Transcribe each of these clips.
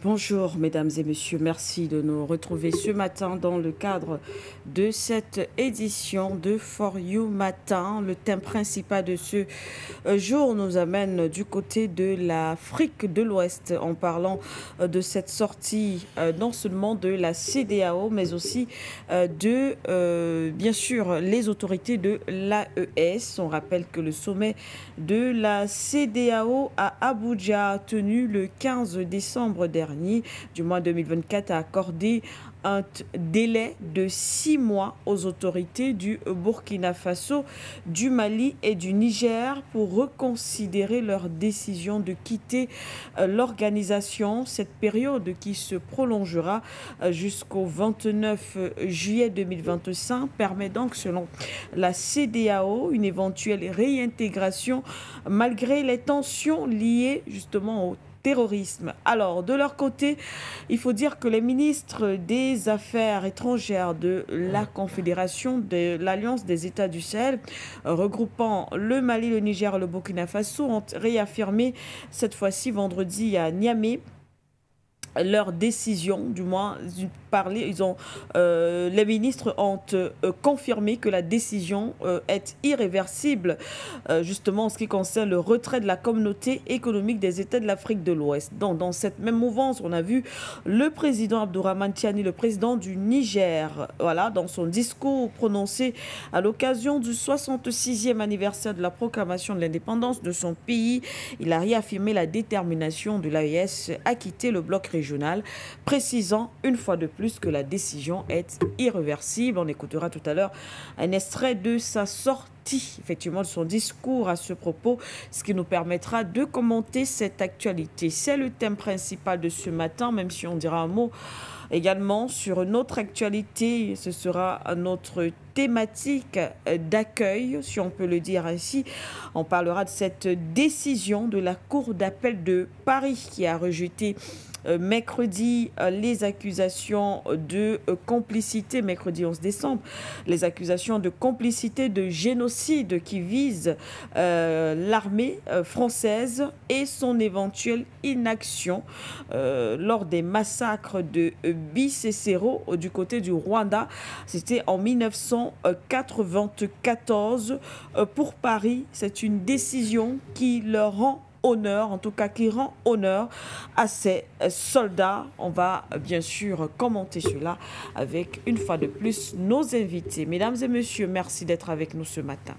Bonjour mesdames et messieurs, merci de nous retrouver ce matin dans le cadre de cette édition de For You Matin. Le thème principal de ce jour nous amène du côté de l'Afrique de l'Ouest en parlant de cette sortie non seulement de la CEDEAO mais aussi bien sûr les autorités de l'AES. On rappelle que le sommet de la CEDEAO à Abuja tenu le 15 décembre dernier du mois 2024 a accordé un délai de 6 mois aux autorités du Burkina Faso, du Mali et du Niger pour reconsidérer leur décision de quitter l'organisation. Cette période qui se prolongera jusqu'au 29 juillet 2025 permet donc, selon la CEDEAO, une éventuelle réintégration malgré les tensions liées justement au terrorisme. Alors, de leur côté, il faut dire que les ministres des Affaires étrangères de la Confédération de l'Alliance des États du Sahel, regroupant le Mali, le Niger et le Burkina Faso, ont réaffirmé cette fois-ci vendredi à Niamey leur décision, du moins les ministres ont confirmé que la décision est irréversible, justement en ce qui concerne le retrait de la communauté économique des États de l'Afrique de l'Ouest. Donc, dans cette même mouvance, on a vu le président Abdourahmane Tiani, le président du Niger, voilà, dans son discours prononcé à l'occasion du 66e anniversaire de la proclamation de l'indépendance de son pays, il a réaffirmé la détermination de l'AES à quitter le bloc régional, précisant une fois de plus que la décision est irréversible. On écoutera tout à l'heure un extrait de sa sortie, effectivement, de son discours à ce propos, ce qui nous permettra de commenter cette actualité. C'est le thème principal de ce matin, même si on dira un mot également sur une autre actualité. Ce sera notre thématique d'accueil, si on peut le dire ainsi. On parlera de cette décision de la Cour d'appel de Paris qui a rejeté mercredi les accusations de complicité, mercredi 11 décembre, les accusations de complicité de génocide qui visent l'armée française et son éventuelle inaction lors des massacres de Bicécéro du côté du Rwanda. C'était en 1994. Pour Paris, c'est une décision qui leur rend honneur, en tout cas qui rend honneur à ces soldats. On va bien sûr commenter cela avec, une fois de plus, nos invités. Mesdames et messieurs, merci d'être avec nous ce matin.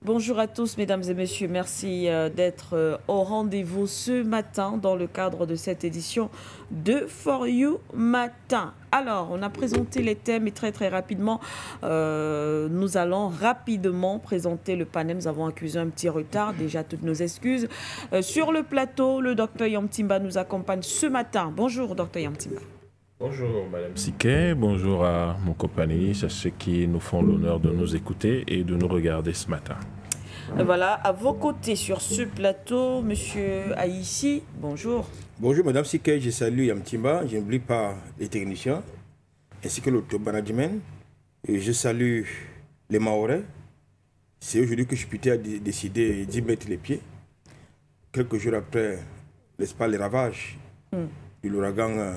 Bonjour à tous, mesdames et messieurs. Merci d'être au rendez-vous ce matin dans le cadre de cette édition de For You Matin. Alors, on a présenté les thèmes et très rapidement, nous allons rapidement présenter le panel. Nous avons accusé un petit retard, déjà toutes nos excuses. Sur le plateau, le docteur Yamtimba nous accompagne ce matin. Bonjour, docteur Yamtimba. Bonjour Madame Siquet, bonjour à mon compagnie, à ceux qui nous font l'honneur de nous écouter et de nous regarder ce matin. Voilà, à vos côtés sur ce plateau, Monsieur Aïssi, bonjour. Bonjour Madame Siquet, je salue Yamtimba, je n'oublie pas les techniciens, ainsi que le top management. Et je salue les Mahorais. C'est aujourd'hui que Jupiter a décidé d'y mettre les pieds. Quelques jours après, n'est-ce pas, les ravages de l'ouragan.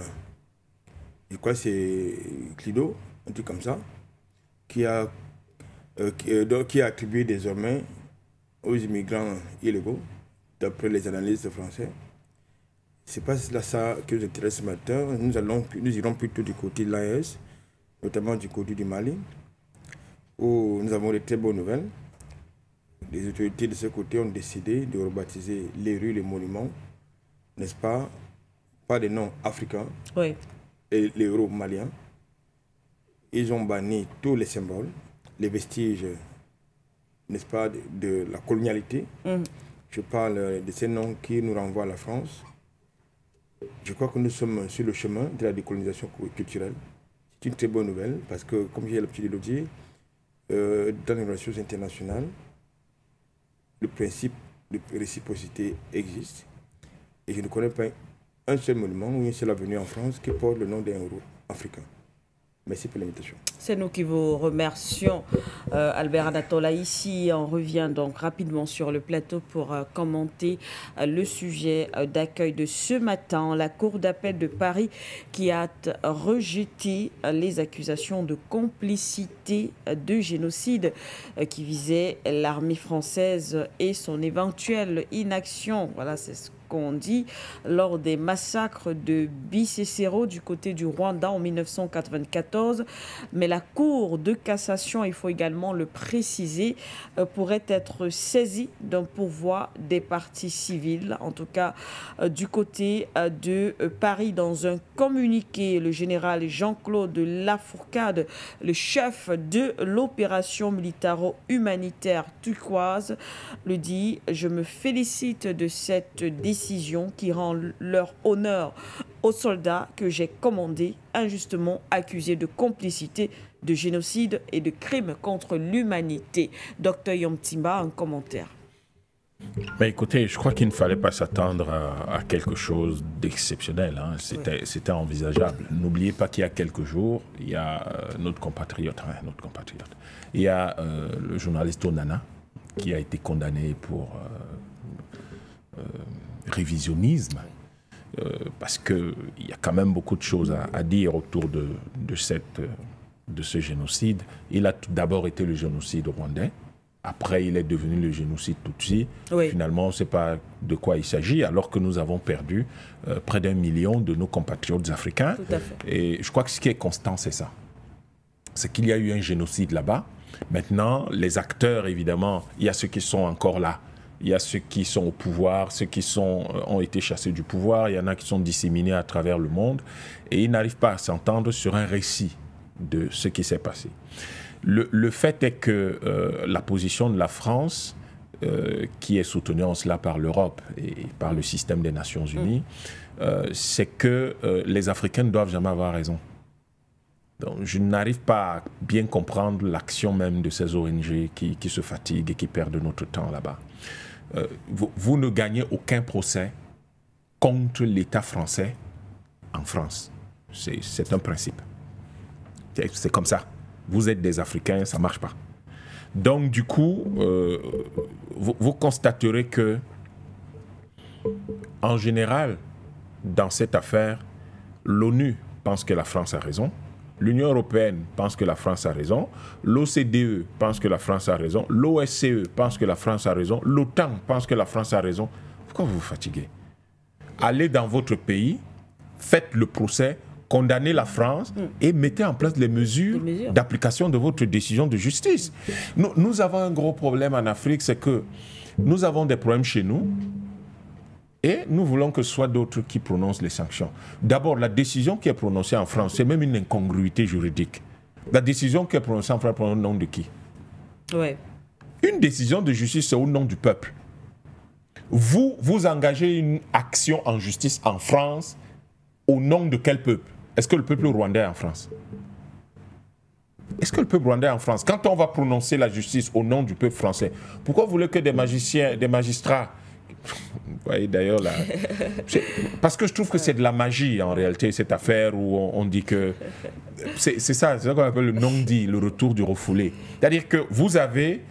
Je crois que c'est Clido, un truc comme ça, qui a attribué désormais aux immigrants illégaux, d'après les analystes français. C'est pas ça qui nous intéresse ce matin. Nous irons plutôt du côté de l'AES, notamment du côté du Mali, où nous avons de très bonnes nouvelles. Les autorités de ce côté ont décidé de rebaptiser les rues, les monuments, n'est-ce pas, pas des noms africains. Oui. Et les héros maliens. Ils ont banni tous les symboles, les vestiges, n'est-ce pas, de la colonialité. Je parle de ces noms qui nous renvoient à la France. Je crois que nous sommes sur le chemin de la décolonisation culturelle. C'est une très bonne nouvelle parce que, comme j'ai l'habitude de le dire, dans les relations internationales, le principe de réciprocité existe. Et je ne connais pas un seul monument ou une seule avenue en France qui porte le nom d'un héros africain. Merci pour l'invitation. C'est nous qui vous remercions, Albert Anatola. Ici, on revient donc rapidement sur le plateau pour commenter le sujet d'accueil de ce matin. La Cour d'appel de Paris qui a rejeté les accusations de complicité de génocide qui visaient l'armée française et son éventuelle inaction. Voilà, c'est ce qu'on dit lors des massacres de Bicécéro du côté du Rwanda en 1994. Mais la Cour de cassation, il faut également le préciser, pourrait être saisie d'un pourvoi des parties civiles. En tout cas, du côté de Paris, dans un communiqué, le général Jean-Claude Lafourcade, le chef de l'opération militaro-humanitaire turquoise, le dit: je me félicite de cette décision qui rend leur honneur aux soldats que j'ai commandés, injustement accusés de complicité, de génocide et de crimes contre l'humanité. Docteur Yomtimba, un commentaire. Mais écoutez, je crois qu'il ne fallait pas s'attendre à quelque chose d'exceptionnel. Hein. C'était envisageable. N'oubliez pas qu'il y a quelques jours, il y a notre compatriote, il y a le journaliste Onana qui a été condamné pour révisionnisme, parce qu'il y a quand même beaucoup de choses à dire autour de ce génocide. Il a tout d'abord été le génocide rwandais, après il est devenu le génocide tutsi. Oui. Finalement, on ne sait pas de quoi il s'agit, alors que nous avons perdu près d'1 million de nos compatriotes africains. Tout à fait. Et je crois que ce qui est constant, c'est ça. C'est qu'il y a eu un génocide là-bas. Maintenant, les acteurs, évidemment, il y a ceux qui sont encore là. Il y a ceux qui sont au pouvoir, ceux qui ont été chassés du pouvoir, il y en a qui sont disséminés à travers le monde et ils n'arrivent pas à s'entendre sur un récit de ce qui s'est passé. Le fait est que la position de la France, qui est soutenue en cela par l'Europe et par le système des Nations Unies, c'est que les Africains ne doivent jamais avoir raison. Donc, je n'arrive pas à bien comprendre l'action même de ces ONG qui se fatiguent et qui perdent notre temps là-bas. Vous ne gagnez aucun procès contre l'État français en France. C'est un principe. C'est comme ça. Vous êtes des Africains, ça ne marche pas. Donc, du coup, vous constaterez que, en général, dans cette affaire, l'ONU pense que la France a raison. L'Union européenne pense que la France a raison, l'OCDE pense que la France a raison, l'OSCE pense que la France a raison, l'OTAN pense que la France a raison. Pourquoi vous vous fatiguez? Allez dans votre pays, faites le procès, condamnez la France et mettez en place les mesures d'application de votre décision de justice. Nous avons un gros problème en Afrique, c'est que nous avons des problèmes chez nous. Et nous voulons que ce soit d'autres qui prononcent les sanctions. D'abord, la décision qui est prononcée en France, c'est même une incongruité juridique. La décision qui est prononcée en France, c'est au nom de qui? Ouais. Une décision de justice, c'est au nom du peuple. Vous engagez une action en justice en France au nom de quel peuple? Est-ce que le peuple rwandais est en France? Est-ce que le peuple rwandais est en France? Quand on va prononcer la justice au nom du peuple français, pourquoi vous voulez que des magistrats... Vous voyez d'ailleurs là, parce que je trouve que c'est de la magie en réalité cette affaire où on dit que c'est ça qu'on appelle le non-dit, le retour du refoulé. C'est-à-dire que vous avez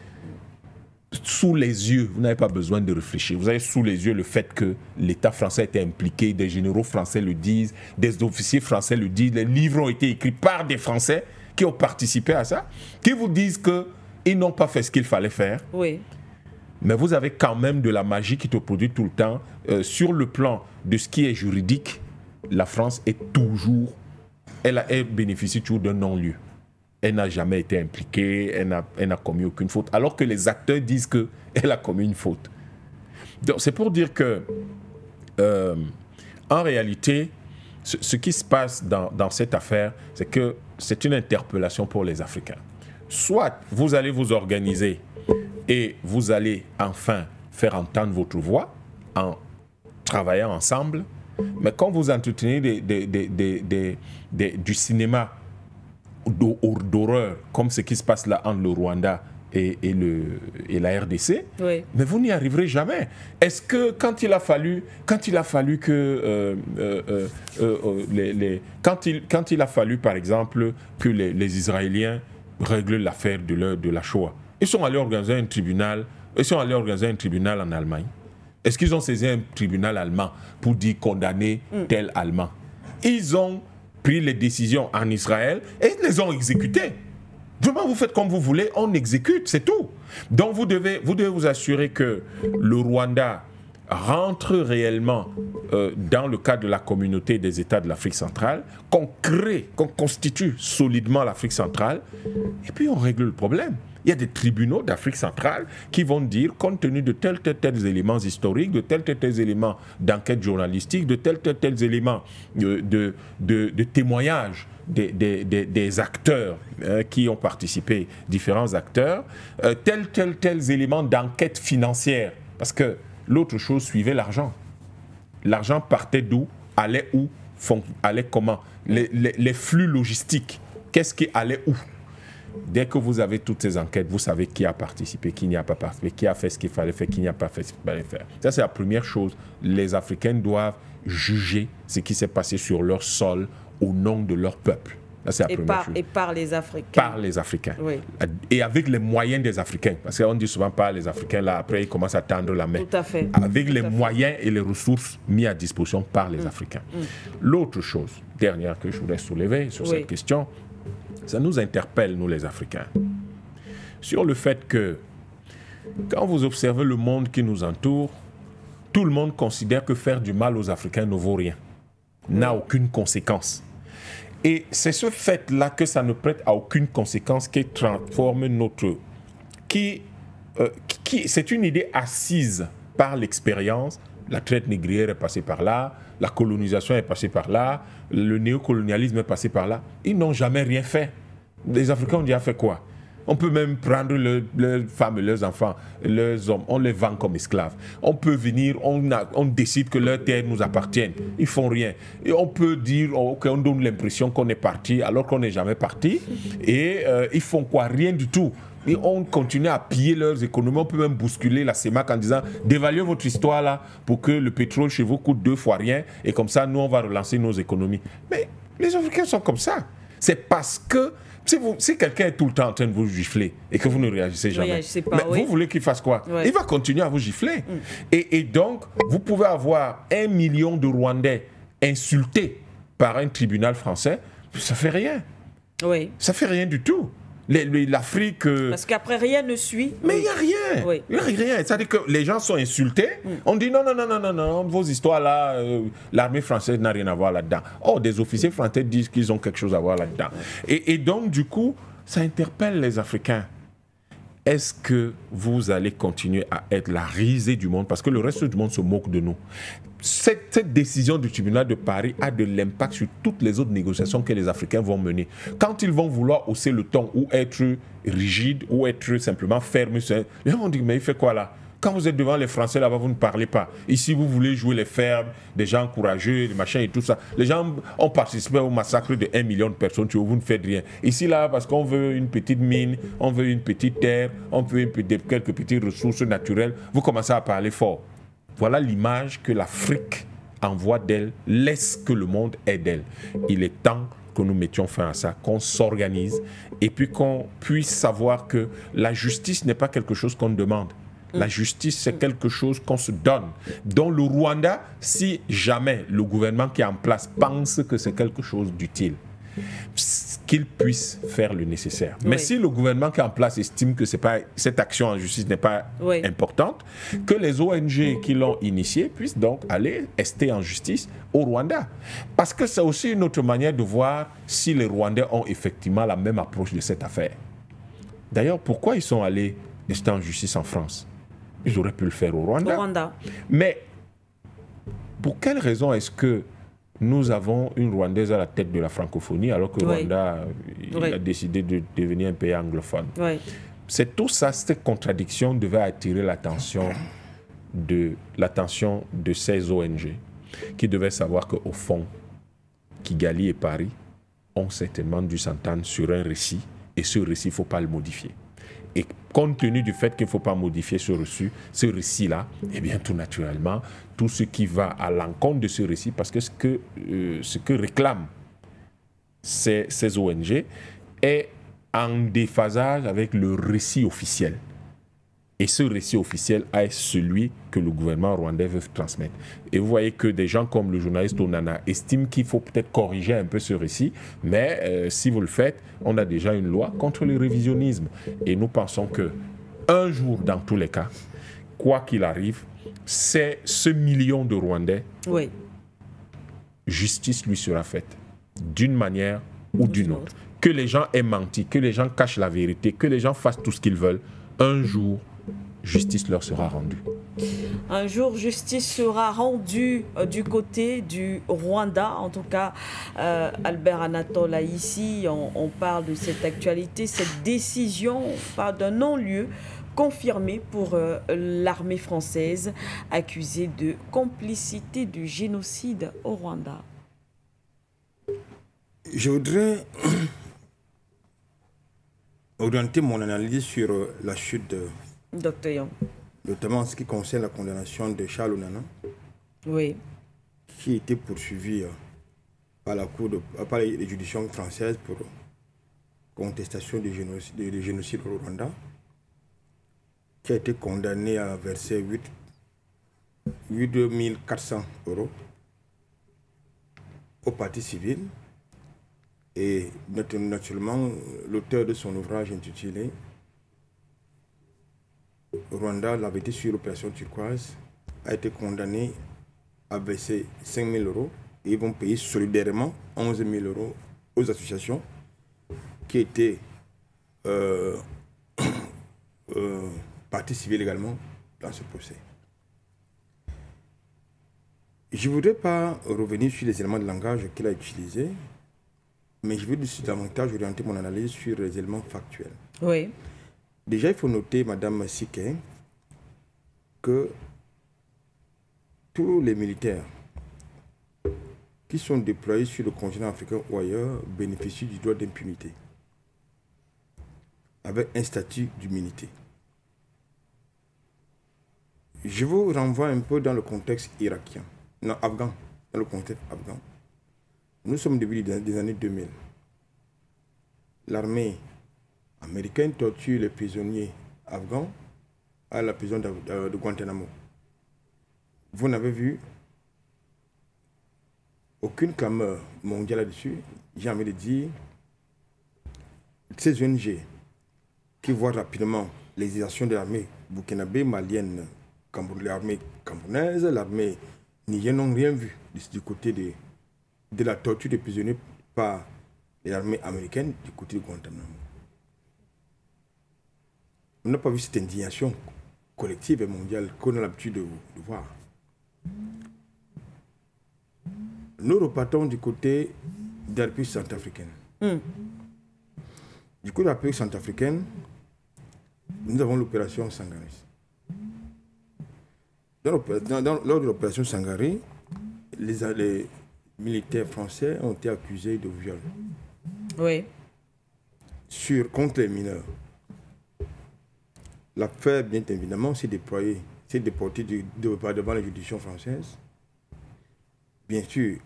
sous les yeux, vous n'avez pas besoin de réfléchir, vous avez sous les yeux le fait que l'État français était impliqué, des généraux français le disent, des officiers français le disent, les livres ont été écrits par des Français qui ont participé à ça, qui vous disent qu'ils n'ont pas fait ce qu'il fallait faire. Oui. Mais vous avez quand même de la magie qui te produit tout le temps. Sur le plan de ce qui est juridique, la France est toujours... Elle bénéficie toujours d'un non-lieu. Elle n'a jamais été impliquée, elle n'a commis aucune faute. Alors que les acteurs disent qu'elle a commis une faute. Donc c'est pour dire que, en réalité, ce qui se passe dans cette affaire, c'est que c'est une interpellation pour les Africains. Soit vous allez vous organiser et vous allez enfin faire entendre votre voix en travaillant ensemble. Mais quand vous entretenez du cinéma d'horreur, comme ce qui se passe là entre le Rwanda et la RDC, Oui. mais vous n'y arriverez jamais. Est-ce que quand il a fallu que quand il a fallu par exemple que les Israéliens règlent l'affaire de la Shoah, ils sont allés organiser un tribunal en Allemagne. Est-ce qu'ils ont saisi un tribunal allemand pour dire condamner tel Allemand? Ils ont pris les décisions en Israël et ils les ont exécutées. Vraiment, vous faites comme vous voulez, on exécute, c'est tout. Donc vous devez vous assurer que le Rwanda rentre réellement dans le cadre de la communauté des États de l'Afrique centrale, qu'on constitue solidement l'Afrique centrale, et puis on règle le problème. Il y a des tribunaux d'Afrique centrale qui vont dire, compte tenu de tels éléments historiques, de tels éléments d'enquête journalistique, de tels éléments de témoignages des acteurs qui ont participé, différents acteurs, tels éléments d'enquête financière. Parce que l'autre chose suivait l'argent. L'argent partait d'où, allait où, allait comment. Les flux logistiques, qu'est-ce qui allait où? Dès que vous avez toutes ces enquêtes, vous savez qui a participé, qui n'y a pas participé, qui a fait ce qu'il fallait faire, qui n'y a pas fait ce qu'il fallait faire. Ça, c'est la première chose. Les Africains doivent juger ce qui s'est passé sur leur sol au nom de leur peuple. Ça, c'est la première chose. Et par les Africains. Par les Africains. Oui. Et avec les moyens des Africains. Parce qu'on dit souvent par les Africains, là, après, ils commencent à tendre la main. Tout à fait. Avec les moyens et les ressources mis à disposition par les Africains. L'autre chose, dernière que je voulais soulever sur cette question, ça nous interpelle, nous les Africains, sur le fait que quand vous observez le monde qui nous entoure, tout le monde considère que faire du mal aux Africains ne vaut rien, n'a aucune conséquence. Et c'est ce fait-là que ça ne prête à aucune conséquence qui transforme notre... c'est une idée assise par l'expérience. La traite négrière est passée par là, la colonisation est passée par là, le néocolonialisme est passé par là. Ils n'ont jamais rien fait. Les Africains ont déjà fait quoi? On peut même prendre leurs femmes et leurs enfants, leurs hommes, on les vend comme esclaves. On peut venir, on décide que leurs terres nous appartiennent. Ils font rien. Et on peut dire, on donne l'impression qu'on est parti alors qu'on n'est jamais parti. Et ils font quoi? Rien du tout. Et on continue à piller leurs économies. On peut même bousculer la CEMAC en disant dévaluez votre histoire là pour que le pétrole chez vous coûte 2 fois rien et comme ça nous on va relancer nos économies. Mais les Africains sont comme ça. C'est parce que si quelqu'un est tout le temps en train de vous gifler et que vous ne réagissez jamais, vous voulez qu'il fasse quoi? Il va continuer à vous gifler. Et donc vous pouvez avoir 1 million de Rwandais insultés par un tribunal français, ça fait rien. Ça fait rien du tout. L'Afrique... Parce qu'après, rien ne suit. Mais il n'y a rien. Il n'y a rien. C'est-à-dire que les gens sont insultés. On dit non, vos histoires-là, l'armée française n'a rien à voir là-dedans. Oh, des officiers français disent qu'ils ont quelque chose à voir là-dedans. Et donc, du coup, ça interpelle les Africains. Est-ce que vous allez continuer à être la risée du monde? Parce que le reste du monde se moque de nous. Cette décision du tribunal de Paris a de l'impact sur toutes les autres négociations que les Africains vont mener. Quand ils vont vouloir hausser le ton ou être rigides ou être simplement fermes, les gens vont dire mais il fait quoi là? Quand vous êtes devant les Français là-bas, vous ne parlez pas. Ici, vous voulez jouer les fermes, des gens courageux, des machins et tout ça. Les gens ont participé au massacre de 1 million de personnes, vous ne faites rien. Ici, là, parce qu'on veut une petite mine, on veut une petite terre, on veut quelques petites ressources naturelles, vous commencez à parler fort. Voilà l'image que l'Afrique envoie d'elle, laisse que le monde ait d'elle. Il est temps que nous mettions fin à ça, qu'on s'organise et puis qu'on puisse savoir que la justice n'est pas quelque chose qu'on demande. La justice, c'est quelque chose qu'on se donne. Dans le Rwanda, si jamais le gouvernement qui est en place pense que c'est quelque chose d'utile, qu'il puisse faire le nécessaire. Mais si le gouvernement qui est en place estime que cette action en justice n'est pas importante, que les ONG qui l'ont initiée puissent donc aller ester en justice au Rwanda. Parce que c'est aussi une autre manière de voir si les Rwandais ont effectivement la même approche de cette affaire. D'ailleurs, pourquoi ils sont allés ester en justice en France? Ils auraient pu le faire au Rwanda. Mais pour quelle raison est-ce que nous avons une Rwandaise à la tête de la francophonie alors que le Rwanda a décidé de devenir un pays anglophone? C'est tout ça, cette contradiction devait attirer l'attention de ces ONG qui devaient savoir qu'au fond, Kigali et Paris ont certainement dû s'entendre sur un récit et ce récit, il ne faut pas le modifier. Et compte tenu du fait qu'il ne faut pas modifier ce récit-là, eh bien tout naturellement, tout ce qui va à l'encontre de ce récit, parce que ce que réclament ces ONG est en déphasage avec le récit officiel. Et ce récit officiel est celui que le gouvernement rwandais veut transmettre. Et vous voyez que des gens comme le journaliste Onana estiment qu'il faut peut-être corriger un peu ce récit, mais si vous le faites, on a déjà une loi contre le révisionnisme. Et nous pensons que un jour, dans tous les cas, quoi qu'il arrive, c'est ce million de Rwandais, Oui. justice lui sera faite, d'une manière ou d'une autre. Que les gens aient menti, que les gens cachent la vérité, que les gens fassent tout ce qu'ils veulent, un jour, justice leur sera rendue. Un jour, justice sera rendue du côté du Rwanda. En tout cas, Albert Anatole, ici, on parle de cette actualité, cette décision, on parle d'un non-lieu confirmé pour l'armée française accusée de complicité du génocide au Rwanda. Je voudrais orienter mon analyse sur la chute de Docteur Young. Notamment en ce qui concerne la condamnation de Charles Onana, Oui. qui était poursuivi par les juridictions françaises pour contestation du génocide au Rwanda, qui a été condamné à verser 8 400 € au parti civil. Et naturellement, l'auteur de son ouvrage intitulé Rwanda, la vérité sur l'opération turquoise, a été condamné à verser 5 000 € et ils vont payer solidairement 11 000 € aux associations qui étaient partie civile également dans ce procès. Je ne voudrais pas revenir sur les éléments de langage qu'il a utilisés, mais je veux davantage orienter mon analyse sur les éléments factuels. Oui. Déjà, il faut noter, Madame Siké, que tous les militaires qui sont déployés sur le continent africain ou ailleurs bénéficient du droit d'impunité, avec un statut d'immunité. Je vous renvoie un peu dans le contexte irakien, non, afghan, dans le contexte afghan. Nous sommes début des années 2000. L'armée américaine torture les prisonniers afghans à la prison de Guantanamo. Vous n'avez vu aucune clameur mondiale là-dessus. J'ai envie de dire, ces ONG qui voient rapidement les actions de l'armée burkinabé, malienne, l'armée camerounaise, l'armée nigérienne n'ont rien vu du côté de la torture des prisonniers par l'armée américaine du côté de Guantanamo. On n'a pas vu cette indignation collective et mondiale qu'on a l'habitude de voir. Nous repartons du côté de la République centrafricaine. Du côté de la République centrafricaine, nous avons l'opération Sangaris. Lors de l'opération Sangaris, les militaires français ont été accusés de viol. Oui. Contre les mineurs. L'affaire, bien évidemment, s'est déportée devant les juridictions françaises. Bien sûr,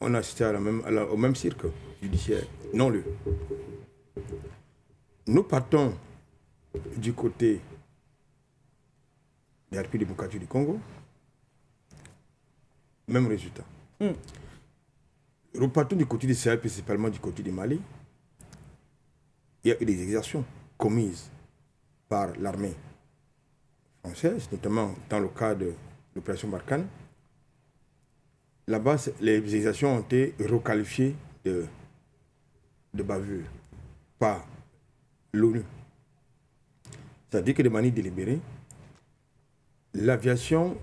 on a assisté au même cirque judiciaire, non lieu. Nous partons du côté de la République démocratique du Congo. Même résultat. Repartons du côté du Sahel, principalement du côté du Mali. Il y a eu des exactions commises par l'armée française, notamment dans le cadre de l'opération Barkhane. Là-bas, les exactions ont été requalifiées de bavure par l'ONU. C'est-à-dire que de manière délibérée, l'aviation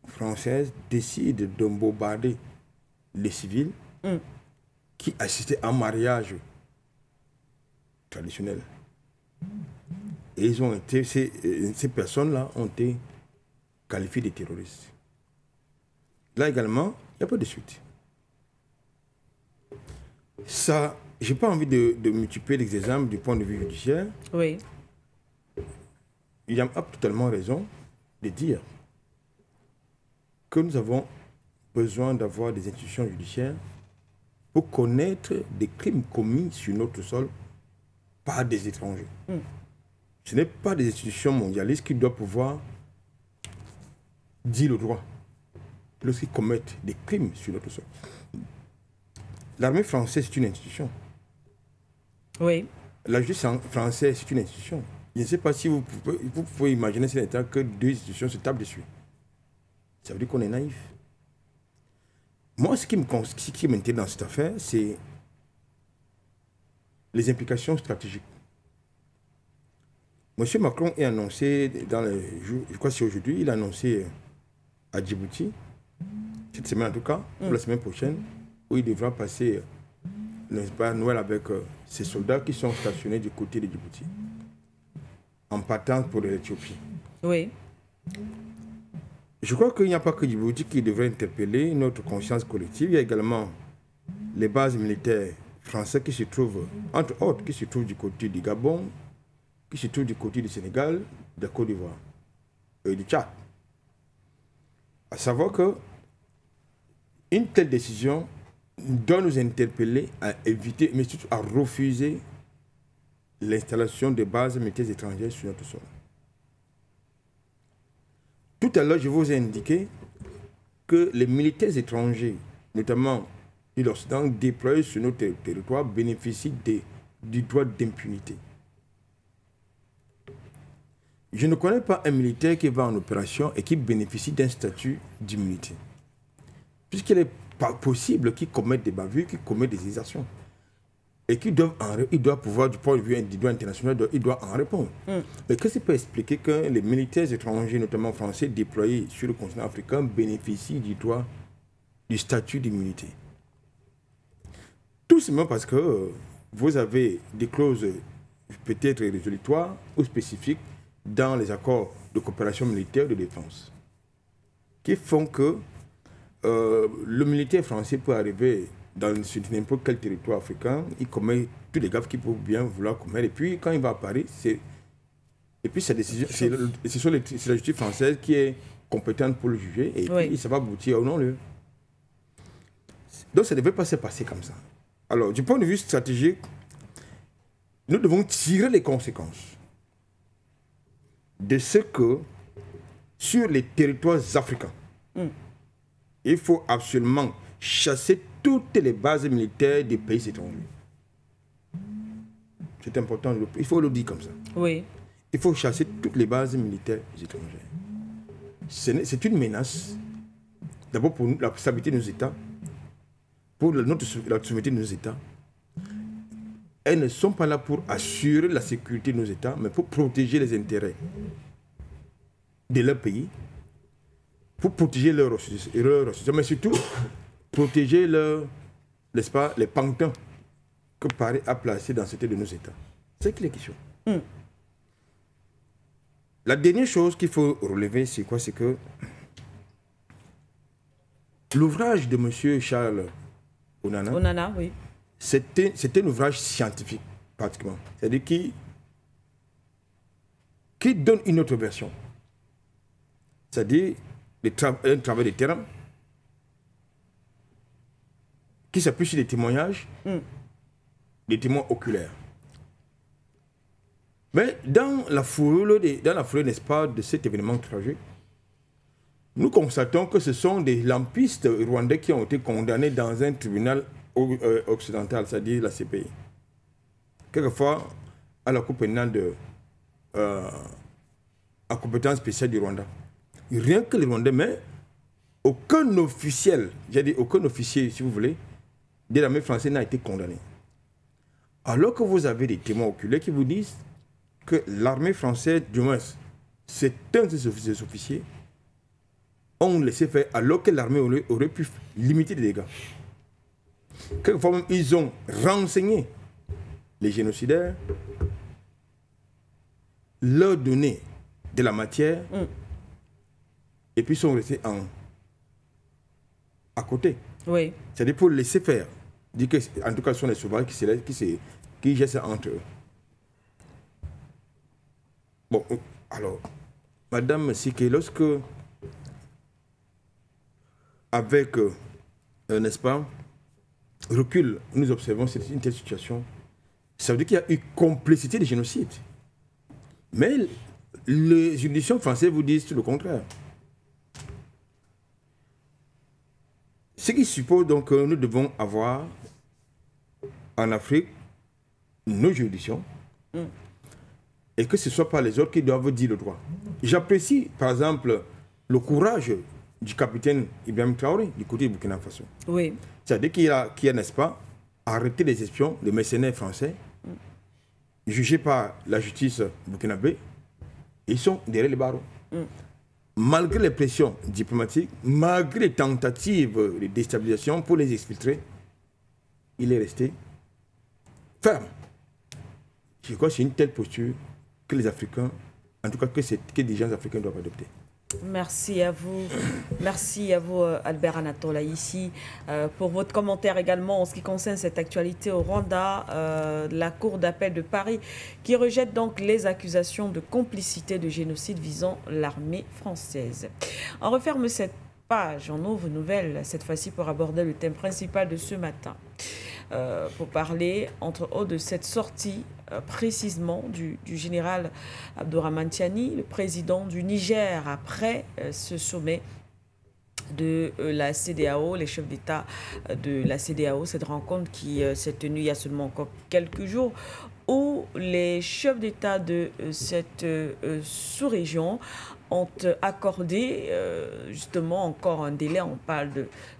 française décide de bombarder les civils qui assistaient à un mariage traditionnel. Et ces personnes-là ont été qualifiées de terroristes. Là également, il n'y a pas de suite. Ça je n'ai pas envie de multiplier les exemples du point de vue judiciaire. Oui. Il a totalement raison de dire que nous avons besoin d'avoir des institutions judiciaires pour connaître des crimes commis sur notre sol par des étrangers. Ce n'est pas des institutions mondialistes qui doivent pouvoir dire le droit lorsqu'ils commettent des crimes sur notre sol. L'armée française, c'est une institution. Oui. La justice française, c'est une institution. Je ne sais pas si vous pouvez imaginer cet état que deux institutions se tapent dessus. Ça veut dire qu'on est naïf. Moi, ce qui m'intéresse dans cette affaire, c'est les implications stratégiques. M. Macron a annoncé, dans les jours, je crois que c'est aujourd'hui, il a annoncé à Djibouti, cette semaine en tout cas, ou la semaine prochaine, où il devra passer Noël avec ses soldats qui sont stationnés du côté de Djibouti, en partant pour l'Éthiopie. Oui. Je crois qu'il n'y a pas que Djibouti qui devrait interpeller notre conscience collective. Il y a également les bases militaires françaises qui se trouvent, entre autres, qui se trouvent du côté du Gabon, qui se trouvent du côté du Sénégal, de la Côte d'Ivoire et du Tchad. À savoir que une telle décision doit nous interpeller à éviter, mais surtout à refuser l'installation de bases militaires étrangères sur notre sol. Tout à l'heure, je vous ai indiqué que les militaires étrangers, notamment de l'Occident, déployés sur notre territoire, bénéficient du droit d'impunité. Je ne connais pas un militaire qui va en opération et qui bénéficie d'un statut d'immunité. Puisqu'il n'est pas possible qu'ils commettent des bavures, qu'ils commettent des exactions. Et qu'ils doivent pouvoir, du point de vue du droit international, ils doivent en répondre. Mais qu'est-ce qui peut expliquer que les militaires étrangers, notamment français, déployés sur le continent africain, bénéficient du statut d'immunité? Tout simplement parce que vous avez des clauses peut-être résolutoires ou spécifiques dans les accords de coopération militaire de défense qui font que le militaire français peut arriver sur n'importe quel territoire africain, il commet tous les gaffes qu'il peut bien vouloir commettre. Et puis, quand il va à Paris, c'est la justice française qui est compétente pour le juger. Et puis, ça va aboutir au non-lieu. Donc, ça ne devait pas se passer comme ça. Alors, du point de vue stratégique, nous devons tirer les conséquences de ce que, sur les territoires africains, il faut absolument chasser toutes les bases militaires des pays étrangers. C'est important, il faut le dire comme ça. Oui. Il faut chasser toutes les bases militaires étrangères. C'est une menace, d'abord pour la stabilité de nos États, pour la souveraineté de nos États. Elles ne sont pas là pour assurer la sécurité de nos États, mais pour protéger les intérêts de leur pays, pour protéger leurs ressources, mais surtout protéger les pantins que Paris a placés dans certains de nos États. C'est que les questions. La dernière chose qu'il faut relever, c'est quoi? C'est que l'ouvrage de M. Charles Onana, oui. C'était un ouvrage scientifique, pratiquement. C'est-à-dire qui donne une autre version. C'est-à-dire un travail de terrain qui s'appuie sur des témoignages, des témoins oculaires. Mais dans la foulée, n'est-ce pas, de cet événement tragique, nous constatons que ce sont des lampistes rwandais qui ont été condamnés dans un tribunal occidental, c'est-à-dire la CPI. Quelquefois, à la Cour pénale à compétence spéciale du Rwanda. Rien que les Rwandais, mais aucun officiel, j'ai dit aucun officier, si vous voulez, de l'armée française n'a été condamné. Alors que vous avez des témoins oculaires qui vous disent que l'armée française, du moins, certains de ces officiers ont laissé faire alors que l'armée aurait pu limiter les dégâts. Quelquefois même, ils ont renseigné les génocidaires, leur donné de la matière, et puis sont restés à côté. Oui. C'est-à-dire pour laisser faire dit que, en tout cas, ce sont les sauvages qui gèrent ça entre eux. Bon, alors, Madame Siké, lorsque, avec, n'est-ce pas, recul, nous observons une telle situation, ça veut dire qu'il y a eu complicité de génocide. Mais les juridictions françaises vous disent tout le contraire. Ce qui suppose donc que nous devons avoir en Afrique nos juridictions et que ce ne soit pas les autres qui doivent dire le droit. J'apprécie par exemple le courage du capitaine Ibrahim Traoré du côté du Burkina Faso. Oui. C'est-à-dire qu'il a, n'est-ce pas, arrêté les espions, les mercenaires français, jugés par la justice burkinabé, ils sont derrière les barreaux. Malgré les pressions diplomatiques, malgré les tentatives de déstabilisation pour les exfiltrer, il est resté ferme. Je crois que c'est une telle posture que les Africains, en tout cas que des gens africains doivent adopter. Merci à vous Albert Anatola ici pour votre commentaire également en ce qui concerne cette actualité au Rwanda, la Cour d'appel de Paris qui rejette donc les accusations de complicité de génocide visant l'armée française. On referme cette page, on ouvre une nouvelle cette fois-ci pour aborder le thème principal de ce matin. Pour parler entre autres de cette sortie précisément du général Abdourahmane Tiani, le président du Niger, après ce sommet de la CEDEAO, les chefs d'État de la CEDEAO, cette rencontre qui s'est tenue il y a seulement encore quelques jours, où les chefs d'État de cette sous-région ont accordé justement encore un délai, on parle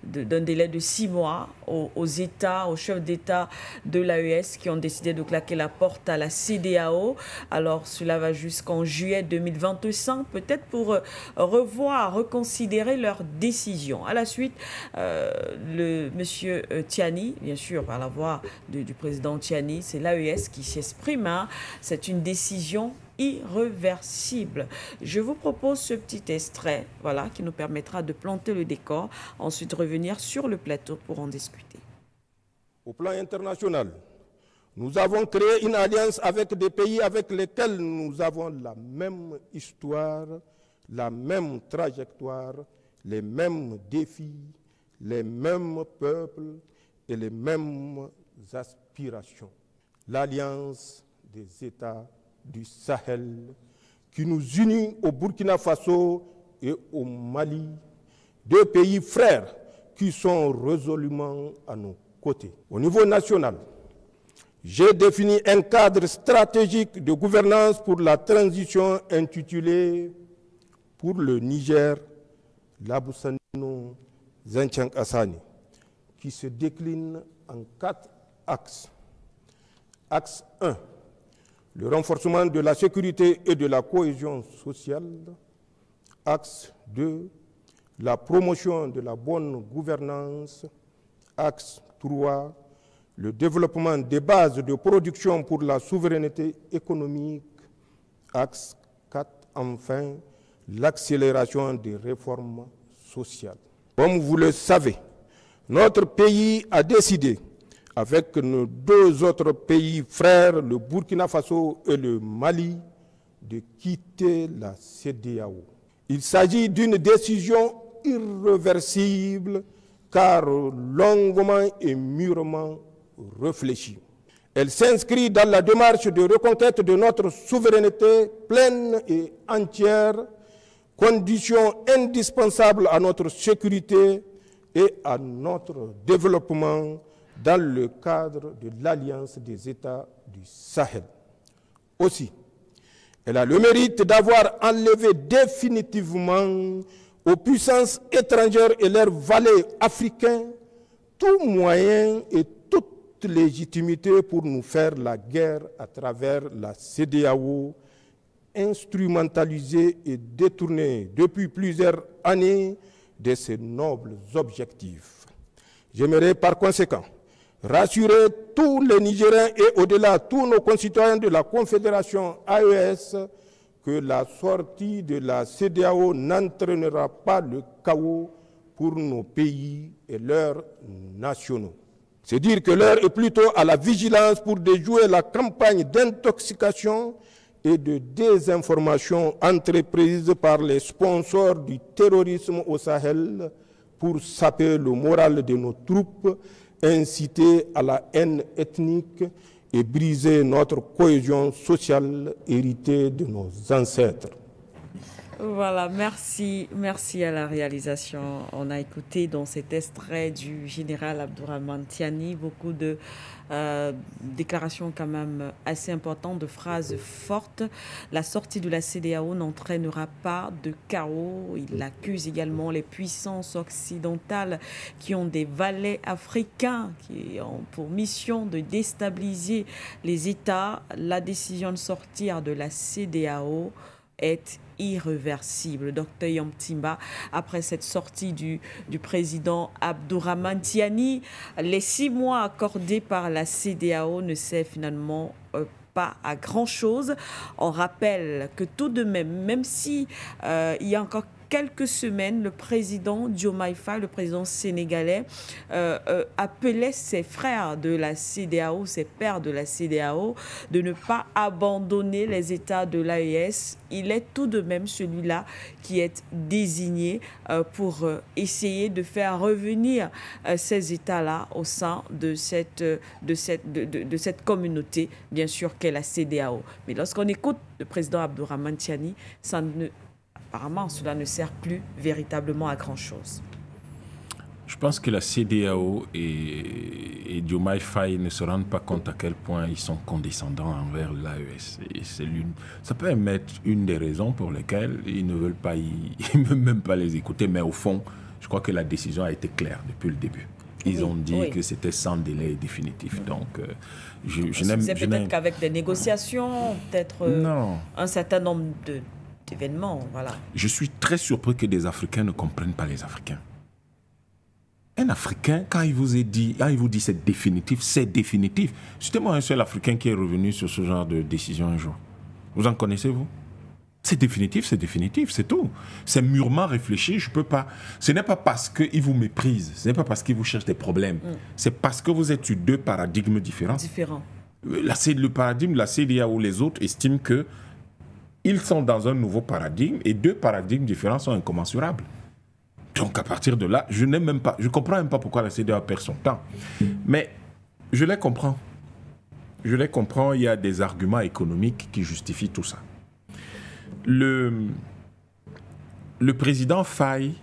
d'un délai de 6 mois aux États, aux chefs d'État de l'AES qui ont décidé de claquer la porte à la CEDEAO. Alors cela va jusqu'en juillet 2025, peut-être pour revoir, reconsidérer leurs décisions. À la suite, le monsieur Tiani, bien sûr par la voix du président Tiani, c'est l'AES qui s'exprime, hein. C'est une décision irréversible. Je vous propose ce petit extrait, voilà, qui nous permettra de planter le décor, ensuite revenir sur le plateau pour en discuter. Au plan international, nous avons créé une alliance avec des pays avec lesquels nous avons la même histoire, la même trajectoire, les mêmes défis, les mêmes peuples et les mêmes aspirations. L'alliance des États du Sahel qui nous unit au Burkina Faso et au Mali, deux pays frères qui sont résolument à nos côtés. Au niveau national, j'ai défini un cadre stratégique de gouvernance pour la transition intitulé pour le Niger, l'Aboussano Zenchang Assani, qui se décline en 4 axes. Axe 1. Le renforcement de la sécurité et de la cohésion sociale. Axe 2. La promotion de la bonne gouvernance. Axe 3. Le développement des bases de production pour la souveraineté économique. Axe 4. Enfin, l'accélération des réformes sociales. Comme vous le savez, notre pays a décidé, avec nos 2 autres pays frères, le Burkina Faso et le Mali, de quitter la CEDEAO. Il s'agit d'une décision irréversible, car longuement et mûrement réfléchie. Elle s'inscrit dans la démarche de reconquête de notre souveraineté pleine et entière, condition indispensable à notre sécurité et à notre développement dans le cadre de l'Alliance des États du Sahel. Aussi, elle a le mérite d'avoir enlevé définitivement aux puissances étrangères et leurs valets africains tout moyen et toute légitimité pour nous faire la guerre à travers la CEDEAO, instrumentalisée et détournée depuis plusieurs années de ses nobles objectifs. J'aimerais par conséquent rassurer tous les Nigériens et au-delà tous nos concitoyens de la Confédération AES que la sortie de la CEDEAO n'entraînera pas le chaos pour nos pays et leurs nationaux. C'est dire que l'heure est plutôt à la vigilance pour déjouer la campagne d'intoxication et de désinformation entreprise par les sponsors du terrorisme au Sahel pour saper le moral de nos troupes, inciter à la haine ethnique et briser notre cohésion sociale héritée de nos ancêtres. Voilà, merci à la réalisation. On a écouté dans cet extrait du général Abdourahmane Tiani beaucoup de déclarations quand même assez importantes, de phrases fortes. La sortie de la CEDEAO n'entraînera pas de chaos. Il accuse également les puissances occidentales qui ont des valets africains qui ont pour mission de déstabiliser les États. La décision de sortir de la CEDEAO est irréversible. Docteur Yom Timba, après cette sortie du président Abdourahmane Tiani, les 6 mois accordés par la CEDEAO ne servent finalement pas à grand-chose. On rappelle que tout de même, même si il y a encore quelques semaines, le président Diomaye Faye, le président sénégalais, appelait ses frères de la CEDEAO, ses pairs de la CEDEAO, de ne pas abandonner les États de l'AES. Il est tout de même celui-là qui est désigné pour essayer de faire revenir ces États-là au sein de cette communauté, bien sûr, qu'est la CEDEAO. Mais lorsqu'on écoute le président Abdourahmane Tiani, apparemment, cela ne sert plus véritablement à grand-chose. Je pense que la CEDEAO et Diomaye Faye ne se rendent pas compte à quel point ils sont condescendants envers l'AES. Ça peut être une des raisons pour lesquelles ils ne veulent pas, ils ne veulent même pas les écouter. Mais au fond, je crois que la décision a été claire depuis le début. Ils ont dit que c'était sans délai définitif. Donc, je n'aime... C'est peut-être qu'avec des négociations, peut-être un certain nombre d'événements, voilà. Je suis très surpris que des Africains ne comprennent pas les Africains. Un Africain, quand il vous dit c'est définitif, c'est définitif. C'était-moi un seul Africain qui est revenu sur ce genre de décision un jour. Vous en connaissez, vous? C'est définitif, c'est tout. C'est mûrement réfléchi, je peux pas... Ce n'est pas parce qu'ils vous méprisent, ce n'est pas parce qu'ils vous cherchent des problèmes. C'est parce que vous êtes sur 2 paradigmes différents. Le paradigme de la CEDEAO, les autres estiment que ils sont dans un nouveau paradigme et 2 paradigmes différents sont incommensurables. Donc à partir de là, je ne comprends même pas pourquoi la CEDEAO perd son temps. Mais je les comprends. Il y a des arguments économiques qui justifient tout ça. Le président Faye,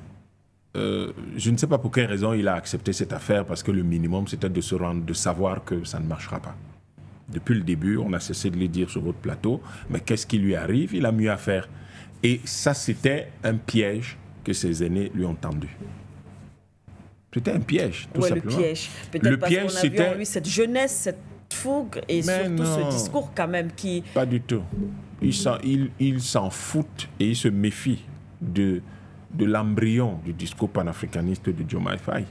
je ne sais pas pour quelle raison il a accepté cette affaire, parce que le minimum c'était de savoir que ça ne marchera pas. Depuis le début, on a cessé de le dire sur votre plateau, mais qu'est-ce qui lui arrive? Il a mieux à faire. Et ça, c'était un piège que ses aînés lui ont tendu. C'était un piège, tout simplement. Le piège. Peut-être parce qu'on a vu en lui cette jeunesse, cette fougue et surtout ce discours quand même qui... Pas du tout. Il s'en fout et il se méfie de l'embryon du discours panafricaniste de Diomaye Faye.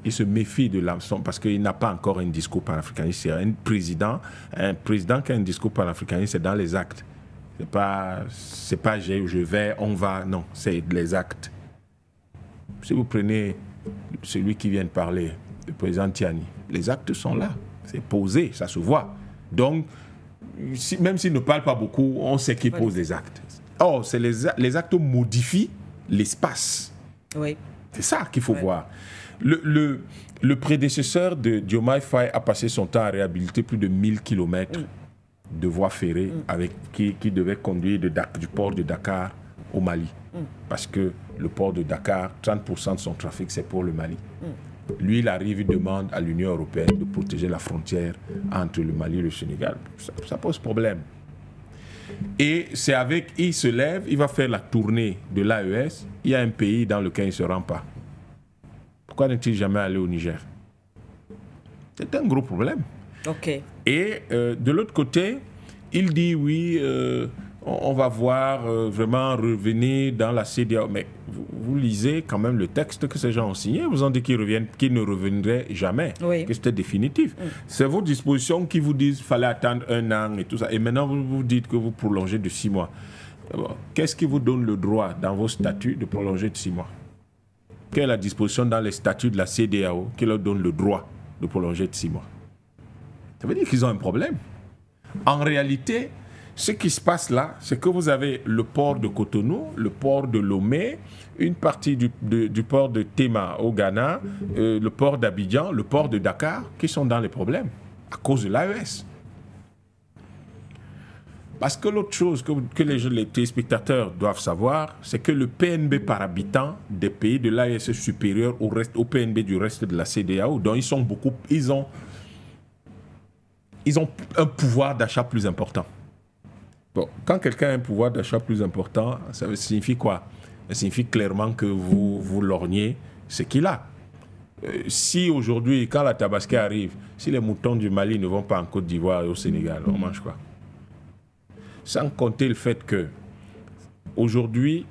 Il se méfie de l'absence parce qu'il n'a pas encore un discours panafricaniste. C'est un président qui a un discours panafricaniste, c'est dans les actes. C'est pas je vais, on va, non, c'est les actes. Si vous prenez celui qui vient de parler, le président Tiani, les actes sont là, c'est posé, ça se voit. Donc, même s'il ne parle pas beaucoup, on sait qu'il pose des actes. Or, les actes modifient l'espace. Oui. C'est ça qu'il faut voir. Le prédécesseur de Diomaye Faye a passé son temps à réhabiliter plus de 1000 km de voies ferrées qui devaient conduire du port de Dakar au Mali. Parce que le port de Dakar, 30% de son trafic, c'est pour le Mali. Lui, il arrive, il demande à l'Union européenne de protéger la frontière entre le Mali et le Sénégal. Ça pose problème. Et c'est il se lève, il va faire la tournée de l'AES. Il y a un pays dans lequel il ne se rend pas. Pourquoi n'est-il jamais allé au Niger? C'est un gros problème. Okay. Et de l'autre côté, il dit oui, on va voir vraiment revenir dans la CEDEAO. Mais vous lisez quand même le texte que ces gens ont signé. Vous en dites qu'ils ne reviendraient jamais, que c'était définitif. C'est vos dispositions qui vous disent qu'il fallait attendre 1 an et tout ça. Et maintenant, vous vous dites que vous prolongez de 6 mois. Qu'est-ce qui vous donne le droit dans vos statuts de prolonger de 6 mois? Quelle est la disposition dans les statuts de la CEDEAO qui leur donne le droit de prolonger de 6 mois. Ça veut dire qu'ils ont un problème. En réalité, ce qui se passe là, c'est que vous avez le port de Cotonou, le port de Lomé, une partie du port de Tema au Ghana, le port d'Abidjan, le port de Dakar, qui sont dans les problèmes à cause de l'AES. Parce que l'autre chose que les téléspectateurs doivent savoir, c'est que le PNB par habitant des pays de l'AES est supérieur au PNB du reste de la CEDEAO, dont ils ont un pouvoir d'achat plus important. Bon, quand quelqu'un a un pouvoir d'achat plus important, ça signifie quoi? Ça signifie clairement que vous lorgnez ce qu'il a. Si aujourd'hui, quand la Tabaski arrive, si les moutons du Mali ne vont pas en Côte d'Ivoire et au Sénégal, on mange quoi? Sans compter le fait que aujourd'hui,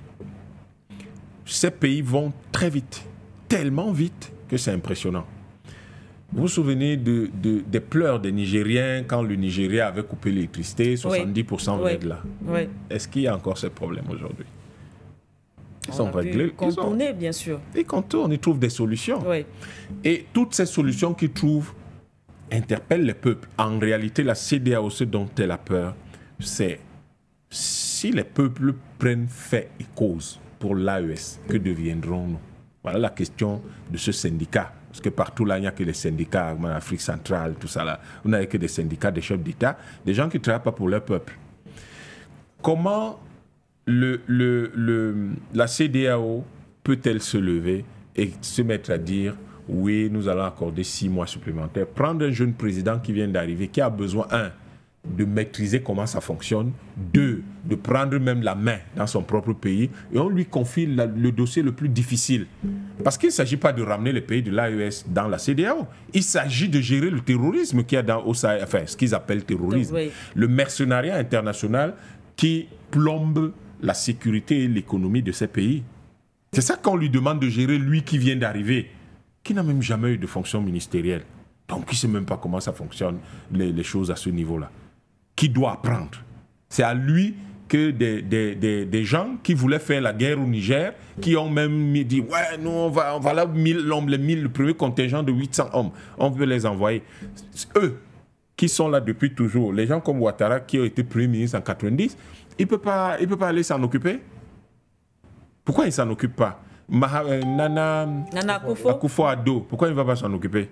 ces pays vont très vite, tellement vite que c'est impressionnant. Vous vous souvenez des pleurs des Nigériens quand le Nigeria avait coupé l'électricité, 70% venaient de là. Oui. Est-ce qu'il y a encore ces problèmes aujourd'hui? Ils sont réglés. Contourner, bien sûr. Ils contournent, ils trouvent des solutions. Oui. Et toutes ces solutions qu'ils trouvent interpellent les peuples. En réalité, la CEDEAO, ce dont elle a peur, c'est si les peuples prennent fait et cause pour l'AES, que deviendrons-nous? Voilà la question de ce syndicat. Parce que partout là, il n'y a que les syndicats, en Afrique centrale, tout ça là. On n'a que des syndicats, des chefs d'État, des gens qui ne travaillent pas pour leur peuple. Comment la CEDEAO peut-elle se lever et se mettre à dire oui, nous allons accorder 6 mois supplémentaires, prendre un jeune président qui vient d'arriver, qui a besoin, 1, de maîtriser comment ça fonctionne, 2, de prendre même la main dans son propre pays, et on lui confie le dossier le plus difficile. Parce qu'il ne s'agit pas de ramener les pays de l'AES dans la CEDEAO, il s'agit de gérer le terrorisme qu'il y a au Sahel, enfin ce qu'ils appellent terrorisme, oui. Le mercenariat international qui plombe la sécurité et l'économie de ces pays. C'est ça qu'on lui demande de gérer, lui qui vient d'arriver, qui n'a même jamais eu de fonction ministérielle. Donc il ne sait même pas comment ça fonctionne, les choses à ce niveau-là. Qui doit apprendre? C'est à lui que des gens qui voulaient faire la guerre au Niger, qui ont même dit, ouais, nous on va là, le premier contingent de 800 hommes, on veut les envoyer. Eux, qui sont là depuis toujours, les gens comme Ouattara, qui ont été Premier ministre en 90, il ne peut pas aller s'en occuper. Pourquoi il ne s'en occupe pas? Nana Akufo-Addo, pourquoi il ne va pas s'en occuper?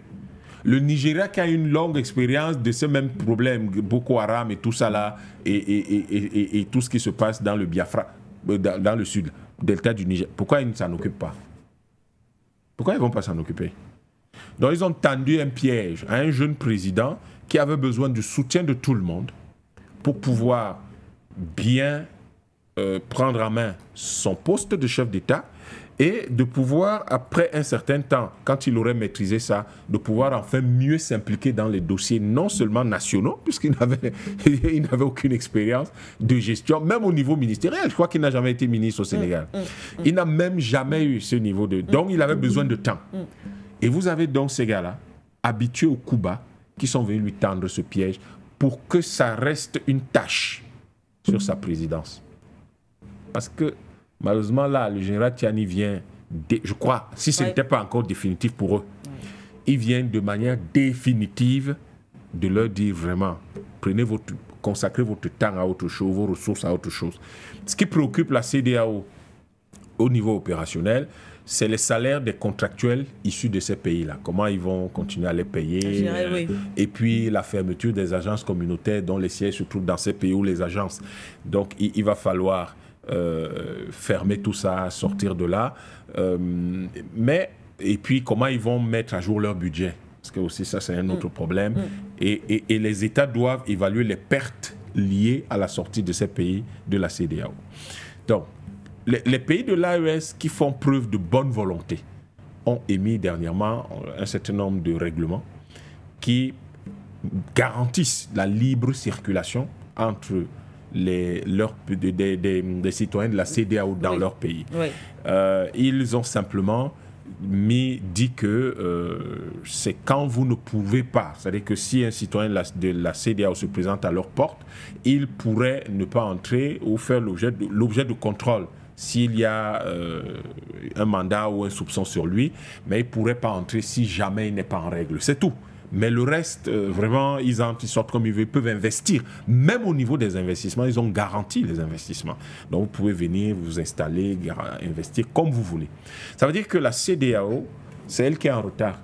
Le Nigeria qui a une longue expérience de ce même problème, Boko Haram et tout ça là, et tout ce qui se passe dans le Biafra, dans le sud, delta du Niger, pourquoi ils ne s'en occupent pas? Pourquoi ils ne vont pas s'en occuper? Donc ils ont tendu un piège à un jeune président qui avait besoin du soutien de tout le monde pour pouvoir bien prendre en main son poste de chef d'État et de pouvoir, après un certain temps, quand il aurait maîtrisé ça, de pouvoir enfin mieux s'impliquer dans les dossiers non seulement nationaux, puisqu'il n'avait aucune expérience de gestion, même au niveau ministériel. Je crois qu'il n'a jamais été ministre au Sénégal. Il n'a même jamais eu ce niveau de... Donc, il avait besoin de temps. Et vous avez donc ces gars-là, habitués au coup bas, qui sont venus lui tendre ce piège pour que ça reste une tâche sur sa présidence. Parce que, malheureusement, là, le général Tiani vient, je crois, si ce n'était pas encore définitif pour eux, il vient de manière définitive de leur dire vraiment, consacrez votre temps à autre chose, vos ressources à autre chose. Ce qui préoccupe la CEDEAO au niveau opérationnel, c'est les salaires des contractuels issus de ces pays-là. Comment ils vont continuer à les payer. Et puis la fermeture des agences communautaires dont les sièges se trouvent dans ces pays où les agences. Donc il va falloir fermer tout ça, sortir de là. Et puis comment ils vont mettre à jour leur budget. Parce que aussi ça c'est un autre problème. Et les États doivent évaluer les pertes liées à la sortie de ces pays de la CEDEAO. Donc, les pays de l'AES qui font preuve de bonne volonté ont émis dernièrement un certain nombre de règlements qui garantissent la libre circulation entre des citoyens de la CEDEAO dans leur pays. Ils ont simplement dit que c'est quand vous ne pouvez pas, c'est-à-dire que si un citoyen de la CEDEAO se présente à leur porte, il pourrait ne pas entrer ou faire l'objet de contrôle s'il y a un mandat ou un soupçon sur lui, mais il ne pourrait pas entrer si jamais il n'est pas en règle. C'est tout. Mais le reste, vraiment, ils sortent comme ils veulent, ils peuvent investir. Même au niveau des investissements, ils ont garanti les investissements. Donc, vous pouvez venir, vous installer, investir comme vous voulez. Ça veut dire que la CEDEAO, c'est elle qui est en retard.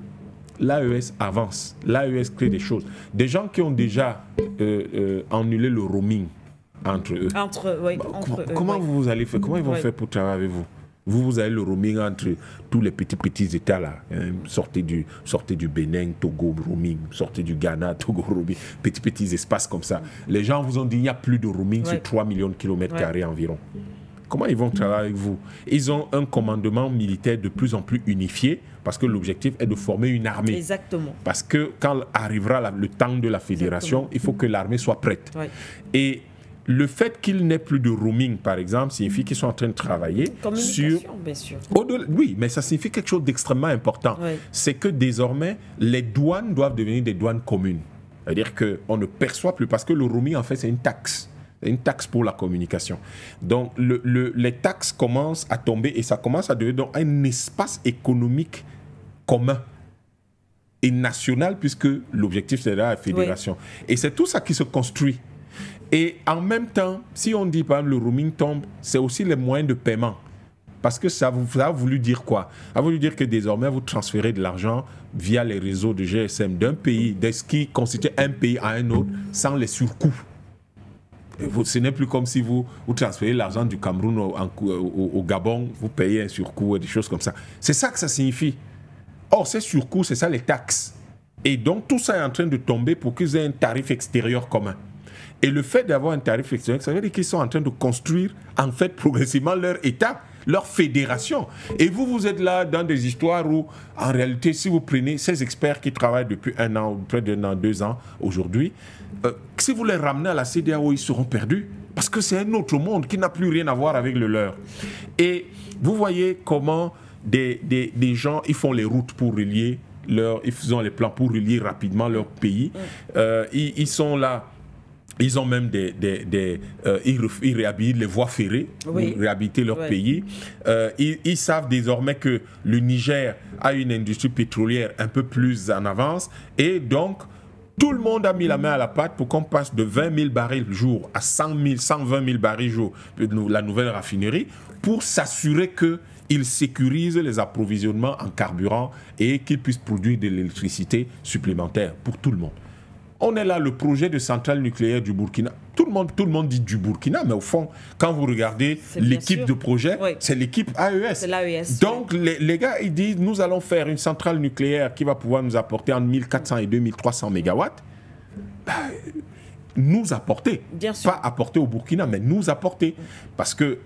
L'AES avance. L'AES crée des choses. Des gens qui ont déjà annulé le roaming entre eux. Comment vous allez faire? Comment ils vont faire pour travailler avec vous? Vous avez le roaming entre tous les petits États là. Sortez du Bénin, Togo, roaming. Sortez du Ghana, Togo, roaming. Petits espaces comme ça. Les gens vous ont dit qu'il n'y a plus de roaming sur 3 millions de kilomètres carrés environ. Comment ils vont travailler avec vous? Ils ont un commandement militaire de plus en plus unifié parce que l'objectif est de former une armée. Exactement. Parce que quand arrivera le temps de la fédération, il faut que l'armée soit prête. Et le fait qu'il n'ait plus de roaming, par exemple, signifie qu'ils sont en train de travailler sur... bien sûr. Oui, mais ça signifie quelque chose d'extrêmement important. C'est que désormais, les douanes doivent devenir des douanes communes. C'est-à-dire qu'on ne perçoit plus, parce que le roaming, en fait, c'est une taxe. C'est une taxe pour la communication. Donc, les taxes commencent à tomber et ça commence à devenir donc un espace économique commun et national, puisque l'objectif, c'est la fédération. Et c'est tout ça qui se construit. Et en même temps, si on dit par exemple le roaming tombe, c'est aussi les moyens de paiement. Parce que ça a voulu dire quoi? Ça a voulu dire que désormais, vous transférez de l'argent via les réseaux de GSM d'un pays, de ce qui constitue un pays à un autre, sans les surcoûts. Ce n'est plus comme si vous transférez l'argent du Cameroun au Gabon, vous payez un surcoût et des choses comme ça. C'est ça que ça signifie. Or, ces surcoûts, c'est ça les taxes. Et donc, tout ça est en train de tomber pour qu'ils aient un tarif extérieur commun. Et le fait d'avoir un tarif extérieur, ça veut dire qu'ils sont en train de construire, en fait, progressivement leur État, leur fédération. Et vous êtes là dans des histoires où, en réalité, si vous prenez ces experts qui travaillent depuis 1 an, ou près d'1 an, 2 ans, aujourd'hui, si vous les ramenez à la CEDEAO, ils seront perdus. Parce que c'est un autre monde qui n'a plus rien à voir avec le leur. Et vous voyez comment des gens, ils font les routes pour relier ils ont les plans pour relier rapidement leur pays. Ils sont là. Ils ont même ils réhabilitent les voies ferrées pour réhabiliter leur pays. Ils savent désormais que le Niger a une industrie pétrolière un peu plus en avance. Et donc, tout le monde a mis la main à la pâte pour qu'on passe de 20 000 barils jour à 100 000, 120 000 barils jour, la nouvelle raffinerie, pour s'assurer qu'ils sécurisent les approvisionnements en carburant et qu'ils puissent produire de l'électricité supplémentaire pour tout le monde. On est là, le projet de centrale nucléaire du Burkina. Tout le monde dit du Burkina, mais au fond, quand vous regardez l'équipe de projet, c'est l'équipe AES. C'est l'AES. Donc, les gars, ils disent, nous allons faire une centrale nucléaire qui va pouvoir nous apporter entre 1400 et 2300 mégawatts. Nous apporter, pas apporter au Burkina, mais nous apporter. Parce que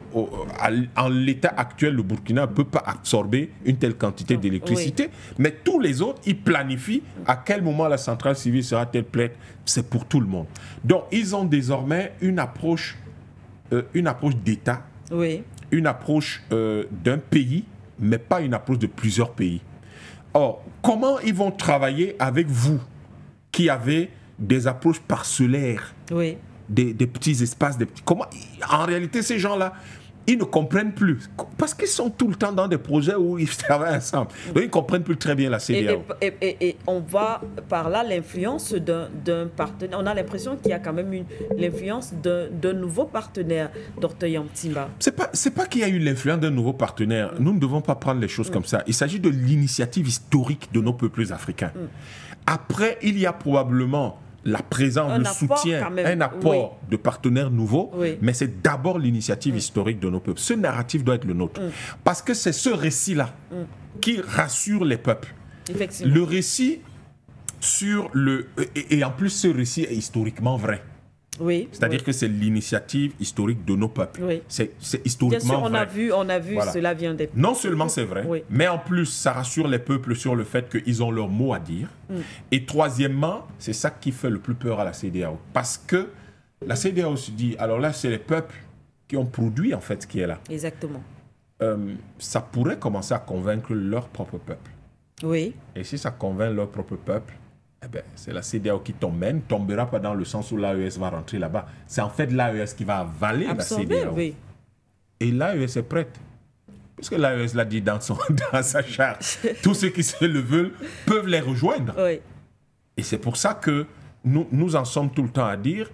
en l'état actuel, le Burkina ne peut pas absorber une telle quantité d'électricité, mais tous les autres, ils planifient à quel moment la centrale civile sera-t-elle prête. C'est pour tout le monde. Donc, ils ont désormais une approche d'État, une approche d'un pays, mais pas une approche de plusieurs pays. Or, comment ils vont travailler avec vous qui avez des approches parcellaires, des petits espaces, comment, en réalité, ces gens-là, ils ne comprennent plus. Parce qu'ils sont tout le temps dans des projets où ils travaillent ensemble. Donc, ils ne comprennent plus très bien la CEDEAO. Et on voit par là l'influence d'un partenaire. On a l'impression qu'il y a quand même l'influence d'un nouveau partenaire, Dr Yamtimba. C'est pas qu'il y a eu l'influence d'un nouveau partenaire. Nous ne devons pas prendre les choses comme ça. Il s'agit de l'initiative historique de nos peuples africains. Après, il y a probablement la présence, le soutien, un apport de partenaires nouveaux, mais c'est d'abord l'initiative historique de nos peuples. Ce narratif doit être le nôtre. Parce que c'est ce récit-là qui rassure les peuples. Effectivement. Le récit sur le... Et en plus, ce récit est historiquement vrai. C'est-à-dire que c'est l'initiative historique de nos peuples. C'est historiquement vrai. Bien sûr, on a vu cela vient des... Non seulement c'est vrai, mais en plus, ça rassure les peuples sur le fait qu'ils ont leur mot à dire. Et troisièmement, c'est ça qui fait le plus peur à la CEDEAO. Parce que la CEDEAO se dit, alors là, c'est les peuples qui ont produit en fait ce qui est là. Exactement. Ça pourrait commencer à convaincre leur propre peuple. Et si ça convainc leur propre peuple, c'est la CEDEAO qui tombe, mais ne tombera pas dans le sens où l'AES va rentrer là-bas. C'est en fait l'AES qui va avaler la CEDEAO. Et l'AES est prête. Parce que l'AES l'a dit dans sa charte. Tous ceux qui se le veulent peuvent les rejoindre. Oui. Et c'est pour ça que nous en sommes tout le temps à dire,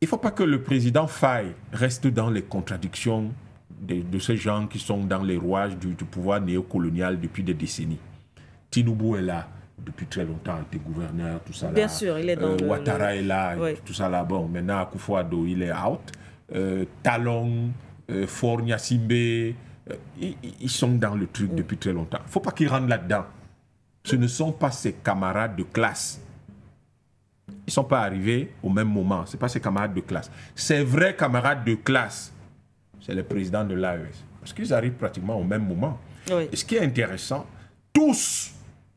il ne faut pas que le président Faye reste dans les contradictions de ces gens qui sont dans les rouages du pouvoir néocolonial depuis des décennies. Tinubu est là depuis très longtemps, il était gouverneur, tout ça là. Bien sûr, il est dans Ouattara est là, oui. tout ça là. Bon, maintenant, Akufo-Addo, il est out. Talon, Faure Gnassingbé, ils sont dans le truc depuis très longtemps. Il ne faut pas qu'ils rentrent là-dedans. Ce ne sont pas ses camarades de classe. Ils ne sont pas arrivés au même moment. Ce ne sont pas ses camarades de classe. Ses vrais camarades de classe, c'est le président de l'AES. Parce qu'ils arrivent pratiquement au même moment. Oui. Et ce qui est intéressant, tous,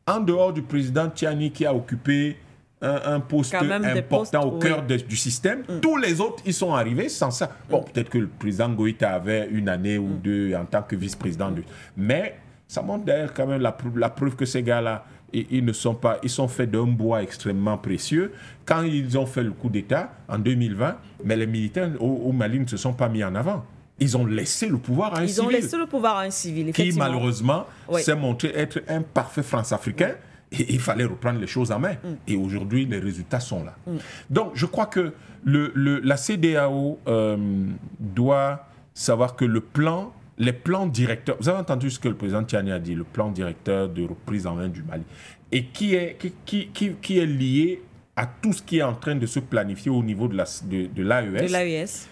en dehors du président Tiani qui a occupé un poste important au cœur du système, tous les autres, ils sont arrivés sans ça. Bon, peut-être que le président Goïta avait une année ou deux en tant que vice-président. Mais ça montre d'ailleurs quand même la preuve que ces gars-là, ils sont faits d'un bois extrêmement précieux. Quand ils ont fait le coup d'État en 2020, mais les militaires au Mali ne se sont pas mis en avant. Ils ont laissé le pouvoir à un civil. Ils ont laissé le pouvoir à un civil, effectivement. Qui, malheureusement, s'est montré être un parfait France-africain. Et il fallait reprendre les choses en main. Et aujourd'hui, les résultats sont là. Donc, je crois que la CEDEAO doit savoir que les plans directeurs... Vous avez entendu ce que le président Tiani a dit, le plan directeur de reprise en main du Mali. Et qui est lié à tout ce qui est en train de se planifier au niveau de l'AES. De l'AES.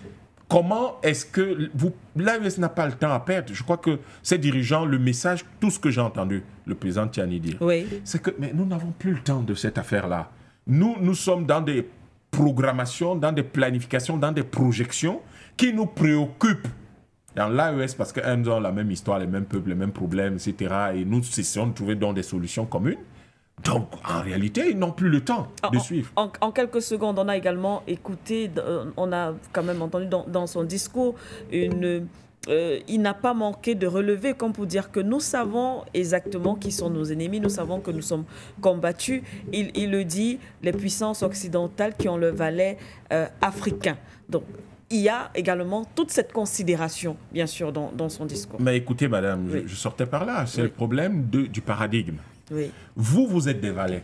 Comment est-ce que l'AES n'a pas le temps à perdre? Je crois que ces dirigeants, le message, tout ce que j'ai entendu le président Tiani dire, c'est que mais nous n'avons plus le temps de cette affaire-là. Nous sommes dans des programmations, dans des planifications, dans des projections qui nous préoccupent. Dans l'AES, parce qu'elles ont la même histoire, les mêmes peuples, les mêmes problèmes, etc. Et nous essayons de trouver donc des solutions communes. Donc, en réalité, ils n'ont plus le temps de suivre. En quelques secondes, on a également écouté, on a quand même entendu dans son discours, il n'a pas manqué de relever, comme pour dire que nous savons exactement qui sont nos ennemis, nous savons que nous sommes combattus. Il le dit, les puissances occidentales qui ont le valet africain. Donc, il y a également toute cette considération, bien sûr, dans son discours. Mais écoutez, madame, je sortais par là. C'est le problème du paradigme. Oui. Vous êtes des valets,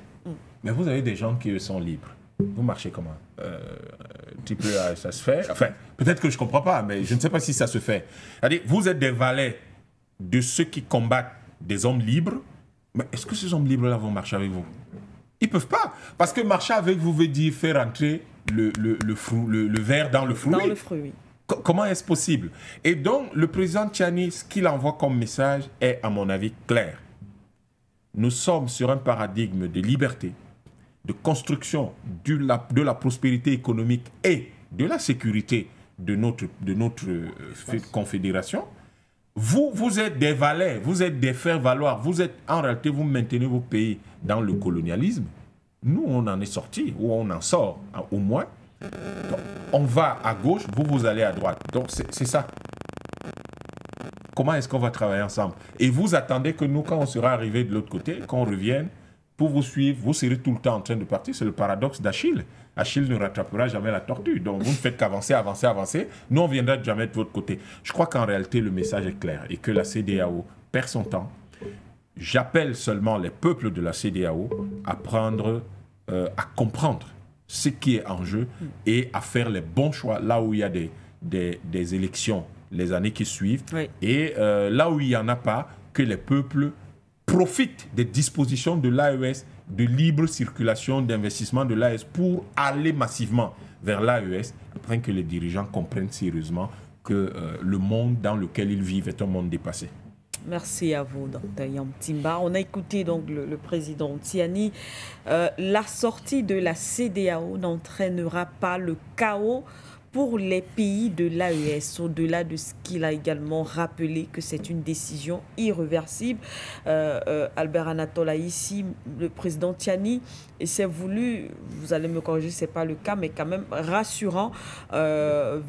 mais vous avez des gens qui sont libres. Vous marchez comment? Ça se fait? Enfin, peut-être que je ne comprends pas, mais je ne sais pas si ça se fait. C'est-à-dire, vous êtes des valets de ceux qui combattent des hommes libres, mais est-ce que ces hommes libres-là vont marcher avec vous? Ils ne peuvent pas, parce que marcher avec vous veut dire faire entrer le verre dans le fruit. Dans le fruit, oui. Comment est-ce possible? Et donc, le président Tiani, ce qu'il envoie comme message est, à mon avis, clair. Nous sommes sur un paradigme de liberté, de construction de la prospérité économique et de la sécurité de notre confédération. Vous êtes des valets, vous êtes des faire-valoir, en réalité, vous maintenez vos pays dans le colonialisme. Nous, on en est sortis, ou on en sort au moins. Donc, on va à gauche, vous allez à droite. Donc, c'est ça. Comment est-ce qu'on va travailler ensemble? Et vous attendez que nous, quand on sera arrivé de l'autre côté, qu'on revienne pour vous suivre, vous serez tout le temps en train de partir. C'est le paradoxe d'Achille. Achille ne rattrapera jamais la tortue. Donc vous ne faites qu'avancer, avancer, avancer. Nous, on viendra jamais de votre côté. Je crois qu'en réalité, le message est clair et que la CEDEAO perd son temps. J'appelle seulement les peuples de la CEDEAO à comprendre ce qui est en jeu et à faire les bons choix là où il y a des élections les années qui suivent. Oui. Et là où il n'y en a pas, que les peuples profitent des dispositions de l'AES, de libre circulation d'investissement de l'AES pour aller massivement vers l'AES, afin que les dirigeants comprennent sérieusement que le monde dans lequel ils vivent est un monde dépassé. Merci à vous, Dr Yam Timba. On a écouté donc le président Tiani. La sortie de la CEDEAO n'entraînera pas le chaos pour les pays de l'AES, au-delà de ce qu'il a également rappelé que c'est une décision irréversible. Albert Anatole ici, le président Tiani, et c'est voulu, vous allez me corriger, ce n'est pas le cas, mais quand même rassurant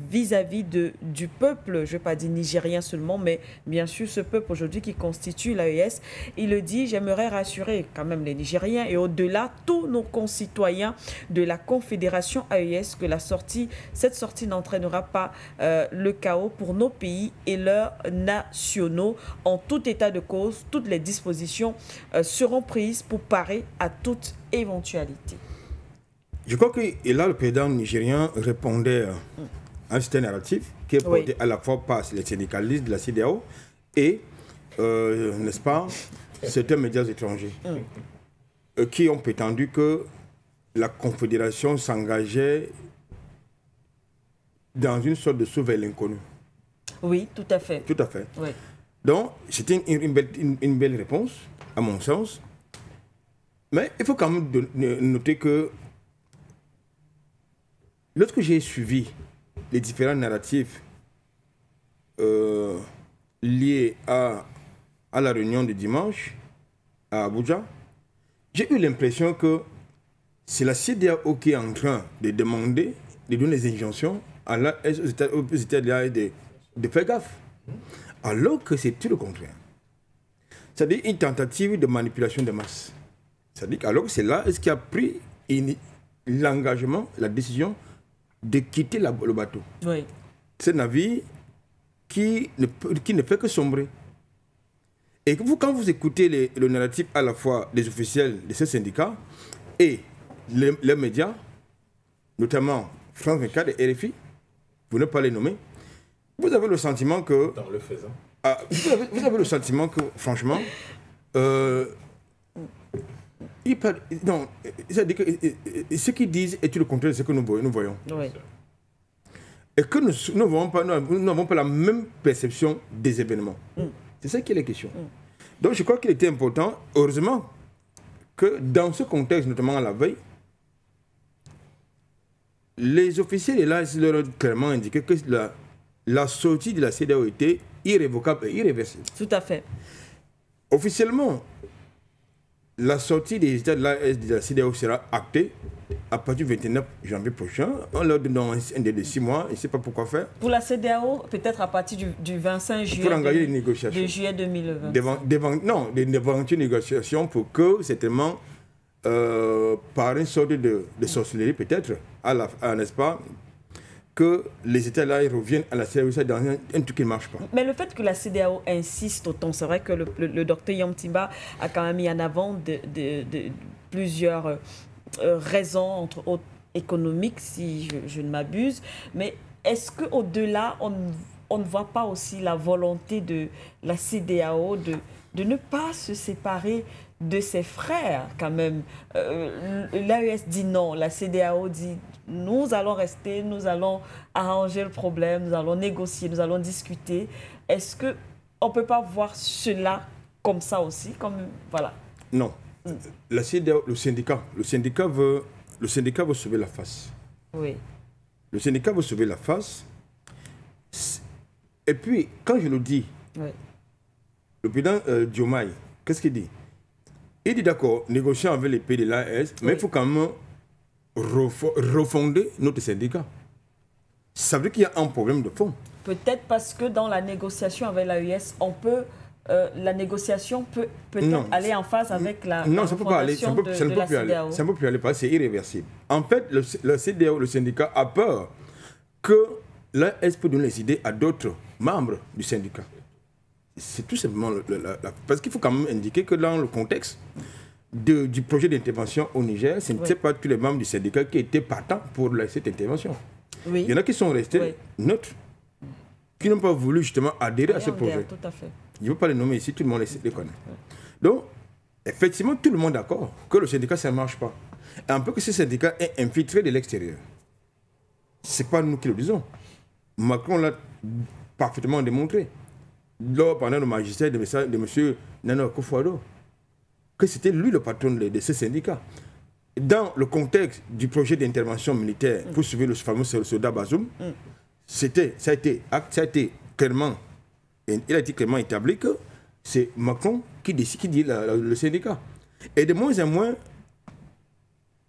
vis-à-vis du peuple, je ne vais pas dire nigérien seulement, mais bien sûr ce peuple aujourd'hui qui constitue l'AES. Il le dit, j'aimerais rassurer quand même les Nigériens et au-delà tous nos concitoyens de la Confédération AES que cette sortie sortie n'entraînera pas le chaos pour nos pays et leurs nationaux. En tout état de cause, toutes les dispositions seront prises pour parer à toute éventualité. Je crois que et là, le président nigérien répondait à un certain narratif qui est porté à la fois par les syndicalistes de la CEDEAO et, n'est-ce pas, certains médias étrangers qui ont prétendu que la Confédération s'engageait dans une sorte de saut vers l'inconnu. Oui, tout à fait. Tout à fait. Oui. Donc, c'était une belle réponse, à mon sens. Mais il faut quand même noter que lorsque j'ai suivi les différents narratifs liés à la réunion de dimanche à Abuja, j'ai eu l'impression que c'est la CEDEAO qui est en train de demander, de donner des injonctions aux États de faire gaffe. Alors que c'est tout le contraire. C'est-à-dire une tentative de manipulation de masse. C'est-à-dire alors que c'est là qui a pris l'engagement, la décision de quitter le bateau. Oui. C'est un navire qui ne fait que sombrer. Et quand vous écoutez le narratif à la fois des officiels de ces syndicats et les médias, notamment France 24 et RFI, pour ne pas les nommer, vous avez le sentiment que... Dans le faisant. Vous avez le sentiment que, franchement, non, c'est-à-dire que ce qu'ils disent est tout le contraire de ce que nous voyons. Oui. Et que nous n'avons pas la même perception des événements. C'est ça qui est la question. Donc je crois qu'il était important, heureusement, que dans ce contexte, notamment à la veille, les officiers de l'AS leur ont clairement indiqué que la sortie de la CEDEAO était irrévocable et irréversible. Tout à fait. Officiellement, la sortie des États de la CEDEAO sera actée à partir du 29 janvier prochain. On leur donne un délai de 6 mois, je ne sais pas pourquoi faire. Pour la CEDEAO, peut-être à partir du 25 juillet, pour engager les négociations. De juillet 2020. Des éventuelles négociations pour que, certainement, par une sorte de sorcellerie peut-être, n'est-ce pas, que les États-là reviennent à la CEDEAO dans un truc qui ne marche pas. Mais le fait que la CEDEAO insiste autant, c'est vrai que le docteur Yom Timba a quand même mis en avant de plusieurs raisons, entre autres économiques, si je ne m'abuse. Mais est-ce qu'au-delà, on ne voit pas aussi la volonté de la CEDEAO de ne pas se séparer de ses frères quand même? L'AES dit non, la CEDEAO dit nous allons rester, nous allons arranger le problème, nous allons négocier, nous allons discuter. Est-ce qu'on ne peut pas voir cela comme ça aussi, voilà? Non. La CEDEAO, le syndicat veut sauver la face. Oui. Le syndicat veut sauver la face. Et puis, quand je le dis, oui, le président Diomaye, qu'est-ce qu'il dit? Il dit d'accord, négocier avec les pays de l'AES, mais il faut quand même refonder notre syndicat. Ça veut dire qu'il y a un problème de fond. Peut-être parce que dans la négociation avec l'AES, la négociation peut aller en phase avec la non, ça ne peut pas aller. Ça ne peut plus aller parce que c'est irréversible. En fait, le CEDEAO, le syndicat, a peur que l'AES peut donner les idées à d'autres membres du syndicat. C'est tout simplement... parce qu'il faut quand même indiquer que dans le contexte du projet d'intervention au Niger, ce n'étaient pas tous les membres du syndicat qui étaient partants pour cette intervention. Oui. Il y en a qui sont restés neutres, qui n'ont pas voulu justement adhérer à ce projet. Tout à fait. Je ne veux pas les nommer ici, tout le monde les connaît. Donc, effectivement, tout le monde est d'accord que le syndicat, ça ne marche pas. Et un peu que ce syndicat est infiltré de l'extérieur. Ce n'est pas nous qui le disons. Macron l'a parfaitement démontré. Pendant le magistère de M. Nana Akufo-Addo, que c'était lui le patron de ce syndicat. Dans le contexte du projet d'intervention militaire pour sauver le fameux soldat Bazoum, ça a été clairement établi que c'est Macron qui dit le syndicat. Et de moins en moins,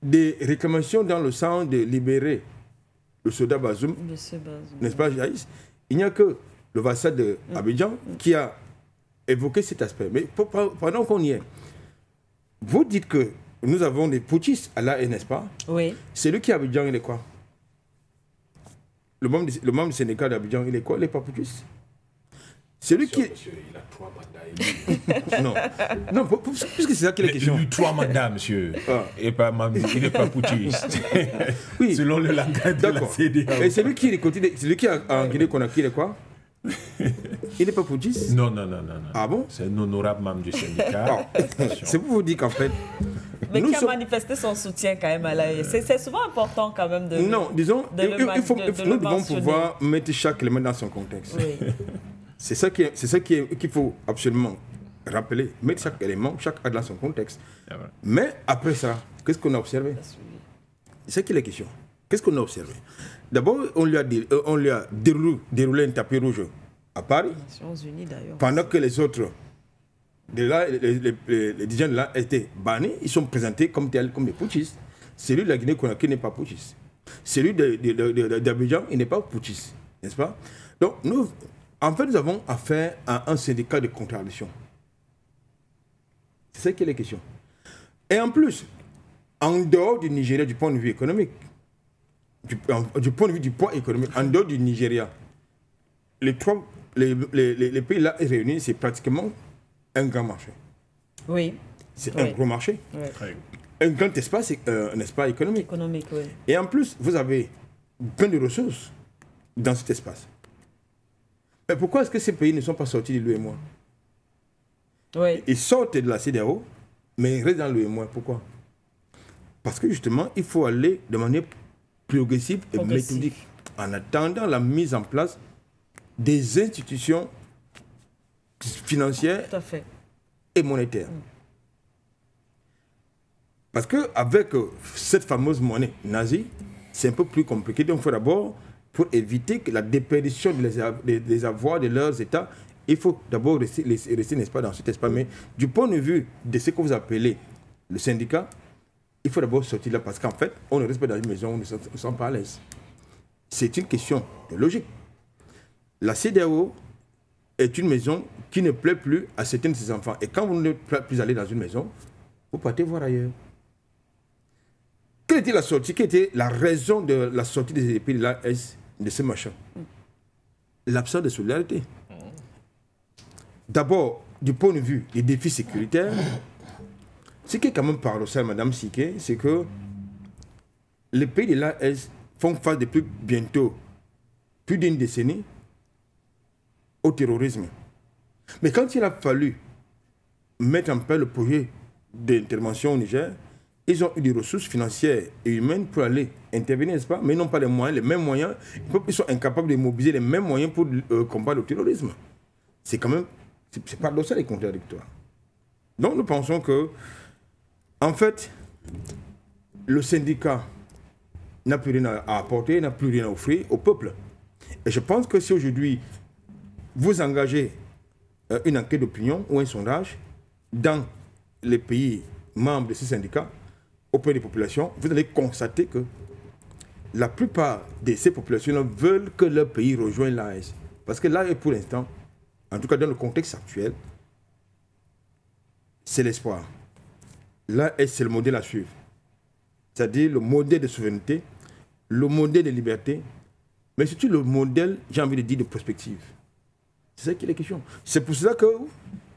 des réclamations dans le sens de libérer le soldat Bazoum, n'est-ce pas, Jaïs? Il n'y a que le vassal de Abidjan qui a évoqué cet aspect. Mais pendant qu'on y est, vous dites que nous avons des putschistes à l'AE, n'est-ce pas? Oui. C'est lui qui est à Abidjan, il est quoi? le membre du syndicat d'Abidjan, il est quoi? Il n'est pas putschiste. Celui qui... Monsieur, il a 3 mandats. non, puisque c'est ça qui est la question. Il a eu 3 mandats, monsieur. Il n'est pas putschiste. Oui. Selon le langage de la CEDEAO. Et celui qui est en Guinée-Conakry, il est quoi? Il n'est pas putschiste? Non. Ah bon? C'est un honorable membre du syndicat. C'est pour vous dire qu'en fait... Mais qui a manifesté son soutien quand même à l'AES. C'est souvent important quand même de... Non, disons, nous devons pouvoir mettre chaque élément dans son contexte. Oui. C'est ça qu'il faut absolument rappeler, mettre chaque élément, chaque acte dans son contexte. Mais après ça, qu'est-ce qu'on a observé? C'est ça qui est la question. Qu'est-ce qu'on a observé? D'abord, on lui a déroulé un tapis rouge à Paris. Nations Unies d'ailleurs. Pendant que les autres, les dirigeants de là étaient bannis, ils sont présentés comme tels, comme des putschistes. Celui de la Guinée-Conakry n'est pas putschiste. Celui d'Abidjan, il n'est pas putschiste, n'est-ce pas? Donc, en fait, nous avons affaire à un syndicat de contradiction. C'est ça qui est la question. Et en plus, en dehors du Nigeria, du point de vue économique, du point de vue du poids économique, en dehors du Nigeria, les pays là réunis, c'est pratiquement un grand marché. Oui. C'est un gros marché. Oui. Un grand espace, économique. Économique, oui. Et en plus, vous avez plein de ressources dans cet espace. Mais pourquoi est-ce que ces pays ne sont pas sortis de l'UEMOA? Oui. Ils sortent de la CEDEAO, mais ils restent dans l'UEMOA. Pourquoi? Parce que justement, il faut aller de manière progressive et méthodique en attendant la mise en place des institutions financières et monétaires. Parce qu'avec cette fameuse monnaie nazie, c'est un peu plus compliqué. Donc, il faut d'abord, pour éviter que la déperdition des avoirs de leurs États, il faut d'abord rester, n'est-ce pas, dans cet espace. Mais du point de vue de ce que vous appelez le syndicat, il faut d'abord sortir là parce qu'en fait, on ne reste pas dans une maison où on ne se sent pas à l'aise. C'est une question de logique. La CEDEAO est une maison qui ne plaît plus à certains de ses enfants. Et quand vous ne pouvez plus aller dans une maison, vous partez voir ailleurs. Quelle était la sortie? Quelle était la raison de la sortie des pays de l'AES, de ce machin? L'absence de solidarité. D'abord, du point de vue des défis sécuritaires, ce qui est quand même paradoxal, Madame Siké, c'est que les pays de l'AES font face depuis bientôt plus d'une décennie au terrorisme. Mais quand il a fallu mettre en place le projet d'intervention au Niger, ils ont eu des ressources financières et humaines pour aller intervenir, n'est-ce pas? Mais ils n'ont pas les mêmes moyens. Ils sont incapables de mobiliser les mêmes moyens pour combattre le terrorisme. C'est quand même, c'est paradoxal et contradictoire. Donc nous pensons que, en fait, le syndicat n'a plus rien à apporter, n'a plus rien à offrir au peuple. Et je pense que si aujourd'hui vous engagez une enquête d'opinion ou un sondage dans les pays membres de ce syndicat, auprès des populations, vous allez constater que la plupart de ces populations veulent que leur pays rejoigne l'AES. Parce que là, pour l'instant, en tout cas dans le contexte actuel, c'est l'espoir. L'AES, c'est le modèle à suivre. C'est-à-dire le modèle de souveraineté, le modèle de liberté, mais surtout le modèle, j'ai envie de dire, de prospective. C'est ça qui est la question. C'est pour cela que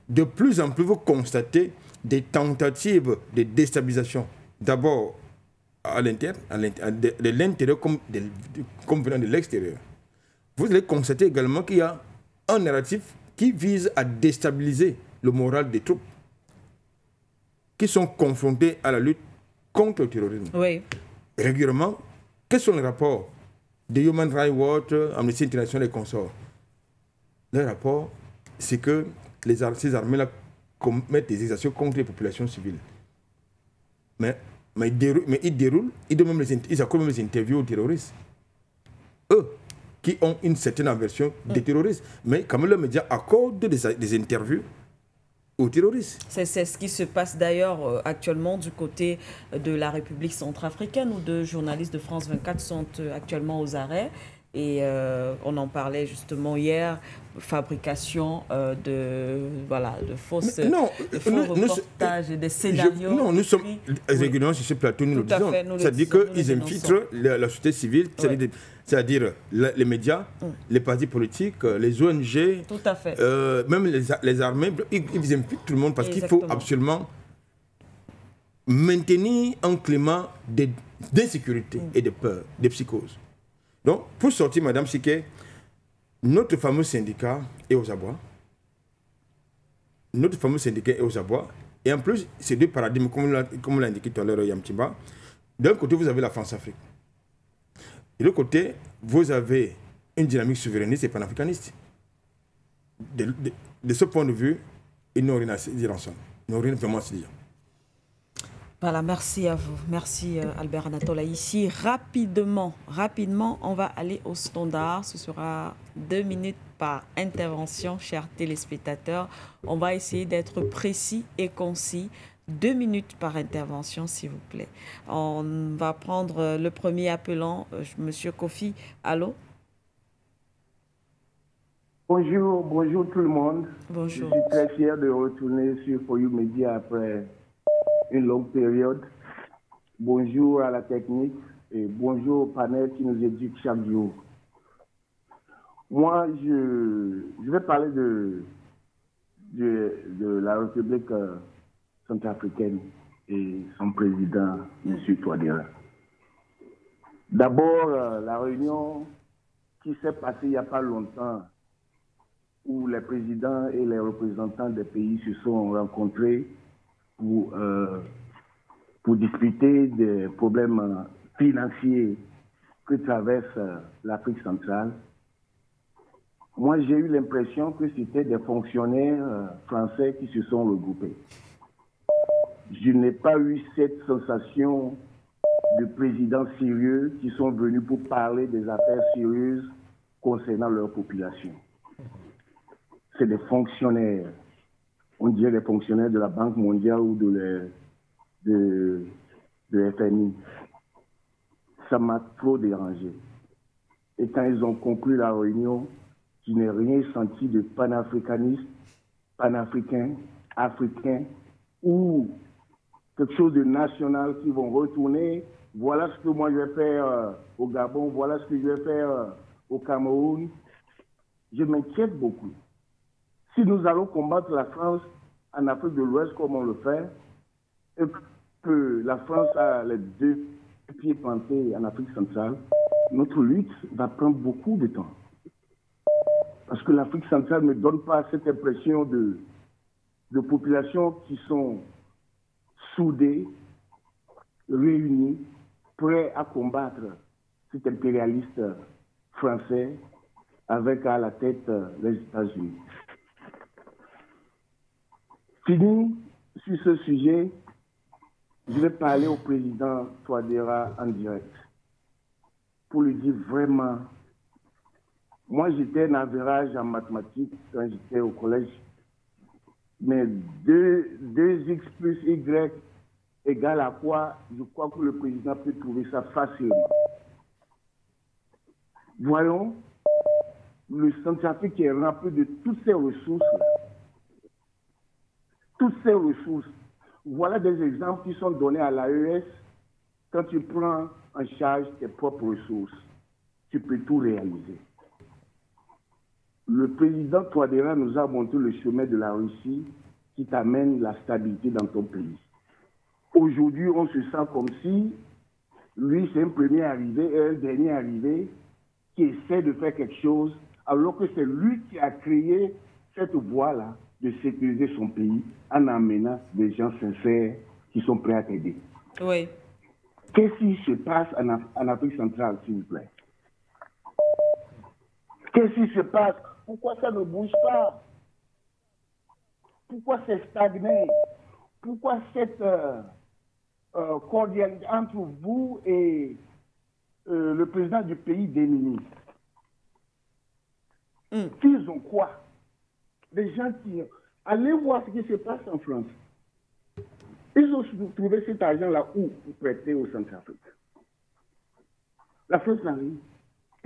de plus en plus, vous constatez des tentatives de déstabilisation. D'abord à l'intérieur, de l'intérieur comme venant de l'extérieur. Vous allez constater également qu'il y a un narratif qui vise à déstabiliser le moral des troupes qui sont confrontées à la lutte contre le terrorisme. Oui. Régulièrement, quels sont les rapports de Human Rights Watch, Amnesty International et consorts? Le rapport, c'est que ces armées-là commettent des exactions contre les populations civiles. Mais ils accordent même les interviews aux terroristes. Eux, qui ont une certaine aversion des terroristes. Mais quand même, les médias accordent des interviews aux terroristes. C'est ce qui se passe d'ailleurs actuellement du côté de la République centrafricaine où deux journalistes de France 24 sont actuellement aux arrêts. Et on en parlait justement hier, fabrication de faux reportages et des scénarios. Non, nous sommes régulièrement sur ce plateau, nous le disons. C'est-à-dire qu'ils infiltrent la société civile, c'est-à-dire les médias, les partis politiques, les ONG, tout à fait. Même les armées, ils impliquent tout le monde parce qu'il faut absolument maintenir un climat d'insécurité et de peur, de psychose. Donc, pour sortir, Madame Siké, notre fameux syndicat est aux abois. Notre fameux syndicat est aux abois. Et en plus, ces deux paradigmes, comme l'a indiqué tout à l'heure Yamtiba, d'un côté, vous avez la France-Afrique. Et de l'autre côté, vous avez une dynamique souverainiste et panafricaniste. De ce point de vue, ils n'ont rien à se dire ensemble. Ils n'ont rien vraiment à se dire. Voilà, merci à vous. Merci Albert Anatola. Ici, rapidement, on va aller au standard. Ce sera 2 minutes par intervention, chers téléspectateurs. On va essayer d'être précis et concis. 2 minutes par intervention, s'il vous plaît. On va prendre le premier appelant, Monsieur Kofi. Allô? Bonjour, bonjour tout le monde. Bonjour. Je suis très fier de retourner sur For You Media après une longue période. Bonjour à la technique et bonjour au panel qui nous éduque chaque jour. Moi, je vais parler de la République centrafricaine et son président, M. Touadéra. D'abord, la réunion qui s'est passée il n'y a pas longtemps, où les présidents et les représentants des pays se sont rencontrés pour discuter des problèmes financiers que traverse l'Afrique centrale. Moi, j'ai eu l'impression que c'était des fonctionnaires français qui se sont regroupés. Je n'ai pas eu cette sensation de présidents sérieux qui sont venus pour parler des affaires sérieuses concernant leur population. C'est des fonctionnaires. On dirait des fonctionnaires de la Banque mondiale ou de FMI. Ça m'a trop dérangé. Et quand ils ont conclu la réunion, je n'ai rien senti de panafricaniste, panafricain, africain ou quelque chose de national qui vont retourner. Voilà ce que moi je vais faire au Gabon, voilà ce que je vais faire au Cameroun. Je m'inquiète beaucoup. Si nous allons combattre la France en Afrique de l'Ouest comme on le fait, et que la France a les 2 pieds plantés en Afrique centrale, notre lutte va prendre beaucoup de temps. Parce que l'Afrique centrale ne donne pas cette impression de populations qui sont soudées, réunies, prêts à combattre cet impérialiste français avec à la tête les États-Unis. Fini sur ce sujet, je vais parler au président Touadéra en direct pour lui dire vraiment, moi j'étais un average en mathématiques quand j'étais au collège, mais 2x plus y égale à quoi? Je crois que le président peut trouver ça facilement. Voyons, le Centrafrique est rempli de toutes ces ressources. Toutes ces ressources. Voilà des exemples qui sont donnés à l'AES. Quand tu prends en charge tes propres ressources, tu peux tout réaliser. Le président Touadéra nous a montré le chemin de la Russie qui t'amène la stabilité dans ton pays. Aujourd'hui, on se sent comme si lui, c'est un premier arrivé et un dernier arrivé qui essaie de faire quelque chose, alors que c'est lui qui a créé cette voie-là de sécuriser son pays en amenant des gens sincères qui sont prêts à t'aider. Oui. Qu'est-ce qui se passe en Afrique centrale, s'il vous plaît? Qu'est-ce qui se passe? Pourquoi ça ne bouge pas? Pourquoi c'est stagné? Pourquoi cette cordialité entre vous et le président du pays démuni? Ils ont quoi? Les gens qui... Allez voir ce qui se passe en France. Ils ont trouvé cet argent-là où pour prêter au Centrafrique. La France n'a rien.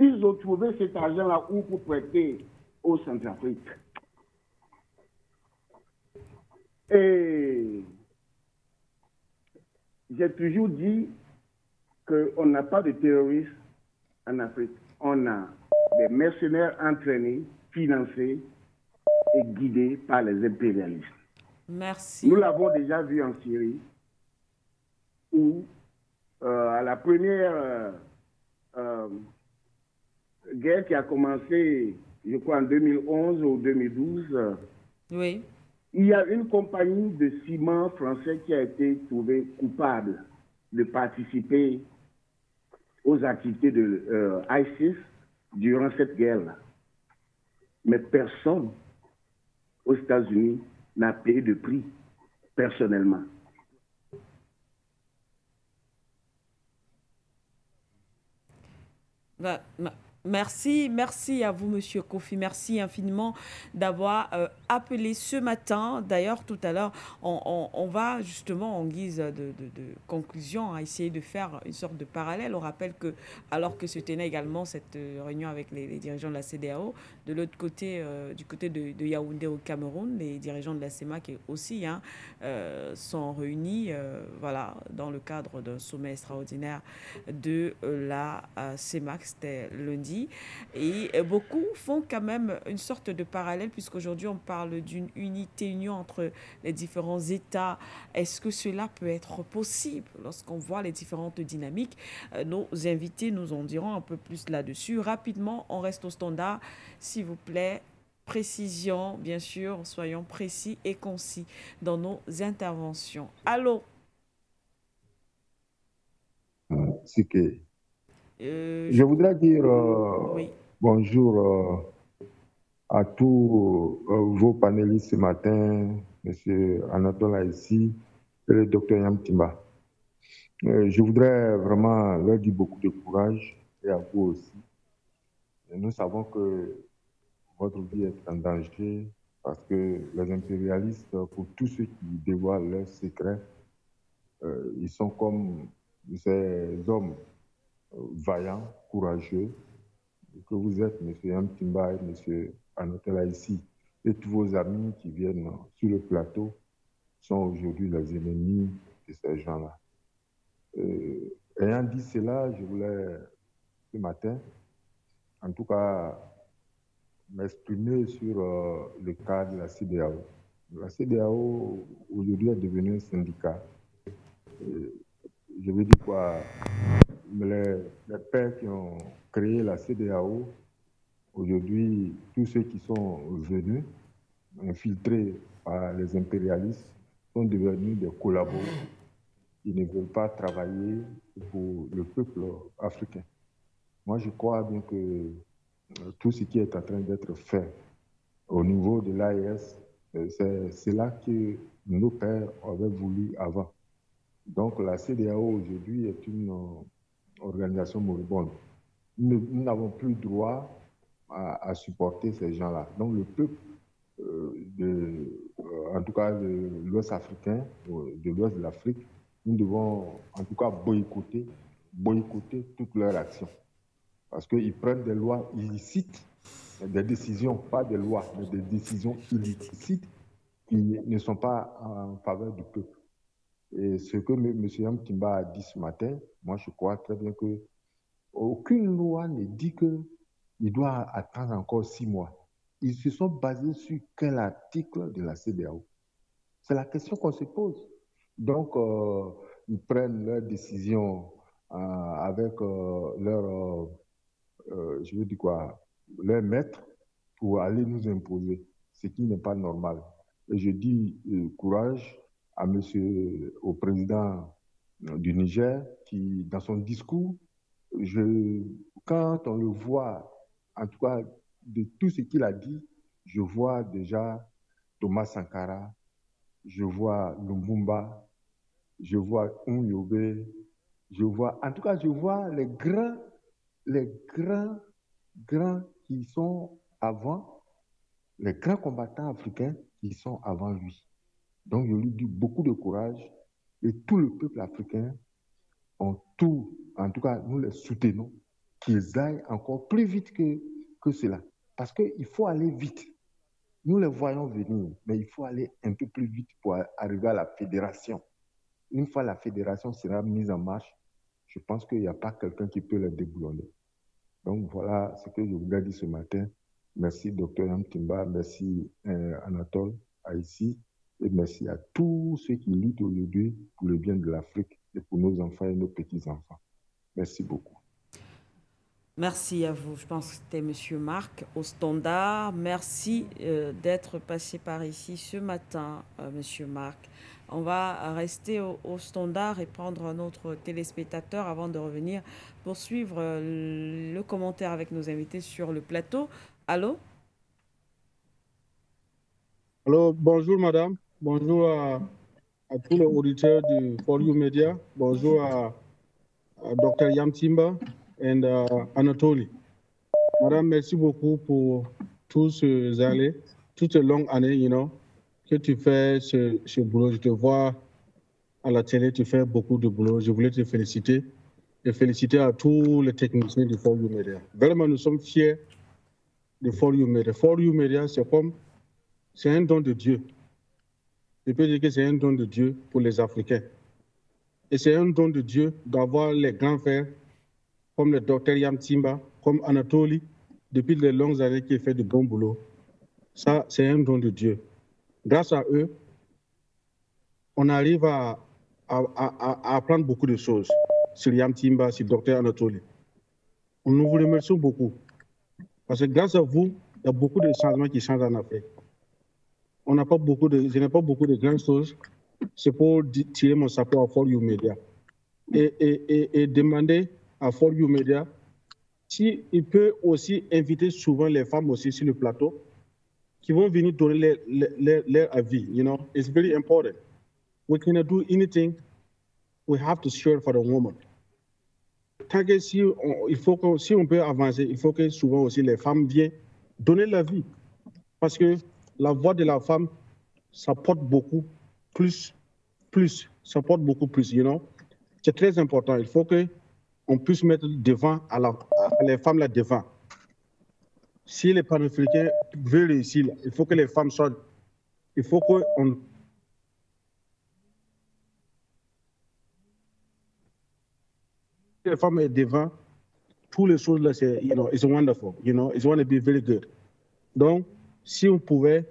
Ils ont trouvé cet argent-là où pour prêter au Centrafrique. Et j'ai toujours dit qu'on n'a pas de terroristes en Afrique. on a des mercenaires entraînés, financés et guidés par les impérialistes. Merci. Nous l'avons déjà vu en Syrie, où à la première guerre qui a commencé, je crois, en 2011 ou 2012, Oui. il y a une compagnie de ciment français qui a été trouvée coupable de participer aux activités de ISIS durant cette guerre-là. Mais personne aux États-Unis n'a payé de prix personnellement. Merci à vous, Monsieur Kofi. Merci infiniment d'avoir appelé ce matin. D'ailleurs, tout à l'heure, on va justement, en guise de conclusion, à essayer de faire une sorte de parallèle. On rappelle que, alors que se tenait également cette réunion avec les dirigeants de la CEDEAO, de l'autre côté, du côté de Yaoundé au Cameroun, les dirigeants de la CEMAC aussi sont réunis voilà, dans le cadre d'un sommet extraordinaire de la CEMAC. C'était lundi. Et beaucoup font quand même une sorte de parallèle, puisqu'aujourd'hui on parle d'une union entre les différents États. Est-ce que cela peut être possible lorsqu'on voit les différentes dynamiques? Nos invités nous en diront un peu plus là-dessus. Rapidement, on reste au standard, s'il vous plaît. Précision, bien sûr, soyons précis et concis dans nos interventions. Allô? C'est que je voudrais dire oui. bonjour à tous vos panélistes ce matin, M. Anatole ici et le Dr Yam Timba. Je voudrais vraiment leur dire beaucoup de courage et à vous aussi. Et nous savons que votre vie est en danger parce que les impérialistes, pour tous ceux qui dévoilent leurs secrets, ils sont comme ces hommes vaillants, courageux, que vous êtes, M. Yam Timba et M. Anatole ici, et tous vos amis qui viennent sur le plateau sont aujourd'hui les ennemis de ces gens-là. Ayant dit cela, je voulais ce matin, en tout cas, m'exprimer sur le cas de la CEDEAO. La CEDEAO, aujourd'hui, est devenue un syndicat. Je veux dire quoi? Les pères qui ont créé la CEDEAO, aujourd'hui, tous ceux qui sont venus, infiltrés par les impérialistes, sont devenus des collabos. Ils ne veulent pas travailler pour le peuple africain. Moi, je crois bien que tout ce qui est en train d'être fait au niveau de l'AES, c'est là que nos pères avaient voulu avant. Donc, la CEDEAO aujourd'hui est une organisation moribonde. Nous n'avons plus droit à supporter ces gens-là. Donc, le peuple, en tout cas de l'Ouest africain, de l'Ouest de l'Afrique, nous devons en tout cas boycotter toutes leurs actions. Parce qu'ils prennent des lois illicites, des décisions, pas des lois, mais des décisions illicites qui ne sont pas en faveur du peuple. Et ce que M. Yam Timba a dit ce matin, moi je crois très bien que aucune loi ne dit qu'il doit attendre encore 6 mois. Ils se sont basés sur quel article de la CEDEAO? C'est la question qu'on se pose. Donc, ils prennent leurs décisions avec leur, je veux dire quoi, leur maître pour aller nous imposer, ce qui n'est pas normal. Et je dis courage au président du Niger qui, dans son discours, quand on le voit, en tout cas, de tout ce qu'il a dit, je vois déjà Thomas Sankara, je vois Lumumba, je vois Yobe, en tout cas, je vois les grands qui sont avant, les grands combattants africains qui sont avant lui. Donc, je lui dis beaucoup de courage et tout le peuple africain en tout cas, nous les soutenons, qu'ils aillent encore plus vite que cela. Parce qu'il faut aller vite. Nous les voyons venir, mais il faut aller un peu plus vite pour arriver à la fédération. Une fois la fédération sera mise en marche, je pense qu'il n'y a pas quelqu'un qui peut les déboulonner. Donc voilà ce que je voulais dire ce matin. Merci Dr Yamtimba, merci Anatole Haïssi, et merci à tous ceux qui luttent aujourd'hui pour le bien de l'Afrique et pour nos enfants et nos petits-enfants. Merci beaucoup. Merci à vous. Je pense que c'était M. Marc au standard. Merci d'être passé par ici ce matin, M. Marc. On va rester au standard et prendre un autre téléspectateur avant de revenir pour suivre le commentaire avec nos invités sur le plateau. Allô? Allô, bonjour madame. Bonjour à tous les auditeurs du For You Media. Bonjour à Dr Yamtimba et Anatoly. Madame, merci beaucoup pour toutes ces longues années, que tu fais ce boulot. Je te vois à la télé, tu fais beaucoup de boulot. Je voulais te féliciter et féliciter à tous les techniciens du For You Media. Vraiment, nous sommes fiers de For You Media. For You Media, c'est un don de Dieu. Je peux dire que c'est un don de Dieu pour les Africains. Et c'est un don de Dieu d'avoir les grands frères comme le docteur Yamtimba, comme Anatoly, depuis de longues années qui fait de bon boulot. Ça, c'est un don de Dieu. Grâce à eux, on arrive à apprendre beaucoup de choses sur Yamtimba, sur le docteur Anatoly. Nous vous remercions beaucoup. Parce que grâce à vous, il y a beaucoup de changements qui changent en Afrique. Je n'ai pas beaucoup de grandes choses. C'est pour tirer mon chapeau à For You Media. Et demander à For You Media s'il peut aussi inviter souvent les femmes aussi sur le plateau qui vont venir donner leur avis. It's very important. We cannot do anything. We have to share for the woman. Tant que si on peut avancer, il faut que souvent aussi les femmes viennent donner la vie. Parce que la voix de la femme, ça porte beaucoup plus. Ça porte beaucoup plus, C'est très important. Il faut qu'on puisse mettre devant les femmes là devant. Si les panafricains veulent réussir, il faut que les femmes soient. Il faut qu'on. Les femmes sont devant. Toutes les choses là, c'est, it's wonderful. It's going to be very good. Donc, si on pouvait,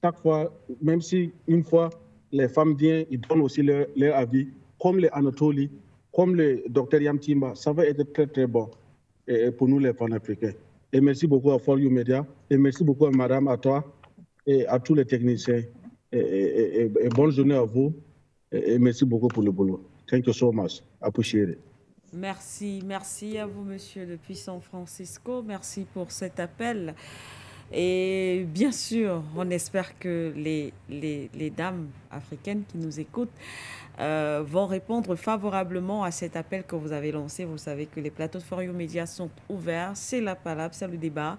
chaque fois, même si une fois les femmes viennent, ils donnent aussi leur avis, comme les Anatoly, comme le docteur Yamtimba, ça va être très très bon pour nous les panafricains. Et merci beaucoup à For You Media, et merci beaucoup à madame, à toi, et à tous les techniciens. Et bonne journée à vous, et merci beaucoup pour le boulot. Thank you so much. Appreciate it. Merci à vous, monsieur, depuis San Francisco. Merci pour cet appel. Et bien sûr, on espère que les dames africaines qui nous écoutent vont répondre favorablement à cet appel que vous avez lancé. Vous savez que les plateaux de For You Media sont ouverts. C'est la palabre, c'est le débat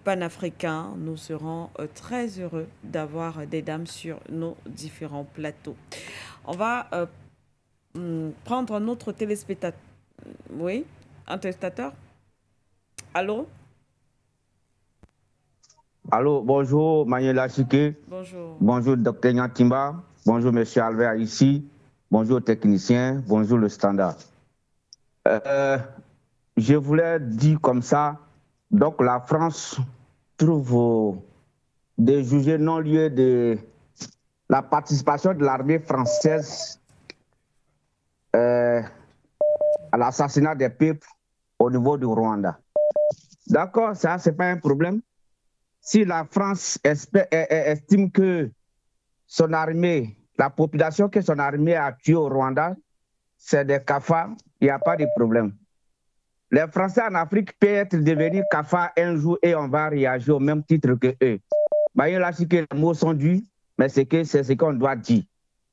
panafricain. Nous serons très heureux d'avoir des dames sur nos différents plateaux. On va prendre un autre téléspectateur. Oui, un téléspectateur. Allô? Allô, bonjour, Manuela Chike. Bonjour. Bonjour, Dr Yamtimba. Bonjour, M. Albert ici. Bonjour, technicien. Bonjour, le standard. Je voulais dire comme ça, donc la France trouve des jugés non-lieux de la participation de l'armée française à l'assassinat des peuples au niveau du Rwanda. D'accord, ça, c'est pas un problème. Si la France estime que son armée, la population que son armée a tuée au Rwanda, c'est des cafards, il n'y a pas de problème. Les Français en Afrique peuvent être devenus cafards un jour et on va réagir au même titre que eux. Là, c'est que les mots sont durs, mais c'est ce qu'on doit dire.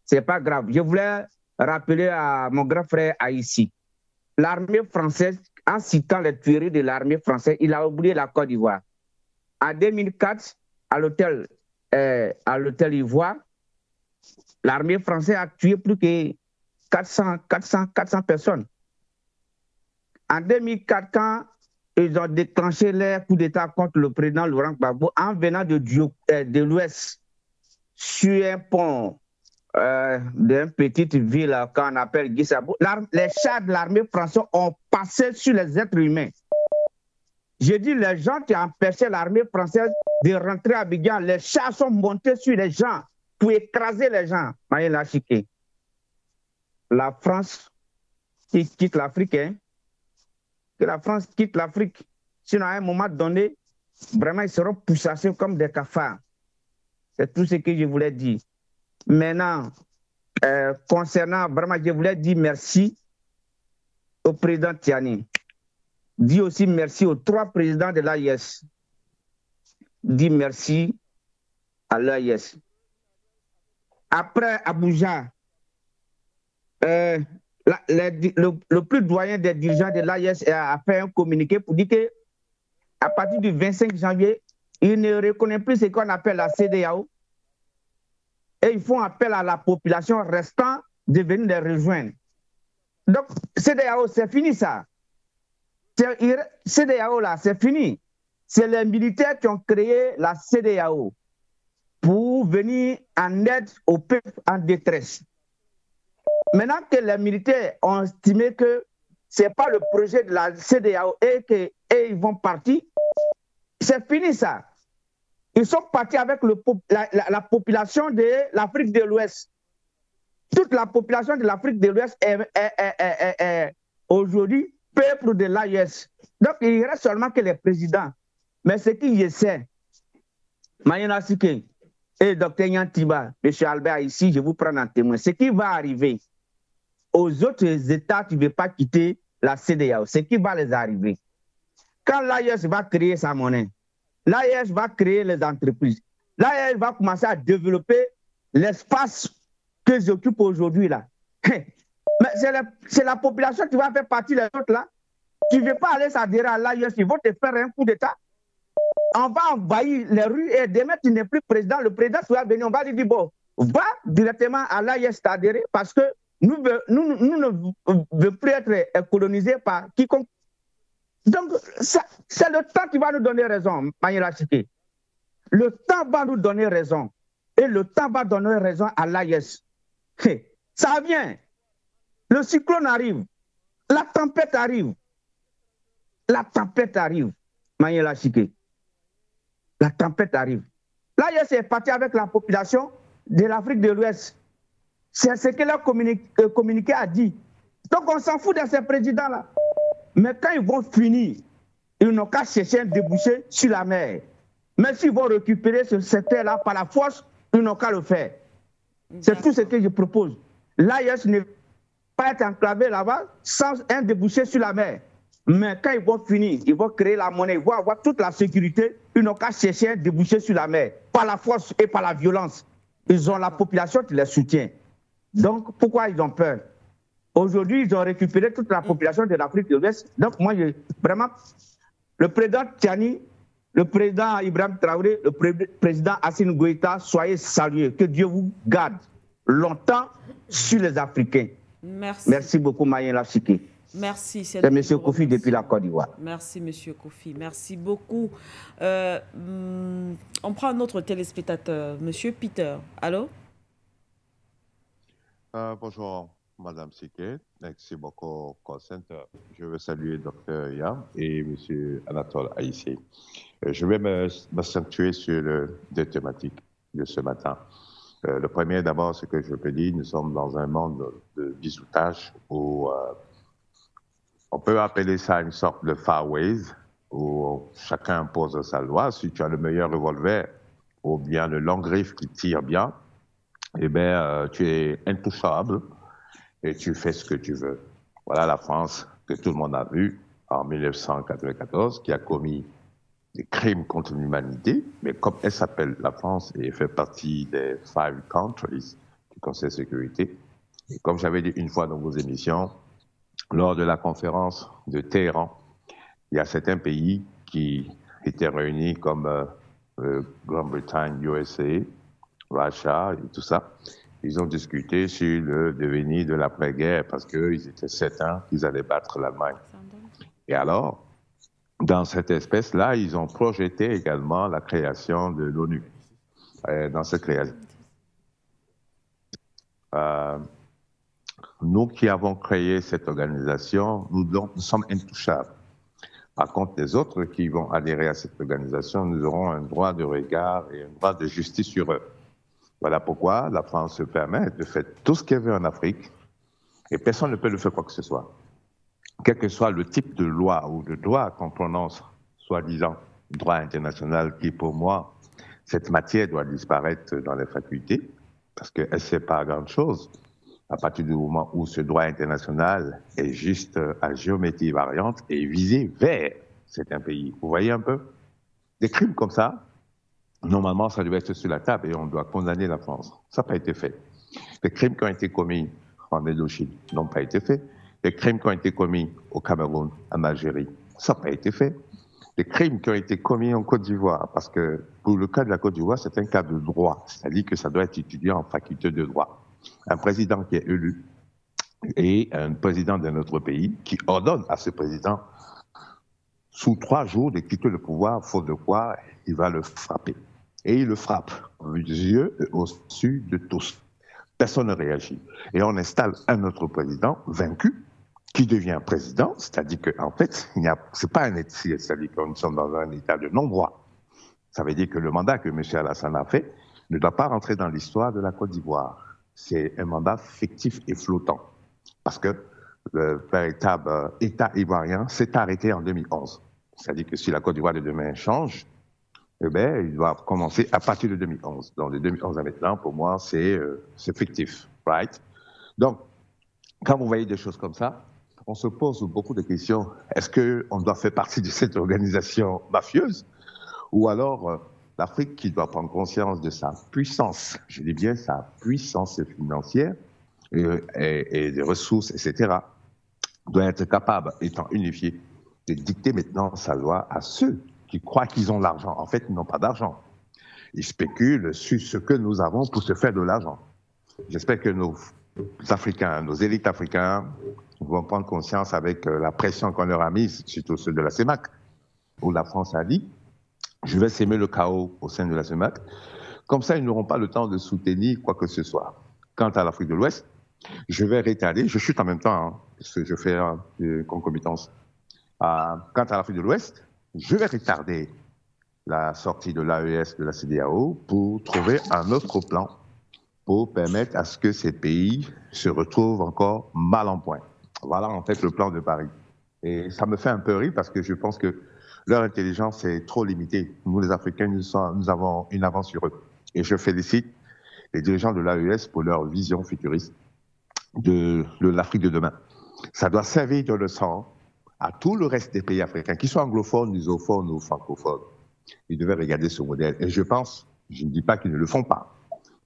Ce n'est pas grave. Je voulais rappeler à mon grand frère Haïssi, l'armée française, en citant les tueries de l'armée française, il a oublié la Côte d'Ivoire. En 2004, à l'hôtel Ivoire, l'armée française a tué plus que 400 personnes. En 2004, quand ils ont déclenché leur coup d'État contre le président Laurent Gbagbo, en venant de l'Ouest, sur un pont d'une petite ville qu'on appelle Guissabou, les chars de l'armée française ont passé sur les êtres humains. J'ai dit, les gens qui empêchaient l'armée française de rentrer à Abidjan, les chars sont montés sur les gens pour écraser les gens. La France qui quitte l'Afrique, hein? Que la France quitte l'Afrique. Sinon, à un moment donné, vraiment, ils seront poussés comme des cafards. C'est tout ce que je voulais dire. Maintenant, concernant, vraiment, je voulais dire merci au président Tiani. Dis aussi merci aux 3 présidents de l'AIS. Dis merci à l'AIS. Après Abuja, le plus doyen des dirigeants de l'AIS a fait un communiqué pour dire qu'à partir du 25 janvier, il ne reconnaît plus ce qu'on appelle la CEDEAO et ils font appel à la population restant de venir les rejoindre. Donc, CEDEAO, c'est fini ça. CEDEAO, là, c'est fini. C'est les militaires qui ont créé la CEDEAO pour venir en aide au peuple en détresse. Maintenant que les militaires ont estimé que ce n'est pas le projet de la CEDEAO et qu'ils vont partir, c'est fini ça. Ils sont partis avec la population de l'Afrique de l'Ouest. Toute la population de l'Afrique de l'Ouest est aujourd'hui peuple de l'AIS. Donc, il reste seulement que les présidents. Mais ce qui essaie, Mayena Sike et Dr Yantiba, M. Albert ici, je vous prends en témoin. Ce qui va arriver aux autres États qui ne veulent pas quitter la CEDEAO, ce qui va les arriver. Quand l'AIS va créer sa monnaie, l'AIS va créer les entreprises, l'AIS va commencer à développer l'espace que j'occupe aujourd'hui là. Mais c'est la population qui va faire partie des autres là. Tu ne veux pas aller s'adhérer à l'AIS, ils vont te faire un coup d'État. On va envahir les rues et demain tu n'es plus président. Le président va venir, on va lui dire bon, va directement à l'AIS t'adhérer parce que nous ne voulons plus être colonisés par quiconque. Donc, c'est le temps qui va nous donner raison, Mayela Sike. Le temps va nous donner raison. Et le temps va donner raison à l'AIS. Ça vient. Le cyclone arrive. La tempête arrive. La tempête arrive, Mayela Sike. La tempête arrive. L'AIS est parti avec la population de l'Afrique de l'Ouest. C'est ce que leur communiqué a dit. Donc on s'en fout de ces présidents-là. Mais quand ils vont finir, ils n'ont qu'à chercher un débouché sur la mer. Mais s'ils vont récupérer ce secteur-là par la force, ils n'ont qu'à le faire. C'est tout ce que je propose. L'AIS ne va pas être enclavé là-bas sans un débouché sur la mer. Mais quand ils vont finir, ils vont créer la monnaie, ils vont avoir toute la sécurité, ils n'ont qu'à chercher un débouché sur la mer, par la force et par la violence. Ils ont la population qui les soutient. Donc, pourquoi ils ont peur? Aujourd'hui, ils ont récupéré toute la population de l'Afrique de l'Ouest. Donc, moi, vraiment, le président Tiani, le président Ibrahim Traoré, le président Assimi Goïta, soyez salués. Que Dieu vous garde longtemps sur les Africains. Merci. Merci beaucoup, Mayela Sike. Merci. C'est M. Kofi depuis la Côte d'Ivoire. Merci, M. Kofi. Merci beaucoup. On prend un autre téléspectateur, M. Peter. Allô? Bonjour, Madame Sike. Merci beaucoup, call center. Je veux saluer Dr. Yam et M. Anatole Aïssé. Je vais m'accentuer sur deux thématiques de ce matin. Le premier, d'abord, ce que je peux dire, nous sommes dans un monde de bisoutage où on peut appeler ça une sorte de Far West, où chacun impose sa loi. Si tu as le meilleur revolver ou bien le long griffe qui tire bien, eh bien, tu es intouchable et tu fais ce que tu veux. Voilà la France que tout le monde a vue en 1994, qui a commis des crimes contre l'humanité, mais comme elle s'appelle la France et fait partie des 5 countries du Conseil de sécurité, et comme j'avais dit une fois dans vos émissions, lors de la conférence de Téhéran, il y a certains pays qui étaient réunis comme Grande-Bretagne, USA, Russia et tout ça. Ils ont discuté sur le devenir de l'après-guerre parce qu'ils étaient certains qu'ils allaient battre l'Allemagne. Et alors, dans cette espèce-là, ils ont projeté également la création de l'ONU. Dans cette création, Nous qui avons créé cette organisation, nous sommes intouchables. Par contre, les autres qui vont adhérer à cette organisation, nous aurons un droit de regard et un droit de justice sur eux. Voilà pourquoi la France se permet de faire tout ce qu'elle veut en Afrique et personne ne peut le faire quoi que ce soit. Quel que soit le type de loi ou de droit qu'on prononce, soi-disant droit international, qui pour moi, cette matière doit disparaître dans les facultés parce qu'elle ne sert pas à grand-chose. À partir du moment où ce droit international est juste à géométrie variante et visé vers certains pays. Vous voyez un peu? Des crimes comme ça, normalement, ça devait être sur la table et on doit condamner la France. Ça n'a pas été fait. Les crimes qui ont été commis en Indochine n'ont pas été faits. Les crimes qui ont été commis au Cameroun, en Algérie, ça n'a pas été fait. Les crimes qui ont été commis en Côte d'Ivoire, parce que pour le cas de la Côte d'Ivoire, c'est un cas de droit, c'est-à-dire que ça doit être étudié en faculté de droit. Un président qui est élu et un président d'un autre pays qui ordonne à ce président, sous 3 jours, de quitter le pouvoir, faute de quoi il va le frapper. Et il le frappe aux yeux et au-dessus de tous. Personne ne réagit. Et on installe un autre président vaincu qui devient président, c'est-à-dire qu'en fait, c'est pas un état, c'est-à-dire que nous sommes dans un état de non-droit. Ça veut dire que le mandat que M. Alassane a fait ne doit pas rentrer dans l'histoire de la Côte d'Ivoire. C'est un mandat fictif et flottant. Parce que le véritable État ivoirien s'est arrêté en 2011. C'est-à-dire que si la Côte d'Ivoire de demain change, eh bien, il doit commencer à partir de 2011. Donc, de 2011 à maintenant, pour moi, c'est fictif, right? Donc, quand vous voyez des choses comme ça, on se pose beaucoup de questions. Est-ce qu'on doit faire partie de cette organisation mafieuse? Ou alors, l'Afrique qui doit prendre conscience de sa puissance, je dis bien sa puissance financière et des ressources, etc., doit être capable, étant unifiée, de dicter maintenant sa loi à ceux qui croient qu'ils ont l'argent. En fait, ils n'ont pas d'argent. Ils spéculent sur ce que nous avons pour se faire de l'argent. J'espère que nos Africains, nos élites africaines vont prendre conscience avec la pression qu'on leur a mise, surtout ceux de la CEMAC, où la France a dit « je vais s'aimer le chaos au sein de la CEMAC ». Comme ça, ils n'auront pas le temps de soutenir quoi que ce soit. Quant à l'Afrique de l'Ouest, je vais rétaler, je chute en même temps, hein, parce que je fais une concomitance. Quant à l'Afrique de l'Ouest, je vais retarder la sortie de l'AES, de la CEDEAO, pour trouver un autre plan pour permettre à ce que ces pays se retrouvent encore mal en point. Voilà en fait le plan de Paris. Et ça me fait un peu rire parce que je pense que leur intelligence est trop limitée. Nous, les Africains, nous avons une avance sur eux. Et je félicite les dirigeants de l'AES pour leur vision futuriste de l'Afrique de demain. Ça doit servir de leçon à tout le reste des pays africains, qu'ils soient anglophones, lusophones ou francophones. Ils devaient regarder ce modèle. Et je pense, je ne dis pas qu'ils ne le font pas,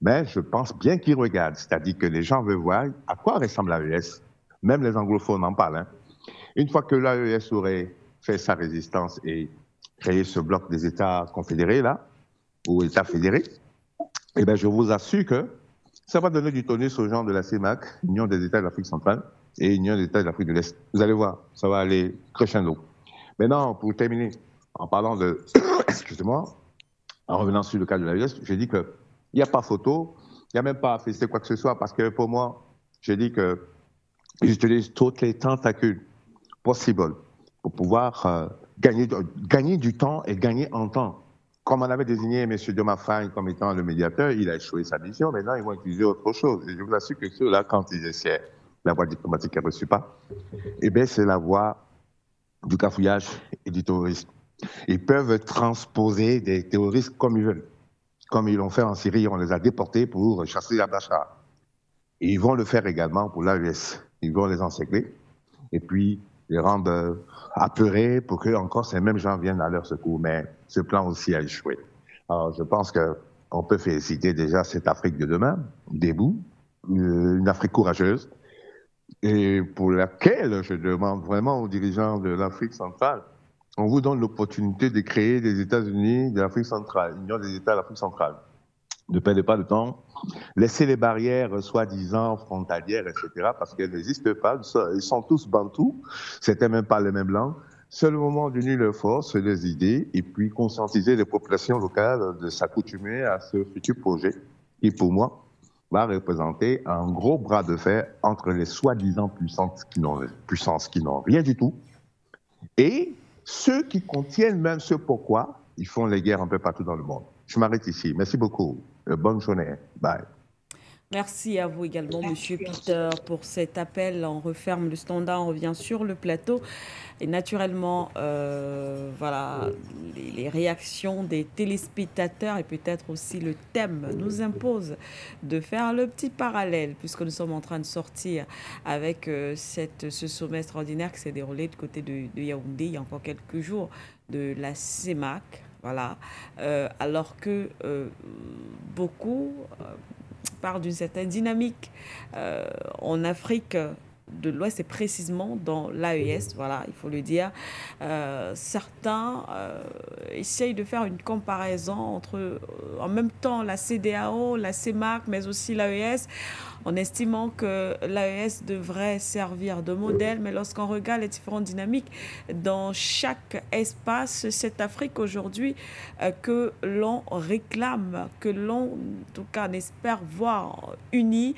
mais je pense bien qu'ils regardent. C'est-à-dire que les gens veulent voir à quoi ressemble l'AES. Même les anglophones en parlent. Hein. Une fois que l'AES aurait fait sa résistance et créé ce bloc des États confédérés, là, ou États fédérés, eh bien, je vous assure que ça va donner du tonus aux gens de la CEMAC, Union des États de l'Afrique centrale, et Union des États de l'Afrique de l'Est. Vous allez voir, ça va aller crescendo. Maintenant, pour terminer, en parlant de... Excusez-moi, en revenant sur le cas de l'AES, j'ai dit qu'il n'y a pas photo, il n'y a même pas à féliciter quoi que ce soit, parce que pour moi, j'ai dit qu'ils utilisent toutes les tentacules possibles pour pouvoir gagner du temps et gagner en temps. Comme on avait désigné M. Diomaye comme étant le médiateur, il a échoué sa mission. Maintenant, ils vont utiliser autre chose. Et je vous assure que ceux-là, quand ils essaient, la voie diplomatique ne reçue pas, eh bien, c'est la voie du cafouillage et du terrorisme. Ils peuvent transposer des terroristes comme ils veulent. Comme ils l'ont fait en Syrie, on les a déportés pour chasser Al-Bachar. Et ils vont le faire également pour l'AES. Ils vont les encercler et puis les rendre apeurés pour que encore ces mêmes gens viennent à leur secours. Mais ce plan aussi a échoué. Alors, je pense qu'on peut féliciter déjà cette Afrique de demain, debout, une Afrique courageuse, et pour laquelle je demande vraiment aux dirigeants de l'Afrique centrale, on vous donne l'opportunité de créer des États-Unis de l'Afrique centrale, l'Union des États de l'Afrique centrale. Ne perdez pas de temps, laissez les barrières soi-disant frontalières, etc., parce qu'elles n'existent pas, ils sont tous bantous, c'était même pas les mêmes langues. C'est le moment d'unir leurs forces, les idées, et puis conscientiser les populations locales de s'accoutumer à ce futur projet, qui pour moi va représenter un gros bras de fer entre les soi-disant puissances qui n'ont rien du tout et ceux qui contiennent même ce pourquoi ils font les guerres un peu partout dans le monde. Je m'arrête ici. Merci beaucoup. Bonne journée. Bye. Merci à vous également, Monsieur Peter, pour cet appel. On referme le standard, on revient sur le plateau. Et naturellement, voilà, les réactions des téléspectateurs et peut-être aussi le thème nous impose de faire le petit parallèle, puisque nous sommes en train de sortir avec ce sommet extraordinaire qui s'est déroulé du côté de Yaoundé il y a encore quelques jours, de la CEMAC. Voilà, alors que beaucoup parlent d'une certaine dynamique en Afrique de l'Ouest et précisément dans l'AES, voilà, il faut le dire. Certains essayent de faire une comparaison entre, en même temps, la CEDEAO, la CEMAC, mais aussi l'AES, en estimant que l'AES devrait servir de modèle. Mais lorsqu'on regarde les différentes dynamiques dans chaque espace, cette Afrique aujourd'hui que l'on réclame, que l'on, en tout cas, espère voir unie,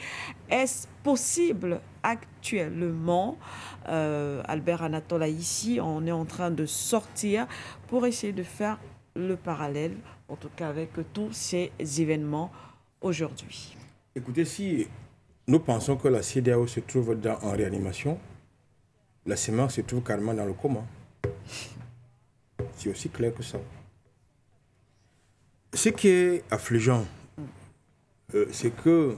est-ce possible actuellement? Albert Anatole, ici, on est en train de sortir pour essayer de faire le parallèle, en tout cas avec tous ces événements aujourd'hui. Écoutez, si nous pensons que la CEDEAO se trouve en réanimation, la CEMAC se trouve carrément dans le coma. C'est aussi clair que ça. Ce qui est affligeant, c'est que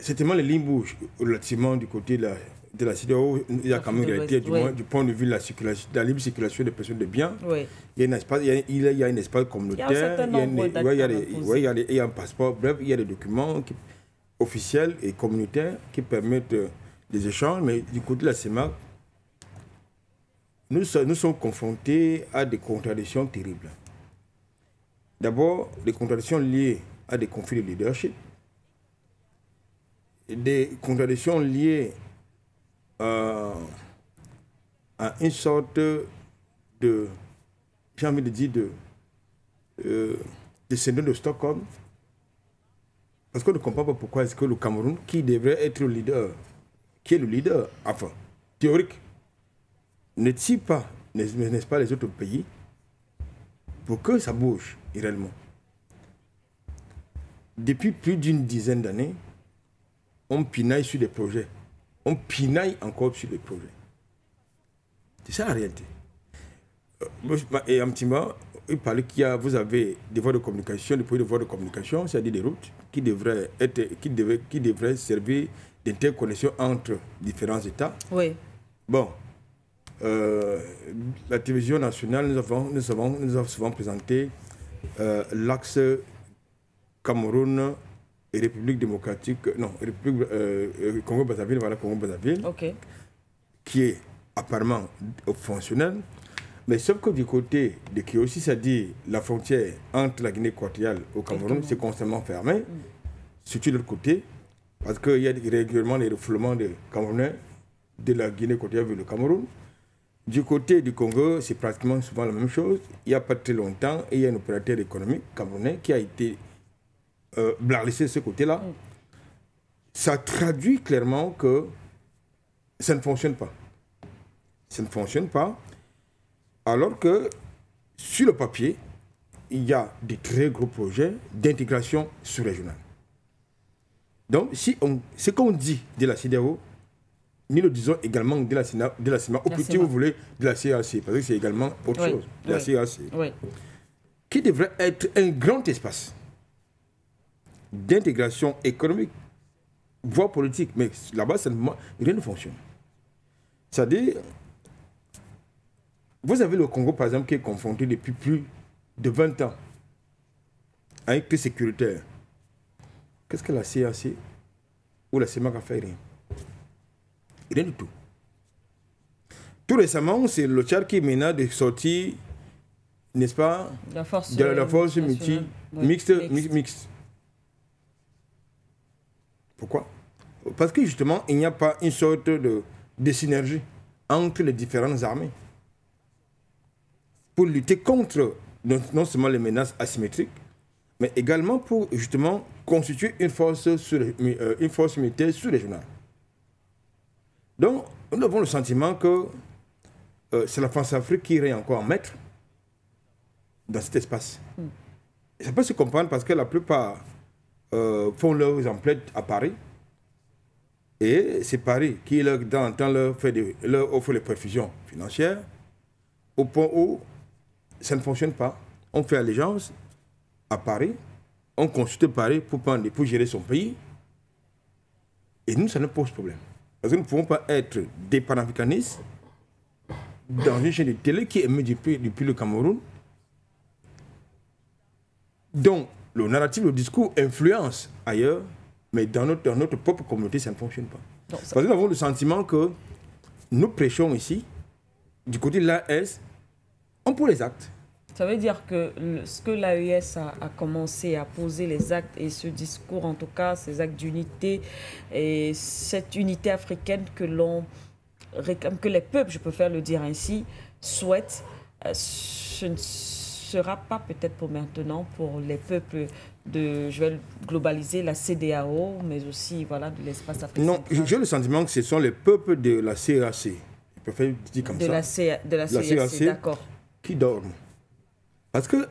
certainement les lignes bougent relativement du côté de la CEDEAO. Il y a quand même une réalité, du moins du point de vue de la libre circulation des personnes de biens. Oui. Il y a un espace, il y a un espace communautaire, il y a un passeport, bref, il y a des documents officiels et communautaires qui permettent des échanges. Mais du côté de la CEMAC, nous sommes confrontés à des contradictions terribles. D'abord, des contradictions liées à des conflits de leadership, des contradictions liées à une sorte de, j'ai envie de dire, de syndrome de Stockholm. Parce qu'on ne comprend pas pourquoi est-ce que le Cameroun, qui devrait être le leader, qui est le leader, enfin, théorique, ne tire pas, n'est-ce pas, les autres pays pour que ça bouge réellement. Depuis plus d'une dizaine d'années, on pinaille sur des projets. On pinaille encore sur des projets. C'est ça la réalité. Et un petit moment, il parlait vous avez des voies de communication, des projets de voies de communication, c'est-à-dire des routes qui devraient servir d'interconnexion entre différents États. Oui. Bon. La télévision nationale, nous avons souvent présenté l'axe Cameroun et République démocratique, non, République Congo-Brazzaville, voilà, Congo-Brazzaville, okay, qui est apparemment fonctionnel, mais sauf que du côté de Kiossi, c'est-à-dire la frontière entre la Guinée équatoriale et le Cameroun, c'est constamment fermé, surtout de l'autre côté, parce qu'il y a régulièrement les refoulements des Camerounais de la Guinée équatoriale vers le Cameroun. Du côté du Congo, c'est pratiquement souvent la même chose. Il n'y a pas très longtemps, il y a un opérateur économique camerounais qui a été blacklisté de ce côté-là. Ça traduit clairement que ça ne fonctionne pas. Ça ne fonctionne pas, alors que sur le papier, il y a des très gros projets d'intégration sous-régionale. Donc, ce qu'on dit de la CEDEAO, nous le disons également de la CEMAC, ou plutôt, si vous voulez, de la CAC, parce que c'est également autre chose, de la CAC, qui devrait être un grand espace d'intégration économique, voire politique. Mais là-bas, rien ne fonctionne. C'est-à-dire, vous avez le Congo, par exemple, qui est confronté depuis plus de 20 ans à une crise sécuritaire. Qu'est-ce que la CAC ou la CEMAC a fait? Rien du tout. Tout récemment, c'est le Tchad qui menace de sortir, n'est-ce pas, la force mixte. Pourquoi? Parce que justement, il n'y a pas une sorte de synergie entre les différentes armées pour lutter contre non seulement les menaces asymétriques, mais également pour justement constituer une force militaire sous-régionale. Donc, nous avons le sentiment que c'est la France-Afrique qui règne encore en maître dans cet espace. Ça peut se comprendre parce que la plupart font leurs emplettes à Paris. Et c'est Paris qui, de temps en temps, leur offre les perfusions financières au point où ça ne fonctionne pas. On fait allégeance à Paris, on consulte Paris pour gérer son pays. Et nous, ça nous pose problème. Parce que nous ne pouvons pas être des panafricanistes dans une chaîne de télé qui émet depuis le Cameroun. Donc, le narratif, le discours influence ailleurs, mais dans notre propre communauté, ça ne fonctionne pas. Donc, parce que nous avons le sentiment que nous prêchons ici, du côté de l'AES, on pose les actes. Ça veut dire que ce que l'AES a commencé à poser les actes et ce discours, en tout cas, ces actes d'unité et cette unité africaine que l'on réclame, que les peuples, je préfère le dire ainsi, souhaitent, ce ne sera pas peut-être pour maintenant pour les peuples de, je vais globaliser, la CEDEAO, mais aussi voilà, de l'espace africain. Non, j'ai le sentiment que ce sont les peuples de la CEAC, je préfère dire comme ça. De la CEAC, d'accord. Qui dorment. Parce que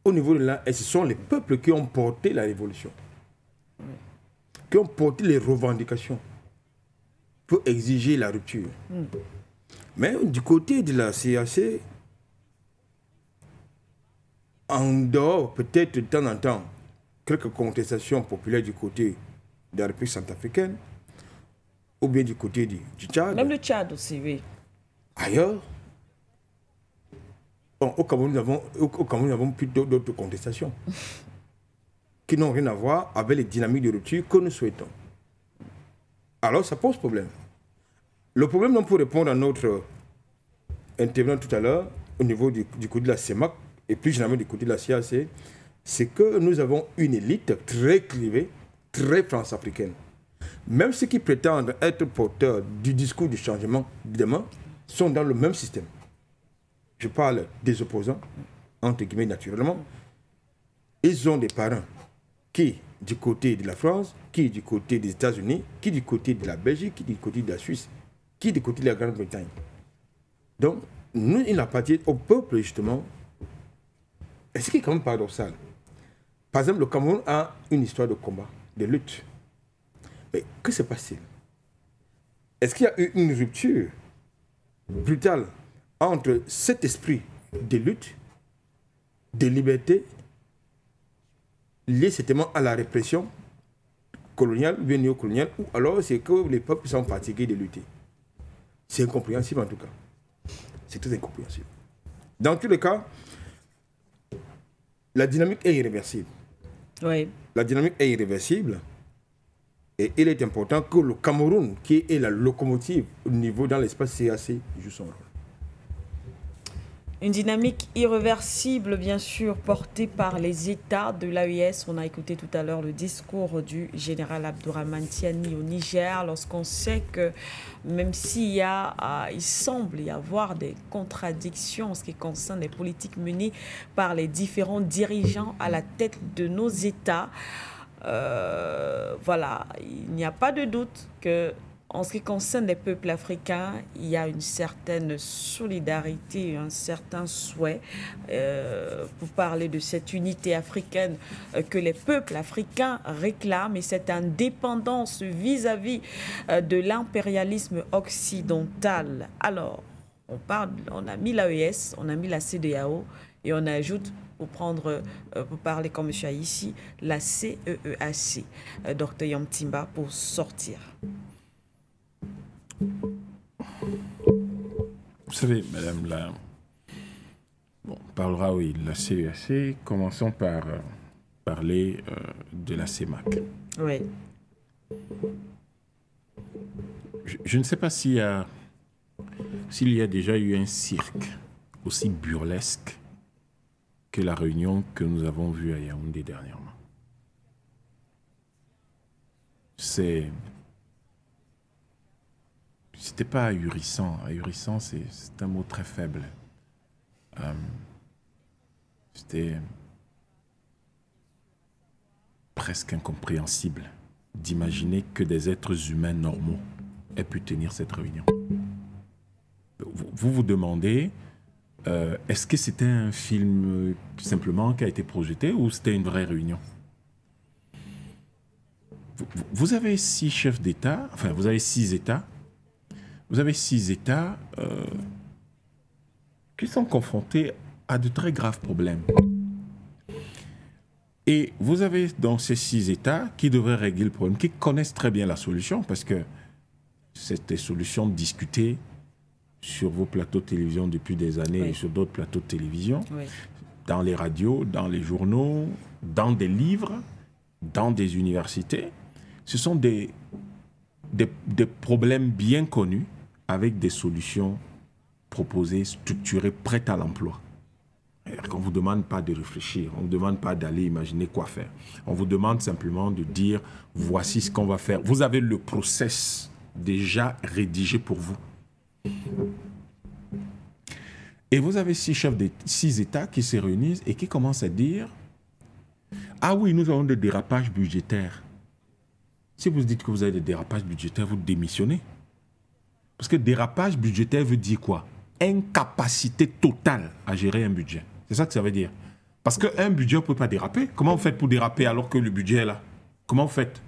au niveau de l'AES, ce sont les peuples qui ont porté la révolution, qui ont porté les revendications pour exiger la rupture. Mais du côté de la CAC, en dehors peut-être de temps en temps, quelques contestations populaires du côté de la République centrafricaine, ou bien du côté du Tchad. Même le Tchad aussi, oui. Ailleurs, bon, au Cameroun, nous avons plus d'autres contestations qui n'ont rien à voir avec les dynamiques de rupture que nous souhaitons. Alors, ça pose problème. Le problème, non, pour répondre à notre intervenant tout à l'heure, au niveau du côté de la CEMAC, et plus généralement du côté de la CAC, c'est que nous avons une élite très clivée, très france-africaine. Même ceux qui prétendent être porteurs du discours du changement de demain sont dans le même système. Je parle des opposants, entre guillemets naturellement. Ils ont des parents qui, du côté de la France, qui du côté des États-Unis, qui du côté de la Belgique, qui du côté de la Suisse, qui du côté de la Grande-Bretagne. Donc, nous, il appartient au peuple, justement. Et ce qui est quand même paradoxal. Par exemple, le Cameroun a une histoire de combat, de lutte. Mais que se passe-t-il? Est-ce qu'il y a eu une rupture brutale entre cet esprit de lutte, de liberté, lié certainement à la répression coloniale ou bien néocoloniale, ou alors c'est que les peuples sont fatigués de lutter? C'est incompréhensible en tout cas. C'est très incompréhensible. Dans tous les cas, la dynamique est irréversible. Oui. La dynamique est irréversible. Et il est important que le Cameroun, qui est la locomotive au niveau dans l'espace CAC, joue son rôle. Une dynamique irréversible, bien sûr, portée par les États de l'AES. On a écouté tout à l'heure le discours du général Abdourahmane Tiani au Niger, lorsqu'on sait que même s'il semble y avoir des contradictions en ce qui concerne les politiques menées par les différents dirigeants à la tête de nos États, voilà, il n'y a pas de doute que en ce qui concerne les peuples africains, il y a une certaine solidarité, un certain souhait pour parler de cette unité africaine que les peuples africains réclament et cette indépendance vis-à-vis de l'impérialisme occidental. Alors, on a mis l'AES, on a mis la CEDEAO et on ajoute, pour parler comme je suis ici, la CEEAC, Dr Yamtimba, pour sortir. Vous savez, madame, on parlera, oui, de la CEAC. Commençons par parler de la CEMAC. Oui. Je ne sais pas s'il y a déjà eu un cirque aussi burlesque que la réunion que nous avons vue à Yaoundé dernièrement. C'était pas ahurissant. Ahurissant, c'est un mot très faible. presque incompréhensible d'imaginer que des êtres humains normaux aient pu tenir cette réunion. Vous vous demandez, est-ce que c'était un film simplement qui a été projeté ou c'était une vraie réunion? Vous avez 6 chefs d'État, enfin vous avez 6 États. Vous avez 6 États qui sont confrontés à de très graves problèmes. Et vous avez dans ces 6 États qui devraient régler le problème, qui connaissent très bien la solution, parce que c'est des solutions discutées sur vos plateaux de télévision depuis des années et sur d'autres plateaux de télévision, dans les radios, dans les journaux, dans des livres, dans des universités. Ce sont des problèmes bien connus avec des solutions proposées, structurées, prêtes à l'emploi. On ne vous demande pas de réfléchir, on ne vous demande pas d'aller imaginer quoi faire. On vous demande simplement de dire, voici ce qu'on va faire. Vous avez le process déjà rédigé pour vous. Et vous avez 6 États qui se réunissent et qui commencent à dire, ah oui, nous avons des dérapages budgétaires. Si vous dites que vous avez des dérapages budgétaires, vous démissionnez. Parce que dérapage budgétaire veut dire quoi? Incapacité totale à gérer un budget. C'est ça que ça veut dire. Parce qu'un budget ne peut pas déraper. Comment vous faites pour déraper alors que le budget est là? Comment vous faites?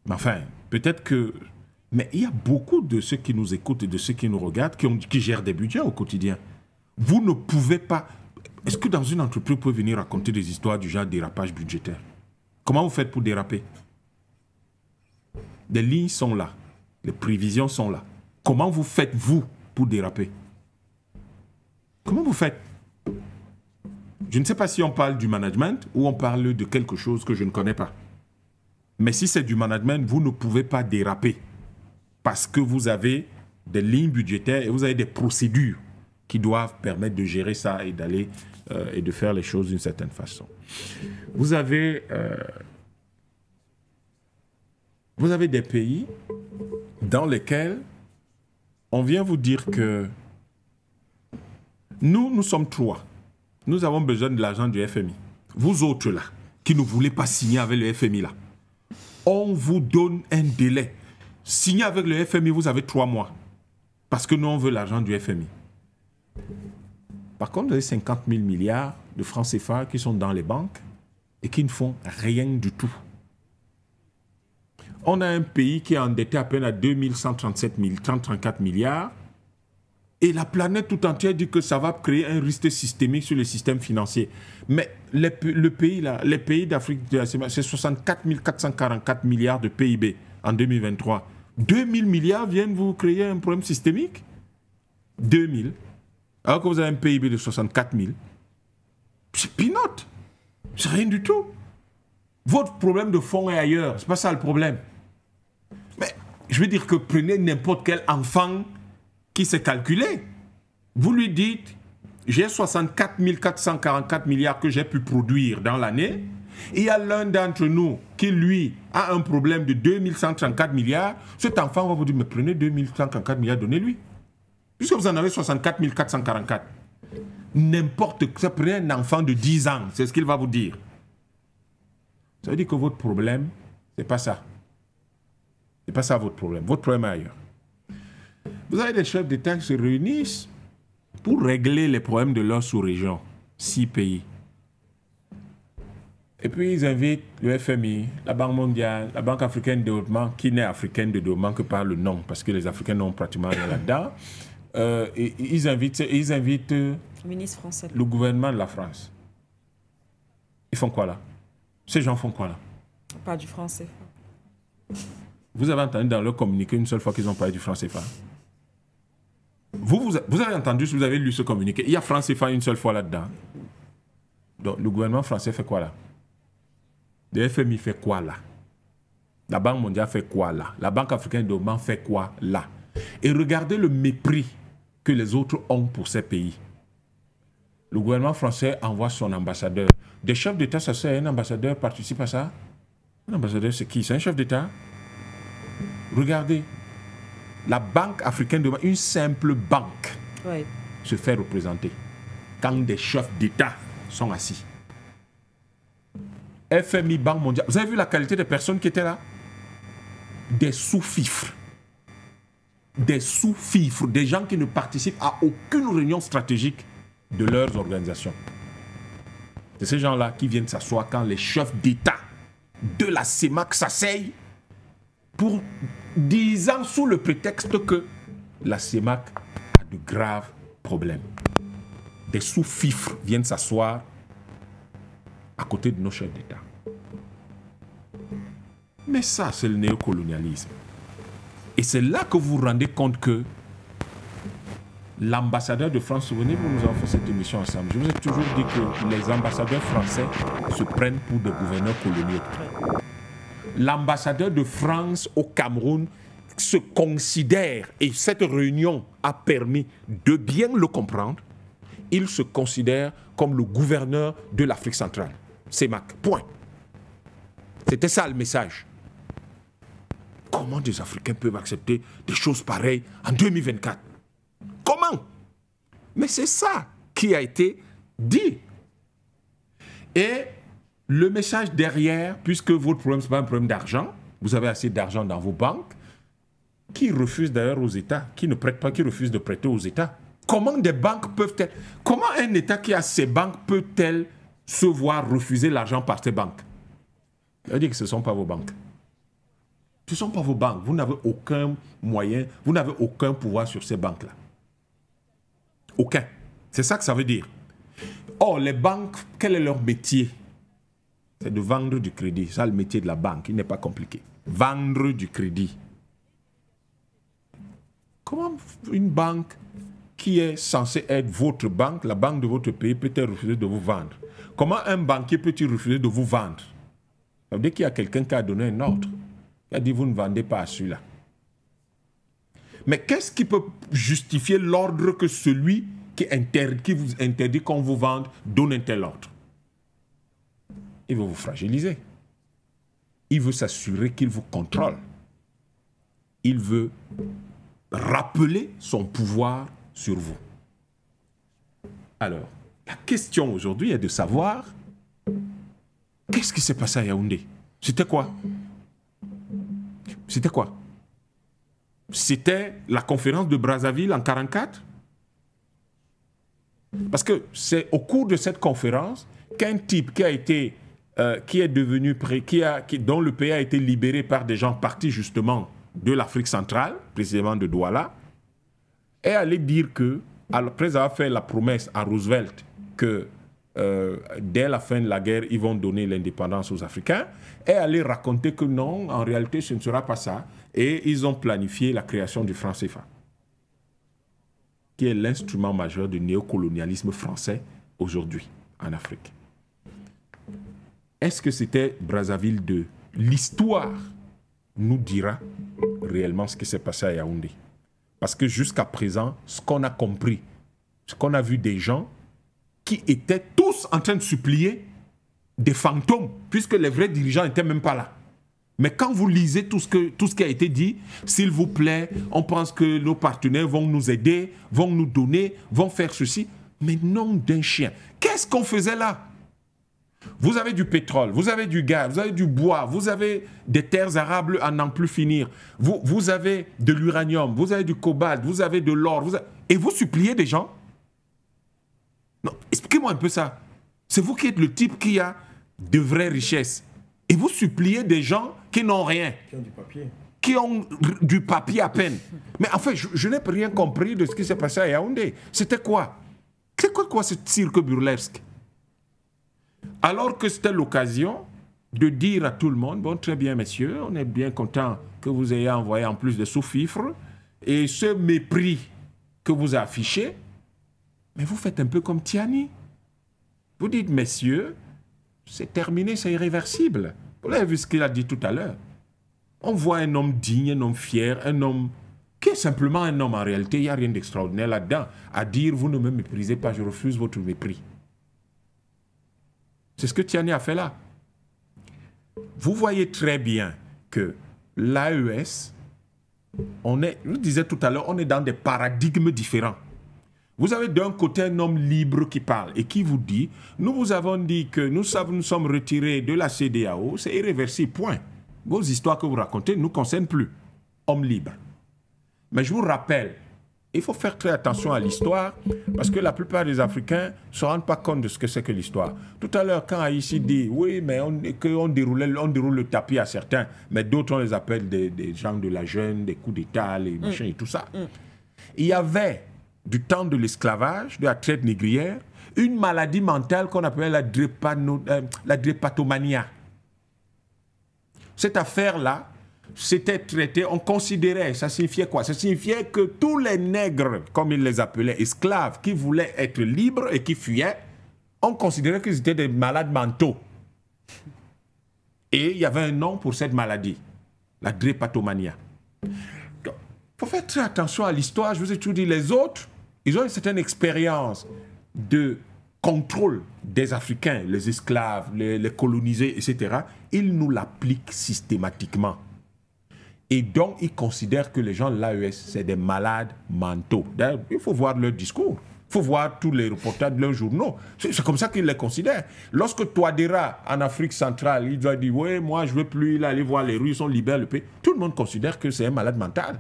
Enfin, peut-être que... Mais il y a beaucoup de ceux qui nous écoutent et de ceux qui nous regardent qui gèrent des budgets au quotidien. Vous ne pouvez pas... Est-ce que dans une entreprise, vous pouvez venir raconter des histoires du genre dérapage budgétaire? Comment vous faites pour déraper? Les lignes sont là. Les prévisions sont là. Comment vous faites, vous, pour déraper? Comment vous faites? Je ne sais pas si on parle du management ou on parle de quelque chose que je ne connais pas. Mais si c'est du management, vous ne pouvez pas déraper. Parce que vous avez des lignes budgétaires et vous avez des procédures qui doivent permettre de gérer ça et d'aller et de faire les choses d'une certaine façon. Vous avez des pays dans lesquels on vient vous dire que nous sommes 3. Nous avons besoin de l'argent du FMI. Vous autres là, qui ne voulez pas signer avec le FMI là, on vous donne un délai. Signez avec le FMI, vous avez 3 mois. Parce que nous, on veut l'argent du FMI. Par contre, vous avez 50 000 milliards de francs CFA qui sont dans les banques et qui ne font rien du tout. On a un pays qui est endetté à peine à 2134 milliards et la planète tout entière dit que ça va créer un risque systémique sur le système financier. Mais les pays d'Afrique, c'est 64 444 milliards de PIB en 2023. 2000 milliards viennent vous créer un problème systémique? 2000. Alors que vous avez un PIB de 64 000. C'est peanut. C'est rien du tout. Votre problème de fond est ailleurs. C'est pas ça le problème. Mais je veux dire que prenez n'importe quel enfant qui s'est calculé. Vous lui dites, j'ai 64 444 milliards que j'ai pu produire dans l'année. Il y a l'un d'entre nous qui, lui, a un problème de 2134 milliards. Cet enfant va vous dire, mais prenez 2134 milliards, donnez-lui. Puisque vous en avez 64 444. N'importe quoi, prenez un enfant de 10 ans, c'est ce qu'il va vous dire. Ça veut dire que votre problème, c'est pas ça. C'est pas ça votre problème. Votre problème est ailleurs. Vous avez des chefs d'État qui se réunissent pour régler les problèmes de leur sous-région. 6 pays. Et puis ils invitent le FMI, la Banque mondiale, la Banque africaine de développement, qui n'est africaine de développement que par le nom, parce que les Africains n'ont pratiquement rien là-dedans. Et ils invitent le ministre français, le gouvernement de la France. Ils font quoi là? Ces gens font quoi là? Pas du franc CFA. Vous avez entendu dans leur communiqué une seule fois qu'ils ont parlé du franc CFA? Vous avez entendu, si vous avez lu ce communiqué, il y a franc CFA une seule fois là-dedans. Donc le gouvernement français fait quoi là? Le FMI fait quoi là? La Banque mondiale fait quoi là? La Banque africaine de développement fait quoi là? Et regardez le mépris que les autres ont pour ces pays. Le gouvernement français envoie son ambassadeur. Des chefs d'État, ça c'est un ambassadeur participe à ça? Un ambassadeur, c'est qui? C'est un chef d'État? Regardez. La Banque africaine de développement, une simple banque, se fait représenter quand des chefs d'État sont assis. FMI, Banque mondiale. Vous avez vu la qualité des personnes qui étaient là? Des sous-fifres. Des sous-fifres, des gens qui ne participent à aucune réunion stratégique de leurs organisations. C'est ces gens-là qui viennent s'asseoir quand les chefs d'État de la CEMAC s'asseyent pour disant sous le prétexte que la CEMAC a de graves problèmes. Des sous-fifres viennent s'asseoir à côté de nos chefs d'État. Mais ça, c'est le néocolonialisme. Et c'est là que vous vous rendez compte que l'ambassadeur de France, souvenez-vous, nous avons fait cette émission ensemble. Je vous ai toujours dit que les ambassadeurs français se prennent pour des gouverneurs coloniaux. L'ambassadeur de France au Cameroun se considère, et cette réunion a permis de bien le comprendre, il se considère comme le gouverneur de l'Afrique centrale. CEMAC, point. C'était ça le message. Comment des Africains peuvent accepter des choses pareilles en 2024? Comment? Mais c'est ça qui a été dit. Et le message derrière, puisque votre problème, ce n'est pas un problème d'argent, vous avez assez d'argent dans vos banques, qui refusent d'ailleurs aux États, qui ne prêtent pas, qui refusent de prêter aux États. Comment des banques peuvent-elles... Comment un État qui a ses banques peut-elle se voir refuser l'argent par ses banques? Ça veut dire que ce ne sont pas vos banques. Ce ne sont pas vos banques. Vous n'avez aucun moyen, vous n'avez aucun pouvoir sur ces banques-là. Aucun. C'est ça que ça veut dire. Or, les banques, quel est leur métier? C'est de vendre du crédit. C'est ça le métier de la banque. Il n'est pas compliqué. Vendre du crédit. Comment une banque qui est censée être votre banque, la banque de votre pays, peut-elle refuser de vous vendre? Comment un banquier peut-il refuser de vous vendre? Ça veut dire qu'il y a quelqu'un qui a donné un ordre. Il a dit, vous ne vendez pas à celui-là. Mais qu'est-ce qui peut justifier l'ordre que celui qui vous interdit qu'on vous vende donne un tel ordre? Il veut vous fragiliser. Il veut s'assurer qu'il vous contrôle. Il veut rappeler son pouvoir sur vous. Alors, la question aujourd'hui est de savoir qu'est-ce qui s'est passé à Yaoundé? C'était quoi? C'était quoi? C'était la conférence de Brazzaville en 1944? Parce que c'est au cours de cette conférence qu'un type qui a été, qui est devenu, dont le pays a été libéré par des gens partis justement de l'Afrique centrale, précisément de Douala, est allé dire que, après avoir fait la promesse à Roosevelt que dès la fin de la guerre, ils vont donner l'indépendance aux Africains, est allé raconter que non, en réalité, ce ne sera pas ça. Et ils ont planifié la création du franc CFA, qui est l'instrument majeur du néocolonialisme français aujourd'hui en Afrique. Est-ce que c'était Brazzaville 2? L'histoire nous dira réellement ce qui s'est passé à Yaoundé. Parce que jusqu'à présent, ce qu'on a compris, ce qu'on a vu des gens qui étaient tous en train de supplier des fantômes, puisque les vrais dirigeants n'étaient même pas là. Mais quand vous lisez tout ce qui a été dit, s'il vous plaît, on pense que nos partenaires vont nous aider, vont nous donner, vont faire ceci. Mais nom d'un chien. Qu'est-ce qu'on faisait là? Vous avez du pétrole, vous avez du gaz, vous avez du bois, vous avez des terres arables à n'en plus finir. Vous avez de l'uranium, vous avez du cobalt, vous avez de l'or. Et vous suppliez des gens? Non, expliquez-moi un peu ça. C'est vous qui êtes le type qui a de vraies richesses. Et vous suppliez des gens qui n'ont rien. Qui ont du papier. Qui ont du papier à peine. Mais en fait, je n'ai rien compris de ce qui s'est passé à Yaoundé. C'était quoi? C'est quoi ce cirque burlesque? Alors que c'était l'occasion de dire à tout le monde, bon, très bien, messieurs, on est bien content que vous ayez envoyé en plus de sous-fifres. Et ce mépris que vous affichez, mais vous faites un peu comme Tiani. Vous dites, messieurs, c'est terminé, c'est irréversible. Vous avez vu ce qu'il a dit tout à l'heure. On voit un homme digne, un homme fier, un homme qui est simplement un homme en réalité. Il n'y a rien d'extraordinaire là-dedans. À dire, vous ne me méprisez pas, je refuse votre mépris. C'est ce que Tiani a fait là. Vous voyez très bien que l'AES, je vous disais tout à l'heure, on est dans des paradigmes différents. Vous avez d'un côté un homme libre qui parle et qui vous dit, nous vous avons dit que nous sommes retirés de la CEDEAO, c'est irréversible, point. Vos histoires que vous racontez ne nous concernent plus. Homme libre. Mais je vous rappelle, il faut faire très attention à l'histoire parce que la plupart des Africains ne se rendent pas compte de ce que c'est que l'histoire. Tout à l'heure, quand Haïti dit, oui, mais on déroule le tapis à certains, mais d'autres, on les appelle des gens de la jeune, des coups d'État, les machins et tout ça. Il y avait, du temps de l'esclavage, de la traite négrière, une maladie mentale qu'on appelait la drépatotomania. Cette affaire-là, c'était traité, on considérait, ça signifiait quoi? Ça signifiait que tous les nègres, comme ils les appelaient, esclaves, qui voulaient être libres et qui fuyaient, on considérait qu'ils étaient des malades mentaux. Et il y avait un nom pour cette maladie, la drépatotomania. Il faut faire très attention à l'histoire. Je vous ai toujours dit, les autres, ils ont une certaine expérience de contrôle des Africains, les esclaves, les colonisés, etc. Ils nous l'appliquent systématiquement. Et donc, ils considèrent que les gens de l'AES, c'est des malades mentaux. D'ailleurs, il faut voir leur discours. Il faut voir tous les reportages de leurs journaux. C'est comme ça qu'ils les considèrent. Lorsque Touadéra, en Afrique centrale, il doit dire, oui, moi, je ne veux plus aller voir les rues, ils sont libères, le pays. Tout le monde considère que c'est un malade mental.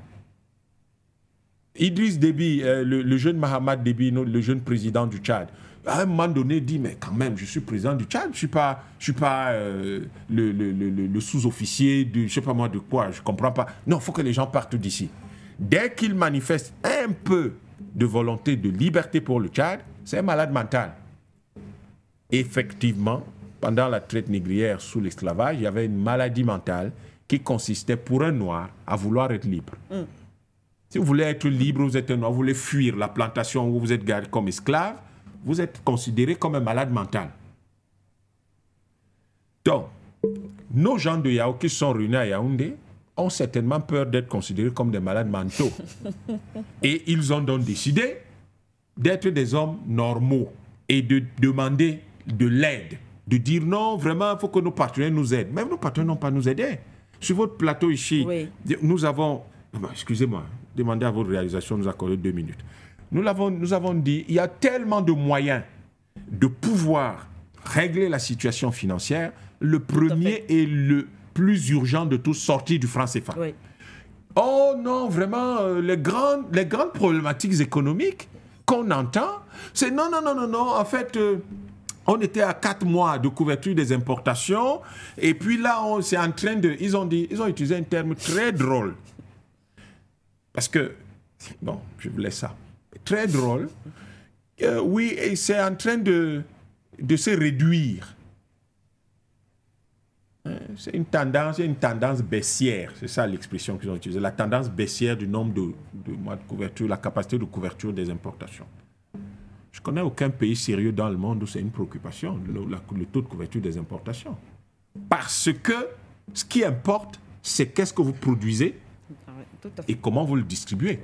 Idriss Déby, le jeune Mahamat Déby, le jeune président du Tchad, à un moment donné, dit, mais quand même, je suis président du Tchad, je suis pas le sous-officier de, je sais pas moi de quoi, je comprends pas. Non, il faut que les gens partent d'ici. Dès qu'ils manifestent un peu de volonté de liberté pour le Tchad, c'est un malade mental. Effectivement, pendant la traite négrière sous l'esclavage, il y avait une maladie mentale qui consistait pour un noir à vouloir être libre. Si vous voulez être libre, vous êtes un noir, vous voulez fuir la plantation où vous êtes gardé comme esclave, vous êtes considéré comme un malade mental. Donc, nos gens de Yao qui sont réunis à Yaoundé ont certainement peur d'être considérés comme des malades mentaux. Et ils ont donc décidé d'être des hommes normaux et de demander de l'aide. De dire non, vraiment, il faut que nos partenaires nous aident. Même nos partenaires n'ont pas nous aider. Sur votre plateau ici, nous avons... Excusez-moi, demandez à votre réalisation de nous accorder 2 minutes. Nous avons dit, il y a tellement de moyens de pouvoir régler la situation financière. Le premier et le plus urgent de tous, sortir du franc CFA. Oh non, vraiment, les grandes problématiques économiques qu'on entend, c'est non, en fait, on était à 4 mois de couverture des importations, et puis là, c'est en train de... Ils ont utilisé un terme très drôle. Parce que, bon, je vous laisse ça. Très drôle. Oui, et c'est en train de se réduire. C'est une tendance baissière. C'est ça l'expression qu'ils ont utilisée. La tendance baissière du nombre de mois de couverture, la capacité de couverture des importations. Je ne connais aucun pays sérieux dans le monde où c'est une préoccupation, le taux de couverture des importations. Parce que ce qui importe, c'est qu'est-ce que vous produisez et comment vous le distribuez.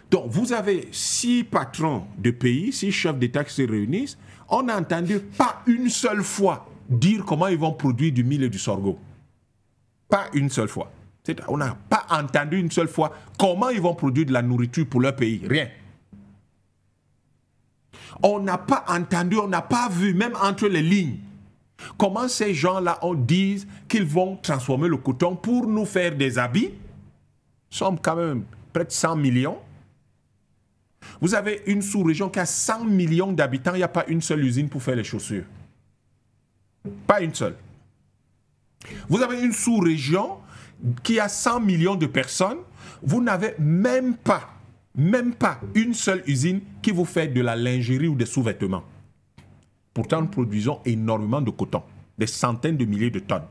Donc, vous avez 6 patrons de pays, 6 chefs d'État qui se réunissent. On n'a entendu pas une seule fois dire comment ils vont produire du mil et du sorgho. Pas une seule fois. On n'a pas entendu une seule fois comment ils vont produire de la nourriture pour leur pays. Rien. On n'a pas entendu, on n'a pas vu, même entre les lignes, comment ces gens-là disent qu'ils vont transformer le coton pour nous faire des habits. Nous sommes quand même près de 100 millions. Vous avez une sous-région qui a 100 millions d'habitants, il n'y a pas une seule usine pour faire les chaussures. Pas une seule. Vous avez une sous-région qui a 100 millions de personnes, vous n'avez même pas une seule usine qui vous fait de la lingerie ou des sous-vêtements. Pourtant, nous produisons énormément de coton, des centaines de milliers de tonnes.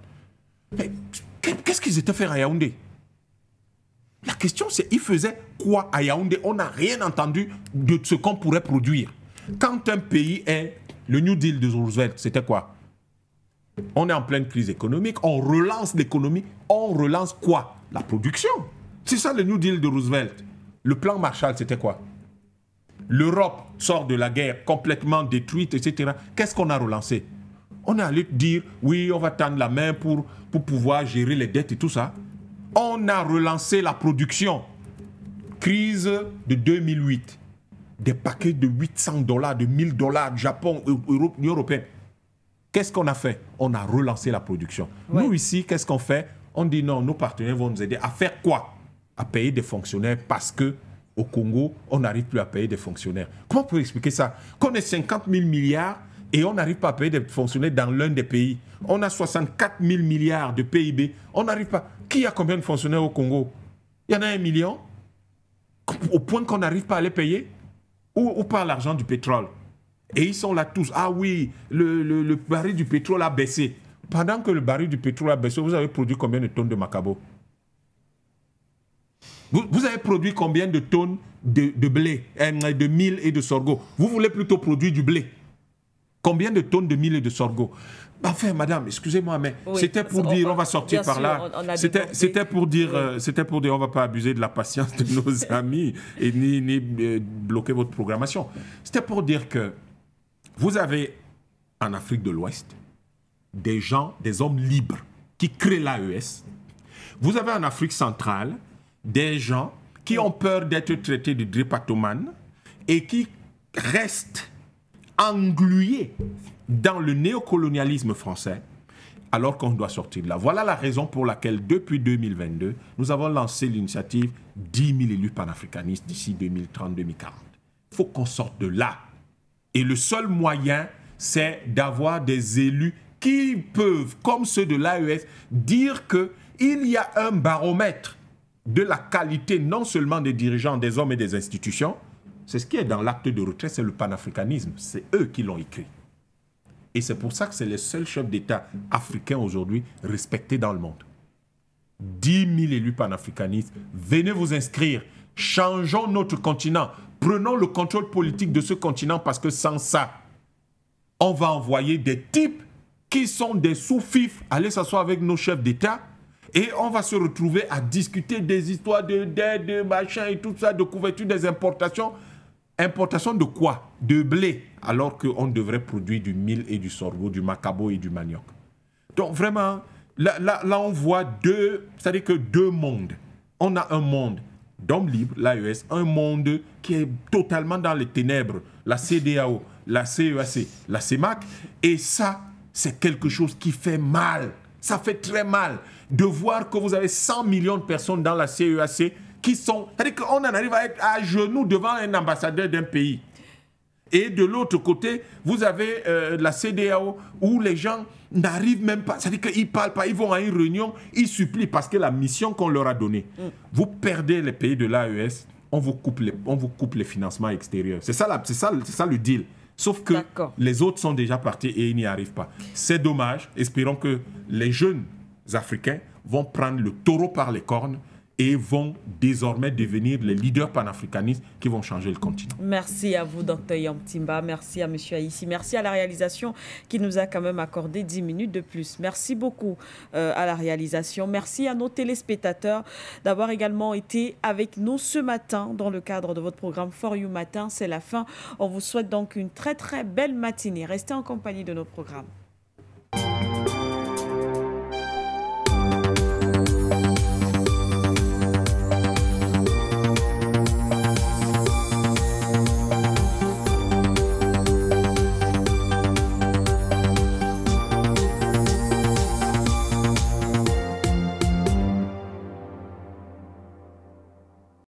Qu'est-ce qu'ils étaient faire à Yaoundé? La question, c'est, ils faisaient quoi à Yaoundé? On n'a rien entendu de ce qu'on pourrait produire. Quand un pays est... Le New Deal de Roosevelt, c'était quoi? On est en pleine crise économique, on relance l'économie, on relance quoi? La production. C'est ça le New Deal de Roosevelt. Le plan Marshall, c'était quoi? L'Europe sort de la guerre complètement détruite, etc. Qu'est-ce qu'on a relancé? On est allé dire, oui, on va tendre la main pour pouvoir gérer les dettes et tout ça. On a relancé la production. Crise de 2008. des paquets de $800, de $1000, Japon, Union européenne. Qu'est-ce qu'on a fait? On a relancé la production. Ouais. Nous, ici, qu'est-ce qu'on fait? On dit non, nos partenaires vont nous aider à faire quoi? À payer des fonctionnaires parce que au Congo, on n'arrive plus à payer des fonctionnaires. Comment on peut expliquer ça? Qu'on ait 50 000 milliards et on n'arrive pas à payer des fonctionnaires dans l'un des pays. On a 64 000 milliards de PIB. On n'arrive pas. Qui a combien de fonctionnaires au Congo? Il y en a 1 million. Au point qu'on n'arrive pas à les payer? Ou par l'argent du pétrole? Et ils sont là tous. Ah oui, le baril du pétrole a baissé. Pendant que le baril du pétrole a baissé, vous avez produit combien de tonnes de macabo? Vous avez produit combien de tonnes de blé, de mil et de sorgho? Vous voulez plutôt produire du blé. Combien de tonnes de mil et de sorgho? Enfin, madame, excusez-moi, mais oui, c'était pour dire, on va sortir par là. C'était pour dire, on ne va pas abuser de la patience de nos amis et ni bloquer votre programmation. C'était pour dire que vous avez en Afrique de l'Ouest des gens, des hommes libres qui créent l'AES. Vous avez en Afrique centrale des gens qui ont peur d'être traités de drépatomanes et qui restent englués dans le néocolonialisme français alors qu'on doit sortir de là. Voilà la raison pour laquelle, depuis 2022, nous avons lancé l'initiative 10 000 élus panafricanistes d'ici 2030-2040. Il faut qu'on sorte de là. Et le seul moyen, c'est d'avoir des élus qui peuvent, comme ceux de l'AES, dire qu'il y a un baromètre de la qualité non seulement des dirigeants, des hommes et des institutions. C'est ce qui est dans l'acte de retrait, c'est le panafricanisme. C'est eux qui l'ont écrit. Et c'est pour ça que c'est les seuls chefs d'État africains aujourd'hui respectés dans le monde. 10 000 élus panafricanistes, venez vous inscrire. Changeons notre continent. Prenons le contrôle politique de ce continent parce que sans ça, on va envoyer des types qui sont des sous-fifs aller s'asseoir avec nos chefs d'État et on va se retrouver à discuter des histoires d'aide, de machin et tout ça, de couverture des importations. Importation de quoi? De blé, alors qu'on devrait produire du mil et du sorgho, du macabo et du manioc. Donc vraiment, là on voit c'est-à-dire que deux mondes. On a un monde d'hommes libres, l'AES, un monde qui est totalement dans les ténèbres, la CEDEAO, la CEAC, la CEMAC, et ça, c'est quelque chose qui fait mal. Ça fait très mal de voir que vous avez 100 millions de personnes dans la CEAC qui sont... C'est-à-dire qu'on en arrive à être à genoux devant un ambassadeur d'un pays. Et de l'autre côté, vous avez la CEDEAO où les gens n'arrivent même pas. C'est-à-dire qu'ils ne parlent pas, ils vont à une réunion, ils supplient parce que la mission qu'on leur a donnée. Vous perdez les pays de l'AES, on vous coupe les financements extérieurs. C'est ça le deal. Sauf que les autres sont déjà partis et ils n'y arrivent pas. C'est dommage. Espérons que les jeunes Africains vont prendre le taureau par les cornes et vont désormais devenir les leaders panafricanistes qui vont changer le continent. Merci à vous, Dr Yamtimba. Merci à M. Aïssi. Merci à la réalisation qui nous a quand même accordé 10 minutes de plus. Merci beaucoup à la réalisation. Merci à nos téléspectateurs d'avoir également été avec nous ce matin dans le cadre de votre programme For You Matin. C'est la fin. On vous souhaite donc une très très belle matinée. Restez en compagnie de nos programmes.